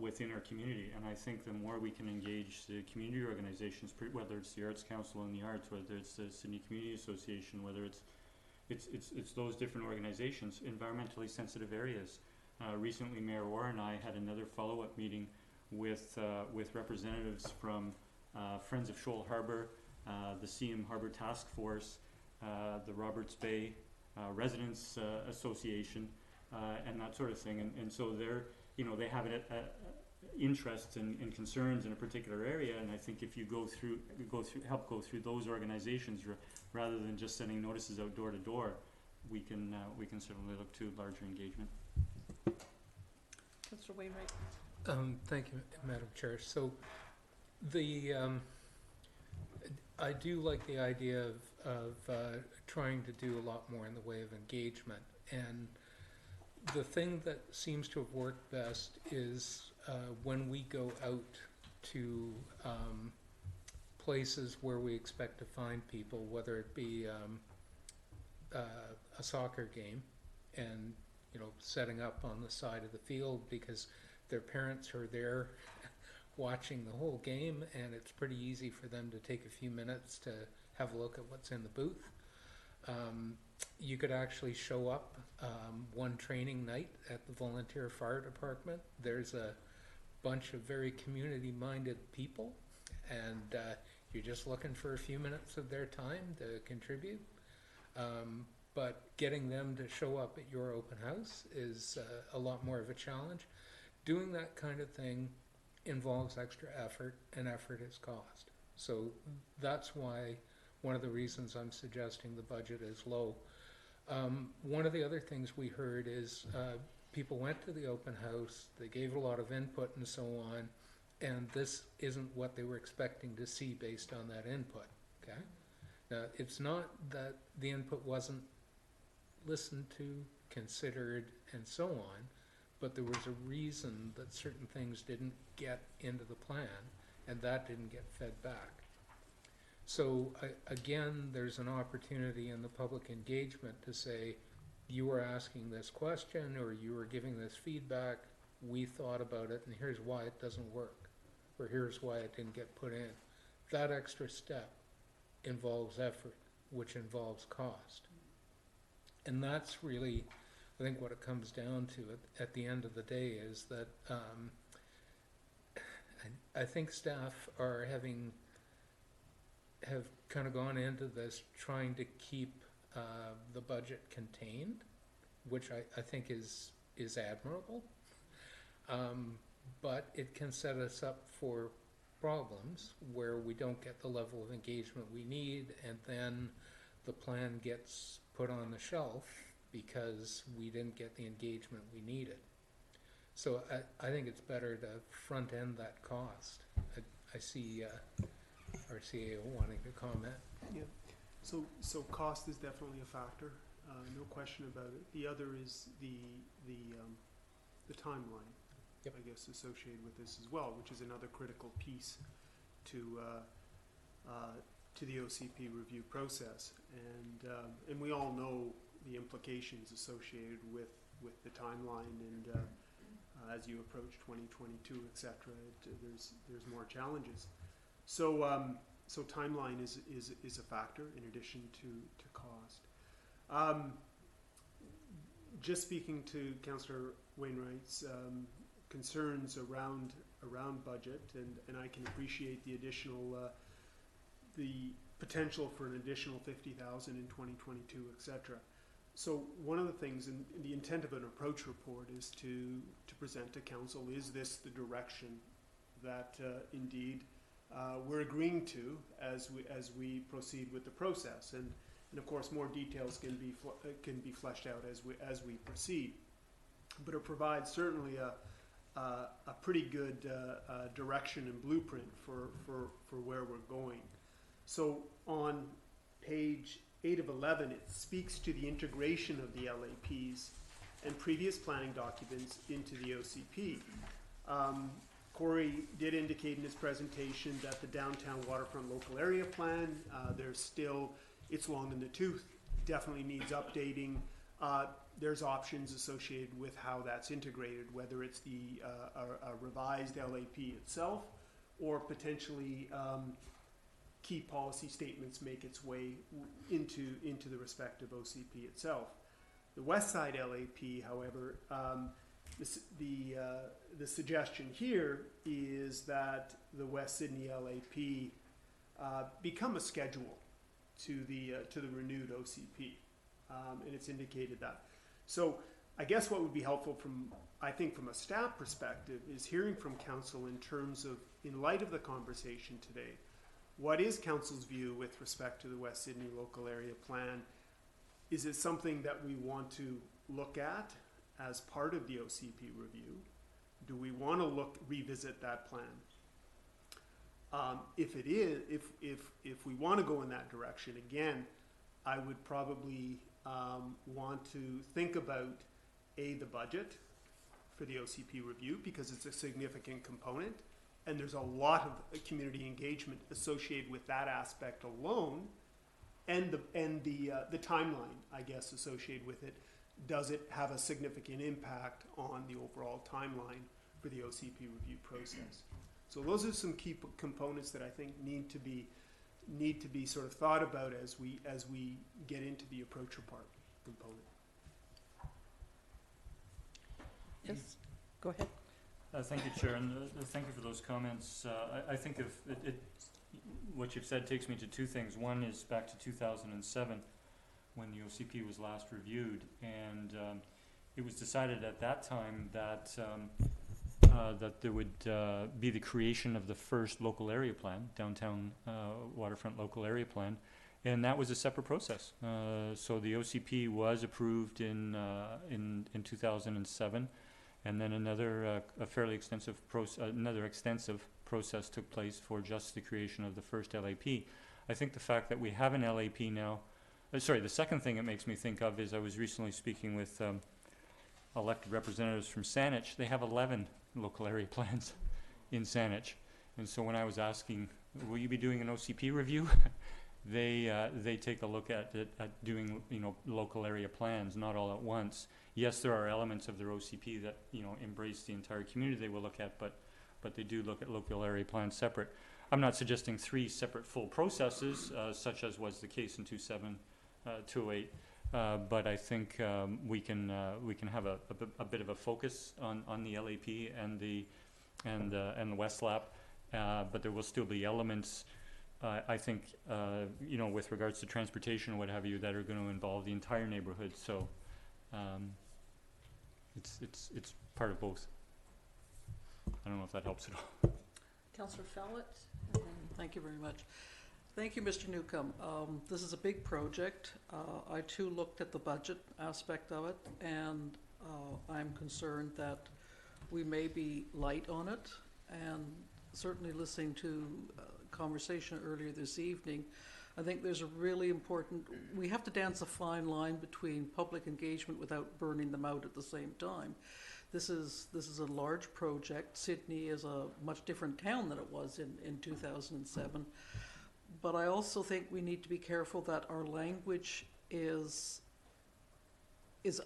within our community. And I think the more we can engage the community organizations, whether it's the Arts Council in the Arts, whether it's the Sydney Community Association, whether it's those different organizations, environmentally sensitive areas. Recently, Mayor Orr and I had another follow-up meeting with representatives from Friends of Shoal Harbour, the CM Harbour Task Force, the Roberts Bay Residents Association, and that sort of thing. And so they have interests and concerns in a particular area. And I think if you help go through those organizations rather than just sending notices out door to door, we can certainly look to larger engagement. Councillor Wainwright? Thank you, Madam Chair. So I do like the idea of trying to do a lot more in the way of engagement. And the thing that seems to have worked best is when we go out to places where we expect to find people, whether it be a soccer game and setting up on the side of the field because their parents are there watching the whole game, and it's pretty easy for them to take a few minutes to have a look at what's in the booth. You could actually show up one training night at the volunteer fire department. There's a bunch of very community-minded people, and you're just looking for a few minutes of their time to contribute. But getting them to show up at your open house is a lot more of a challenge. Doing that kind of thing involves extra effort, and effort is cost. So that's why one of the reasons I'm suggesting the budget is low. One of the other things we heard is people went to the open house, they gave a lot of input and so on, and this isn't what they were expecting to see based on that input. Okay? Now, it's not that the input wasn't listened to, considered, and so on, but there was a reason that certain things didn't get into the plan, and that didn't get fed back. So again, there's an opportunity in the public engagement to say, you were asking this question, or you were giving this feedback, we thought about it, and here's why it doesn't work, or here's why it didn't get put in. That extra step involves effort, which involves cost. And that's really, I think, what it comes down to at the end of the day is that I think staff have kind of gone into this trying to keep the budget contained, which I think is admirable. But it can set us up for problems where we don't get the level of engagement we need, and then the plan gets put on the shelf because we didn't get the engagement we needed. So I think it's better to front end that cost. I see RCA wanting to comment. Yeah. So cost is definitely a factor, no question about it. The other is the timeline, yep, I guess, associated with this as well, which is another critical piece to the OCP review process. And we all know the implications associated with the timeline, and as you approach 2022, etc., there's more challenges. So timeline is a factor in addition to cost. Just speaking to Councillor Wainwright's concerns around budget, and I can appreciate the additional potential for an additional 50,000 in 2022, et cetera. So one of the things, in the intent of an approach report is to present to council, is this the direction that indeed we're agreeing to as we proceed with the process, and of course more details can be fleshed out as we proceed, but it provides certainly a pretty good direction and blueprint for where we're going. So on page 8 of 11, it speaks to the integration of the LAPs and previous planning documents into the OCP. Corey did indicate in his presentation that the downtown waterfront local area plan, it's long in the tooth, definitely needs updating. There's options associated with how that's integrated, whether it's a revised LAP itself, or potentially key policy statements make its way into the respective OCP itself. The West Side LAP, however, the suggestion here is that the West Sydney LAP become a schedule to the renewed OCP, and it's indicated that. So I guess what would be helpful from a staff perspective is hearing from council in terms of, in light of the conversation today, what is council's view with respect to the West Sydney local area plan? Is it something that we want to look at as part of the OCP review? Do we want to revisit that plan? If it is, if we want to go in that direction, again, I would probably want to think about the budget for the OCP review, because it's a significant component, and there's a lot of community engagement associated with that aspect alone, and the timeline, I guess, associated with it. Does it have a significant impact on the overall timeline for the OCP review process? So those are some key components that I think need to be sort of thought about as we get into the approach report component. Yes, go ahead. Thank you, Chair, and thank you for those comments. I think what you've said takes me to two things. One is back to 2007, when the OCP was last reviewed, and it was decided at that time that that there would be the creation of the first local area plan, downtown waterfront local area plan, and that was a separate process. So the OCP was approved in 2007, and then another fairly extensive process took place for just the creation of the first LAP. I think the fact that we have an LAP now. The second thing it makes me think of is I was recently speaking with elected representatives from Saanich. They have 11 local area plans in Saanich. And so when I was asking, will you be doing an OCP review? They take a look at doing, local area plans, not all at once. Yes, there are elements of their OCP that, embrace the entire community they will look at, but they do look at local area plans separate. I'm not suggesting 3 separate full processes, such as was the case in 2008, but I think we can have a bit of a focus on the LAP and the West Lap, but there will still be elements, I think, with regards to transportation or what have you, that are going to involve the entire neighborhood. So it's part of both. I don't know if that helps at all. Councillor Follett, and thank you very much. Thank you, Mr. Newcomb. This is a big project. I too looked at the budget aspect of it, and I'm concerned that we may be light on it, and certainly listening to conversation earlier this evening, I think there's a really important, we have to dance a fine line between public engagement without burning them out at the same time. This is a large project. Sydney is a much different town than it was in 2007. But I also think we need to be careful that our language is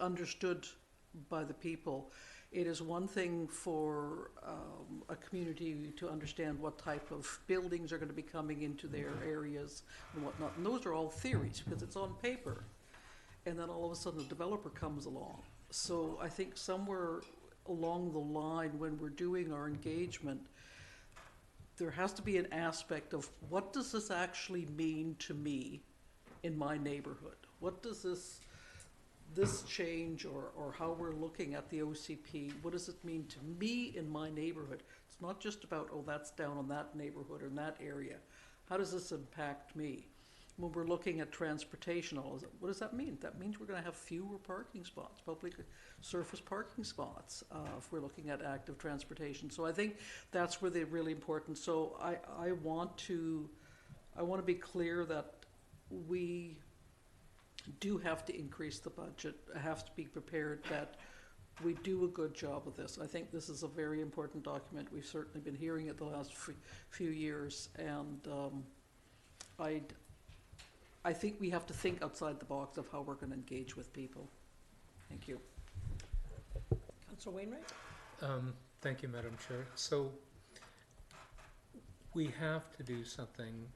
understood by the people. It is one thing for a community to understand what type of buildings are going to be coming into their areas and whatnot. And those are all theories because it's on paper. And then all of a sudden a developer comes along. So I think somewhere along the line when we're doing our engagement, there has to be an aspect of what does this actually mean to me in my neighborhood? What does this change or how we're looking at the OCP, what does it mean to me in my neighborhood? It's not just about, oh, that's down in that neighborhood or in that area. How does this impact me? When we're looking at transportation, what does that mean? That means we're going to have fewer parking spots, public surface parking spots, if we're looking at active transportation. So I think that's where they're really important. So I want to be clear that we do have to increase the budget. I have to be prepared that we do a good job of this. I think this is a very important document. We've certainly been hearing it the last few years, and I think we have to think outside the box of how we're going to engage with people. Thank you. Councillor Wainwright? Thank you, Madam Chair. So we have to do something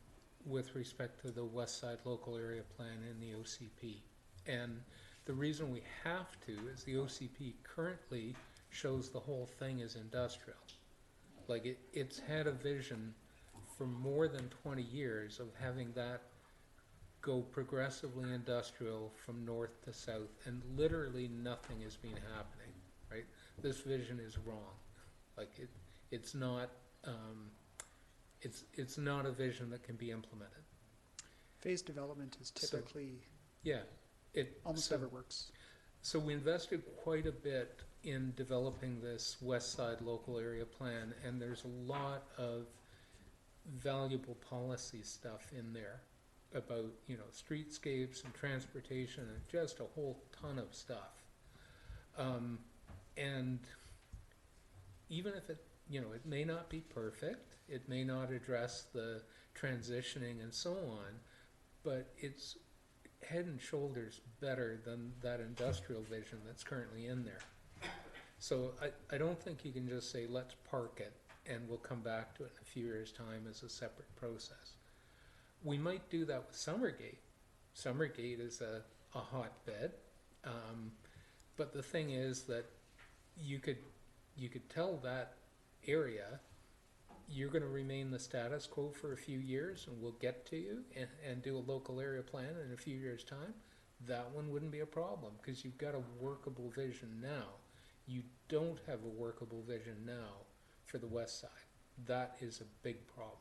with respect to the West Side Local Area Plan and the OCP. And the reason we have to is the OCP currently shows the whole thing as industrial. Like it's had a vision for more than 20 years of having that go progressively industrial from north to south, and literally nothing has been happening, right? This vision is wrong. Like it's not it's not a vision that can be implemented. Phased development is typically almost never works. So we invested quite a bit in developing this West Side Local Area Plan, and there's a lot of valuable policy stuff in there about, you know, streetscapes and transportation and just a whole ton of stuff. And even if it, you know, it may not be perfect, it may not address the transitioning and so on, but it's head and shoulders better than that industrial vision that's currently in there. So I don't think you can just say, let's park it and we'll come back to it in a few years' time as a separate process. We might do that with Summergate. Summergate is a hotbed, but the thing is that you could tell that area you're going to remain the status quo for a few years and we'll get to you and do a local area plan in a few years' time. That one wouldn't be a problem because you've got a workable vision now. You don't have a workable vision now for the west side. That is a big problem.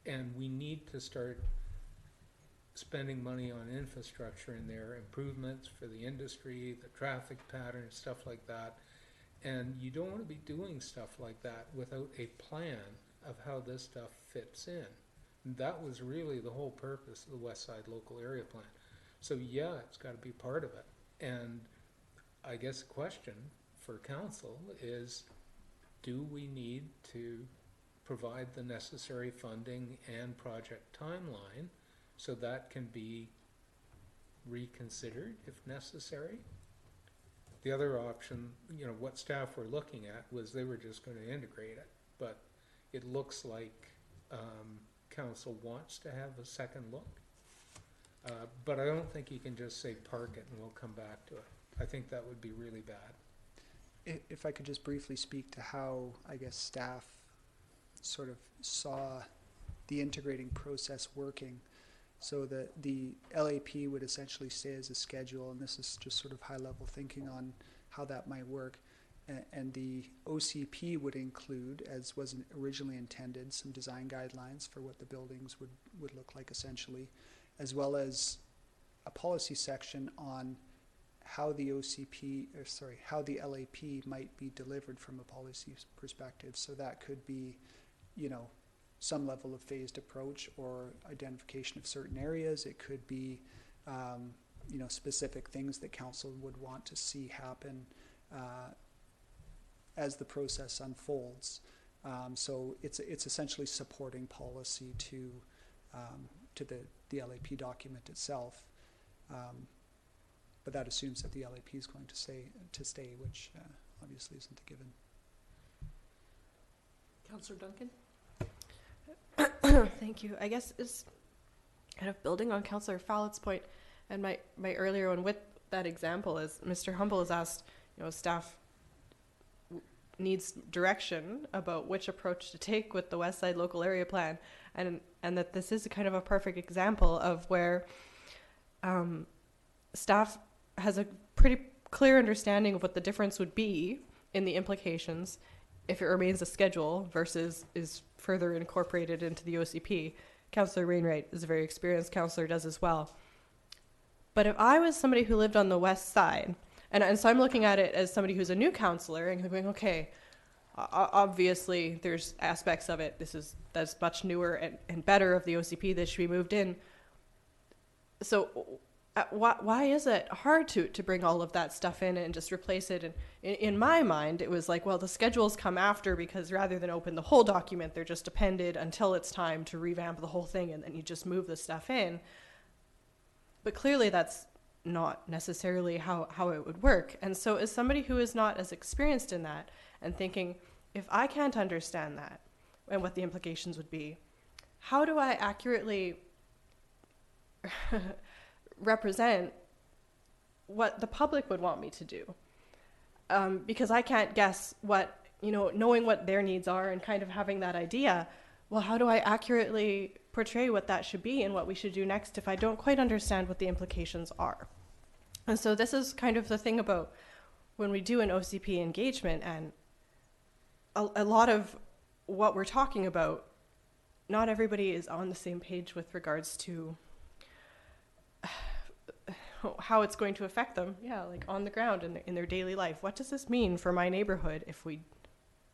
And we need to start spending money on infrastructure in there, improvements for the industry, the traffic patterns, stuff like that. And you don't want to be doing stuff like that without a plan of how this stuff fits in. And that was really the whole purpose of the West Side Local Area Plan. So yeah, it's got to be part of it. And I guess the question for council is, do we need to provide the necessary funding and project timeline so that can be reconsidered if necessary? The other option, you know, what staff were looking at was they were just going to integrate it, but it looks like council wants to have a second look. But I don't think you can just say park it and we'll come back to it. I think that would be really bad. If I could just briefly speak to how, I guess, staff sort of saw the integrating process working. So the LAP would essentially stay as a schedule, and this is just sort of high-level thinking on how that might work. And the OCP would include, as was originally intended, some design guidelines for what the buildings would look like essentially, as well as a policy section on how the how the LAP might be delivered from a policy perspective. So that could be, you know, some level of phased approach or identification of certain areas. It could be, you know, specific things that council would want to see happen as the process unfolds. So it's essentially supporting policy to the LAP document itself. But that assumes that the LAP is going to stay, which obviously isn't a given. Councillor Duncan? Thank you. I guess it's kind of building on Councillor Fallett's point, and my earlier one with that example is Mr. Humble has asked, you know, staff, needs direction about which approach to take with the West Side Local Area Plan, and that this is kind of a perfect example of where staff has a pretty clear understanding of what the difference would be in the implications if it remains a schedule versus is further incorporated into the OCP. Councillor Wainwright is a very experienced councillor, does as well. But if I was somebody who lived on the west side, and so I'm looking at it as somebody who's a new councillor and going, okay, obviously there's aspects of it, that's much newer and better of the OCP that should be moved in. So why is it hard to bring all of that stuff in and just replace it? And in my mind, it was like, well, the schedules come after because rather than open the whole document, they're just appended until it's time to revamp the whole thing, and then you just move the stuff in. But clearly that's not necessarily how it would work. And so as somebody who is not as experienced in that and thinking, if I can't understand that and what the implications would be, how do I accurately represent what the public would want me to do? Because I can't guess what, knowing what their needs are and kind of having that idea, well, how do I accurately portray what that should be and what we should do next if I don't quite understand what the implications are? And so this is kind of the thing about when we do an OCP engagement, and a lot of what we're talking about, not everybody is on the same page with regards to how it's going to affect them, like on the ground in their daily life. What does this mean for my neighborhood if we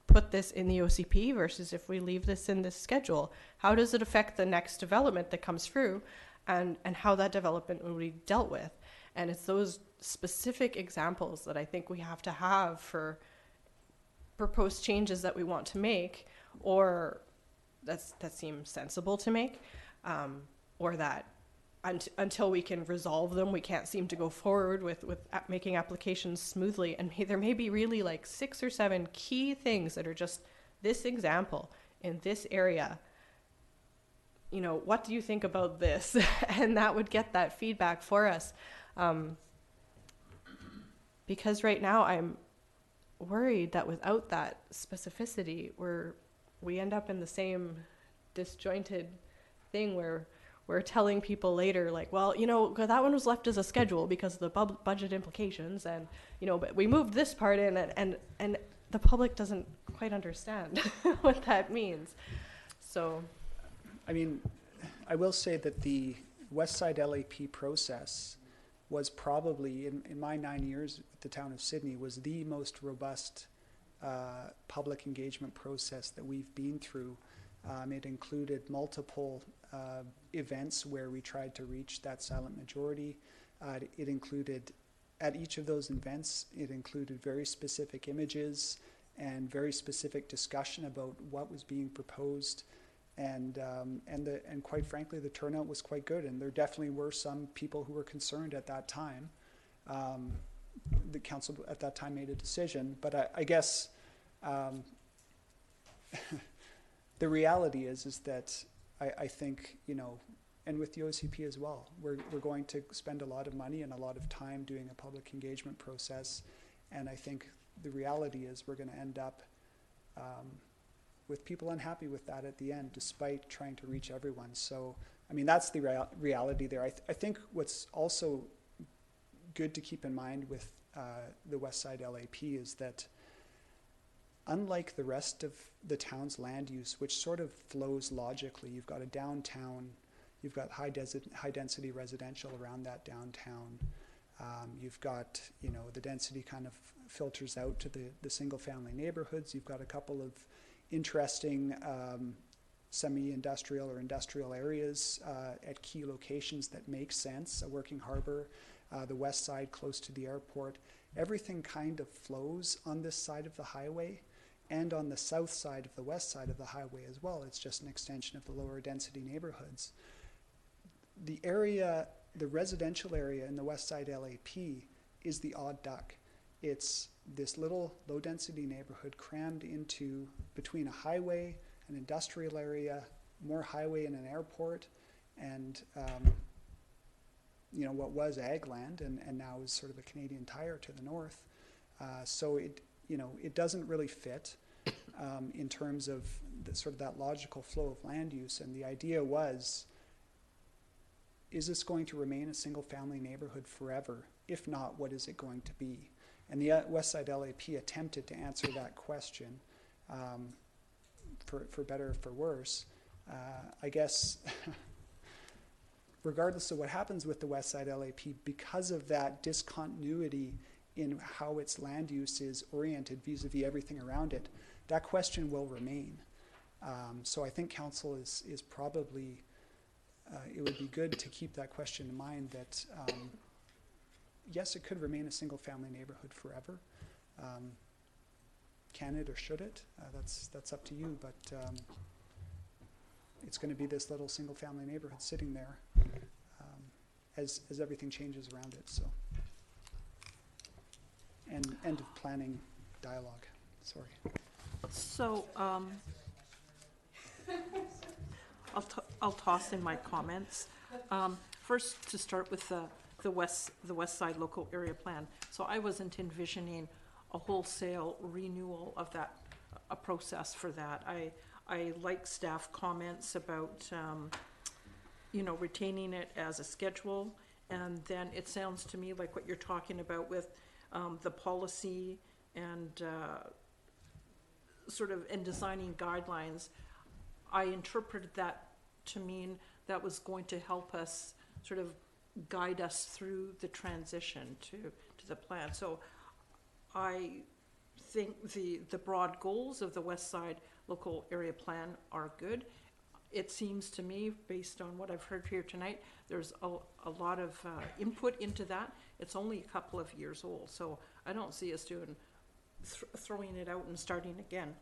put this in the OCP versus if we leave this in this schedule? How does it affect the next development that comes through, and how that development will be dealt with? And it's those specific examples that I think we have to have for proposed changes that we want to make, or that seem sensible to make, or that until we can resolve them, we can't seem to go forward with making applications smoothly. And there may be really like 6 or 7 key things that are just this example in this area. What do you think about this? And that would get that feedback for us. Because right now I'm worried that without that specificity, we end up in the same disjointed thing where we're telling people later, like, well, that one was left as a schedule because of the budget implications, and but we moved this part in, and the public doesn't quite understand what that means. So, I mean, I will say that the West Side LAP process was probably, in my 9 years with the town of Sydney, was the most robust public engagement process that we've been through. It included multiple events where we tried to reach that silent majority. It included, at each of those events, it included very specific images and very specific discussion about what was being proposed. And quite frankly, the turnout was quite good, and there definitely were some people who were concerned at that time. The council at that time made a decision, but I guess the reality is that I think, and with the OCP as well, we're going to spend a lot of money and a lot of time doing a public engagement process, and I think the reality is we're going to end up with people unhappy with that at the end, despite trying to reach everyone. So, I mean, that's the reality there. I think what's also good to keep in mind with the West Side LAP is that unlike the rest of the town's land use, which sort of flows logically, you've got a downtown, you've got high density residential around that downtown. You've got, the density kind of filters out to the single family neighborhoods. You've got a couple of interesting semi-industrial or industrial areas at key locations that make sense, a working harbor, the west side close to the airport. Everything kind of flows on this side of the highway and on the south side of the west side of the highway as well. It's just an extension of the lower density neighborhoods. The area, the residential area in the West Side LAP is the odd duck. It's this little low density neighborhood crammed into between a highway, an industrial area, more highway and an airport, and what was ag land and now is sort of a Canadian Tire to the north. So it doesn't really fit in terms of sort of that logical flow of land use. And the idea was, is this going to remain a single-family neighborhood forever? If not, what is it going to be? And the Westside LAP attempted to answer that question, for better or for worse. I guess, regardless of what happens with the Westside LAP, because of that discontinuity in how its land use is oriented vis-a-vis everything around it, that question will remain. So I think council is probably, it would be good to keep that question in mind that, yes, it could remain a single-family neighborhood forever. Can it or should it? That's up to you, but it's going to be this little single-family neighborhood sitting there as everything changes around it. So, and end of planning dialogue. Sorry. So I'll toss in my comments. First, to start with the West Side Local Area Plan. So I wasn't envisioning a wholesale renewal of that, a process for that. I like staff comments about, retaining it as a schedule. And then it sounds to me like what you're talking about with the policy and and designing guidelines. I interpreted that to mean that was going to help us sort of guide us through the transition to the plan. So I think the broad goals of the West Side Local Area Plan are good. It seems to me, based on what I've heard here tonight, there's a lot of input into that. It's only a couple of years old, so I don't see us doing throwing it out and starting again.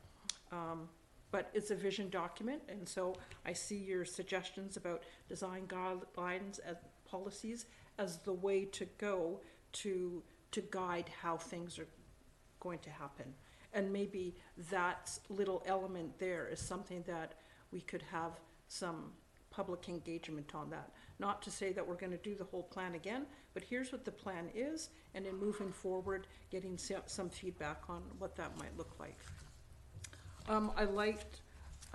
But it's a vision document, and so I see your suggestions about design guidelines and policies as the way to go to guide how things are going to happen. And maybe that little element there is something that we could have some public engagement on that. Not to say that we're going to do the whole plan again, but here's what the plan is, and in moving forward, getting some feedback on what that might look like. I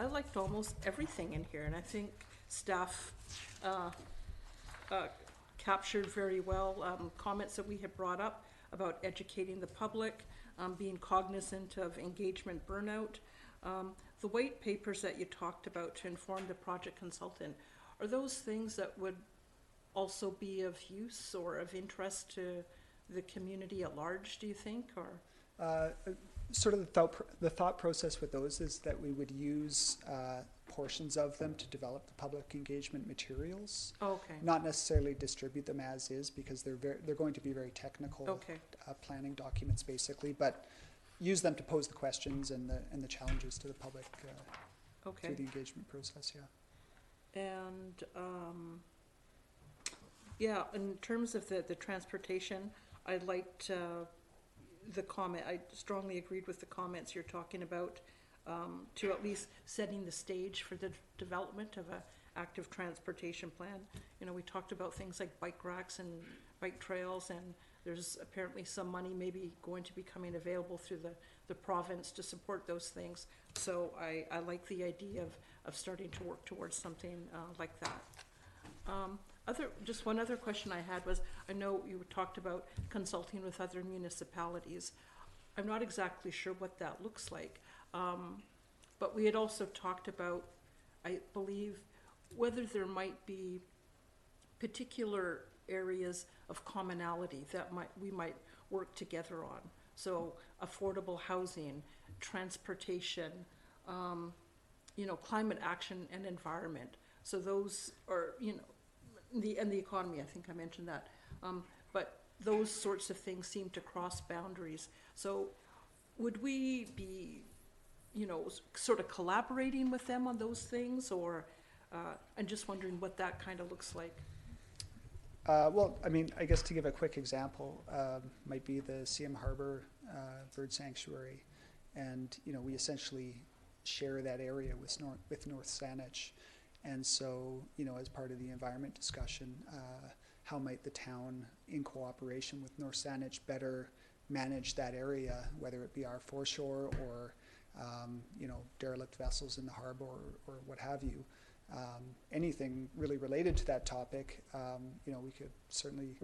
liked almost everything in here, and I think staff captured very well comments that we had brought up about educating the public, being cognizant of engagement burnout. The white papers that you talked about to inform the project consultant, are those things that would also be of use or of interest to the community at large, do you think, or? Sort of the thought process with those is that we would use portions of them to develop the public engagement materials. Okay. Not necessarily distribute them as is, because they're going to be very technical. Okay. Planning documents basically, but use them to pose the questions and the challenges to the public okay. through the engagement process. Yeah. And in terms of the transportation, I liked the comment. I strongly agreed with the comments you're talking about, to at least setting the stage for the development of a active transportation plan. We talked about things like bike racks and bike trails, and there's apparently some money maybe going to be coming available through the province to support those things. So I like the idea of starting to work towards something like that. Just one other question I had was, I know you talked about consulting with other municipalities. I'm not exactly sure what that looks like. But we had also talked about, I believe, whether there might be particular areas of commonality that we might work together on. So affordable housing, transportation, climate action and environment. So those are, the economy, I think I mentioned that. But those sorts of things seem to cross boundaries. So would we be, sort of collaborating with them on those things, or I'm just wondering what that kind of looks like. Well, I mean, I guess to give a quick example, might be the CM Harbor Bird Sanctuary, and we essentially share that area with North Saanich, and so as part of the environment discussion, how might the town, in cooperation with North Saanich, better manage that area, whether it be our foreshore or derelict vessels in the harbor or what have you. Anything really related to that topic, we could certainly,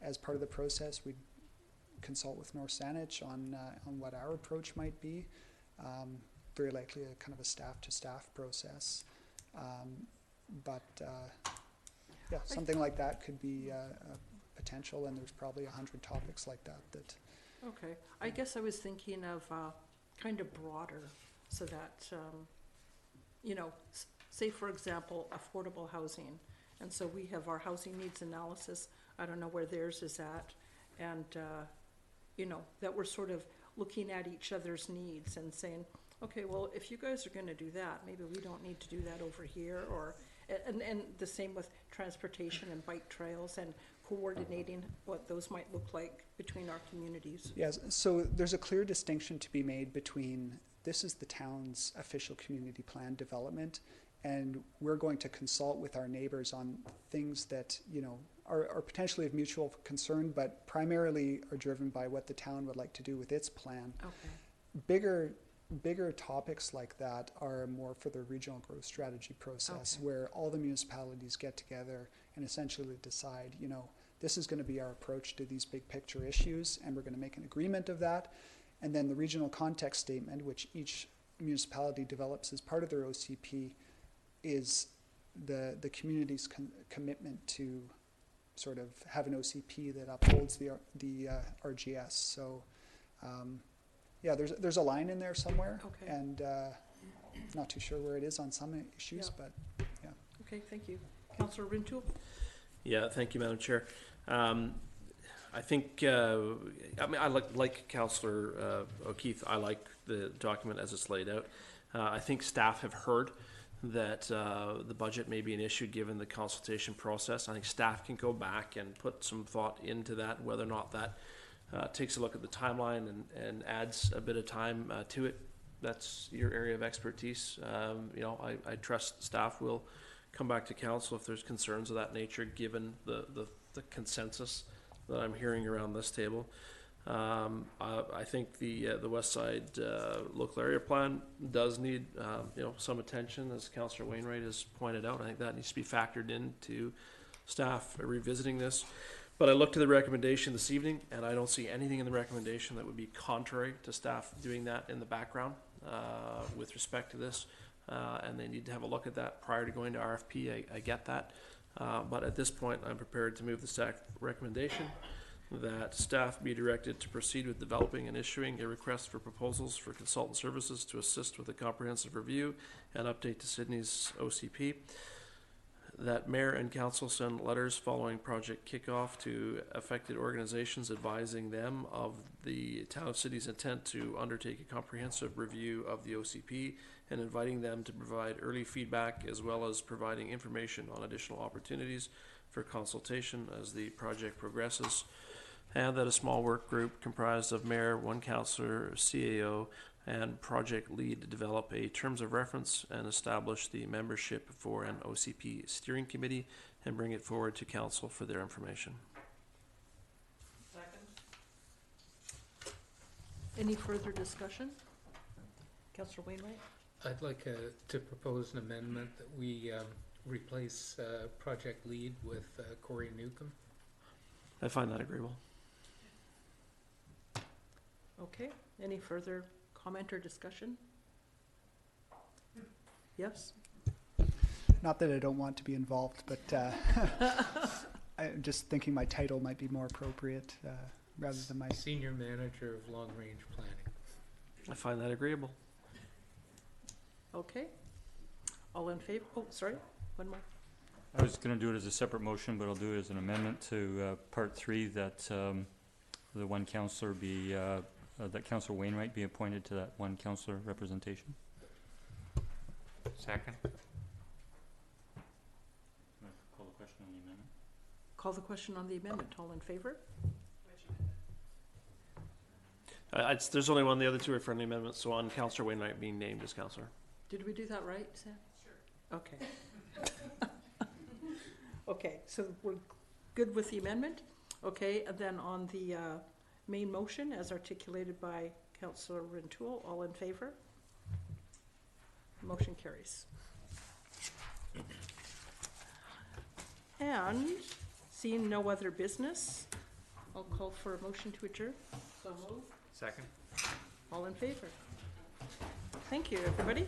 as part of the process, we'd consult with North Saanich on what our approach might be. Very likely a kind of a staff-to-staff process. Something like that could be a potential, and there's probably 100 topics like that. Okay, I guess I was thinking of kind of broader, so that, say for example, affordable housing. And so we have our housing needs analysis. I don't know where theirs is at. And, that we're sort of looking at each other's needs and saying, okay, well, if you guys are going to do that, maybe we don't need to do that over here. And the same with transportation and bike trails and coordinating what those might look like between our communities. Yes, so there's a clear distinction to be made between this is the town's official community plan development, and we're going to consult with our neighbors on things that, are potentially of mutual concern, but primarily are driven by what the town would like to do with its plan. Okay. Bigger topics like that are more for the regional growth strategy process, where all the municipalities get together and essentially decide, this is going to be our approach to these big picture issues, and we're going to make an agreement of that. And then the regional context statement, which each municipality develops as part of their OCP, is the community's commitment to sort of have an OCP that upholds the RGS. So, there's a line in there somewhere, and not too sure where it is on some issues, but yeah. Okay, thank you. Councillor Rintoul? Yeah, thank you, Madam Chair. I think, I like Councillor O'Keefe. I like the document as it's laid out. I think staff have heard that the budget may be an issue given the consultation process. I think staff can go back and put some thought into that, whether or not that takes a look at the timeline and adds a bit of time to it. That's your area of expertise. I trust staff will come back to council if there's concerns of that nature, given the consensus that I'm hearing around this table. I think the West Side local area plan does need some attention, as Councillor Wainwright has pointed out. I think that needs to be factored into staff revisiting this. But I look to the recommendation this evening, and I don't see anything in the recommendation that would be contrary to staff doing that in the background with respect to this. And they need to have a look at that prior to going to RFP. I get that. But at this point, I'm prepared to move the staff recommendation that staff be directed to proceed with developing and issuing a request for proposals for consultant services to assist with a comprehensive review and update to Sydney's OCP. That mayor and council send letters following project kickoff to affected organizations advising them of the town of Sydney's intent to undertake a comprehensive review of the OCP and inviting them to provide early feedback, as well as providing information on additional opportunities for consultation as the project progresses. And that a small work group comprised of mayor, one councillor, CAO, and project lead develop a terms of reference and establish the membership for an OCP steering committee and bring it forward to council for their information. Second. Any further discussion? Councillor Wainwright? I'd like to propose an amendment that we replace project lead with Corey Newcomb. I find that agreeable. Okay, any further comment or discussion? Yes? Not that I don't want to be involved, but I'm just thinking my title might be more appropriate rather than my... Senior Manager of Long Range Planning. I find that agreeable. Okay. All in favor? Oh, sorry, one more. I was going to do it as a separate motion, but I'll do it as an amendment to Part 3 that the one councillor be, that Councillor Wainwright be appointed to that one councillor representation. Second. Call the question on the amendment. Call the question on the amendment. All in favor? There's only one. The other two are friendly amendments. So on Councillor Wainwright being named as councillor. Did we do that right, Sam? Sure. Okay. Okay, so we're good with the amendment? Okay, and then on the main motion as articulated by Councillor Rintoul. All in favor? Motion carries. And seeing no other business, I'll call for a motion to adjourn. So move. Second. All in favor? Thank you, everybody.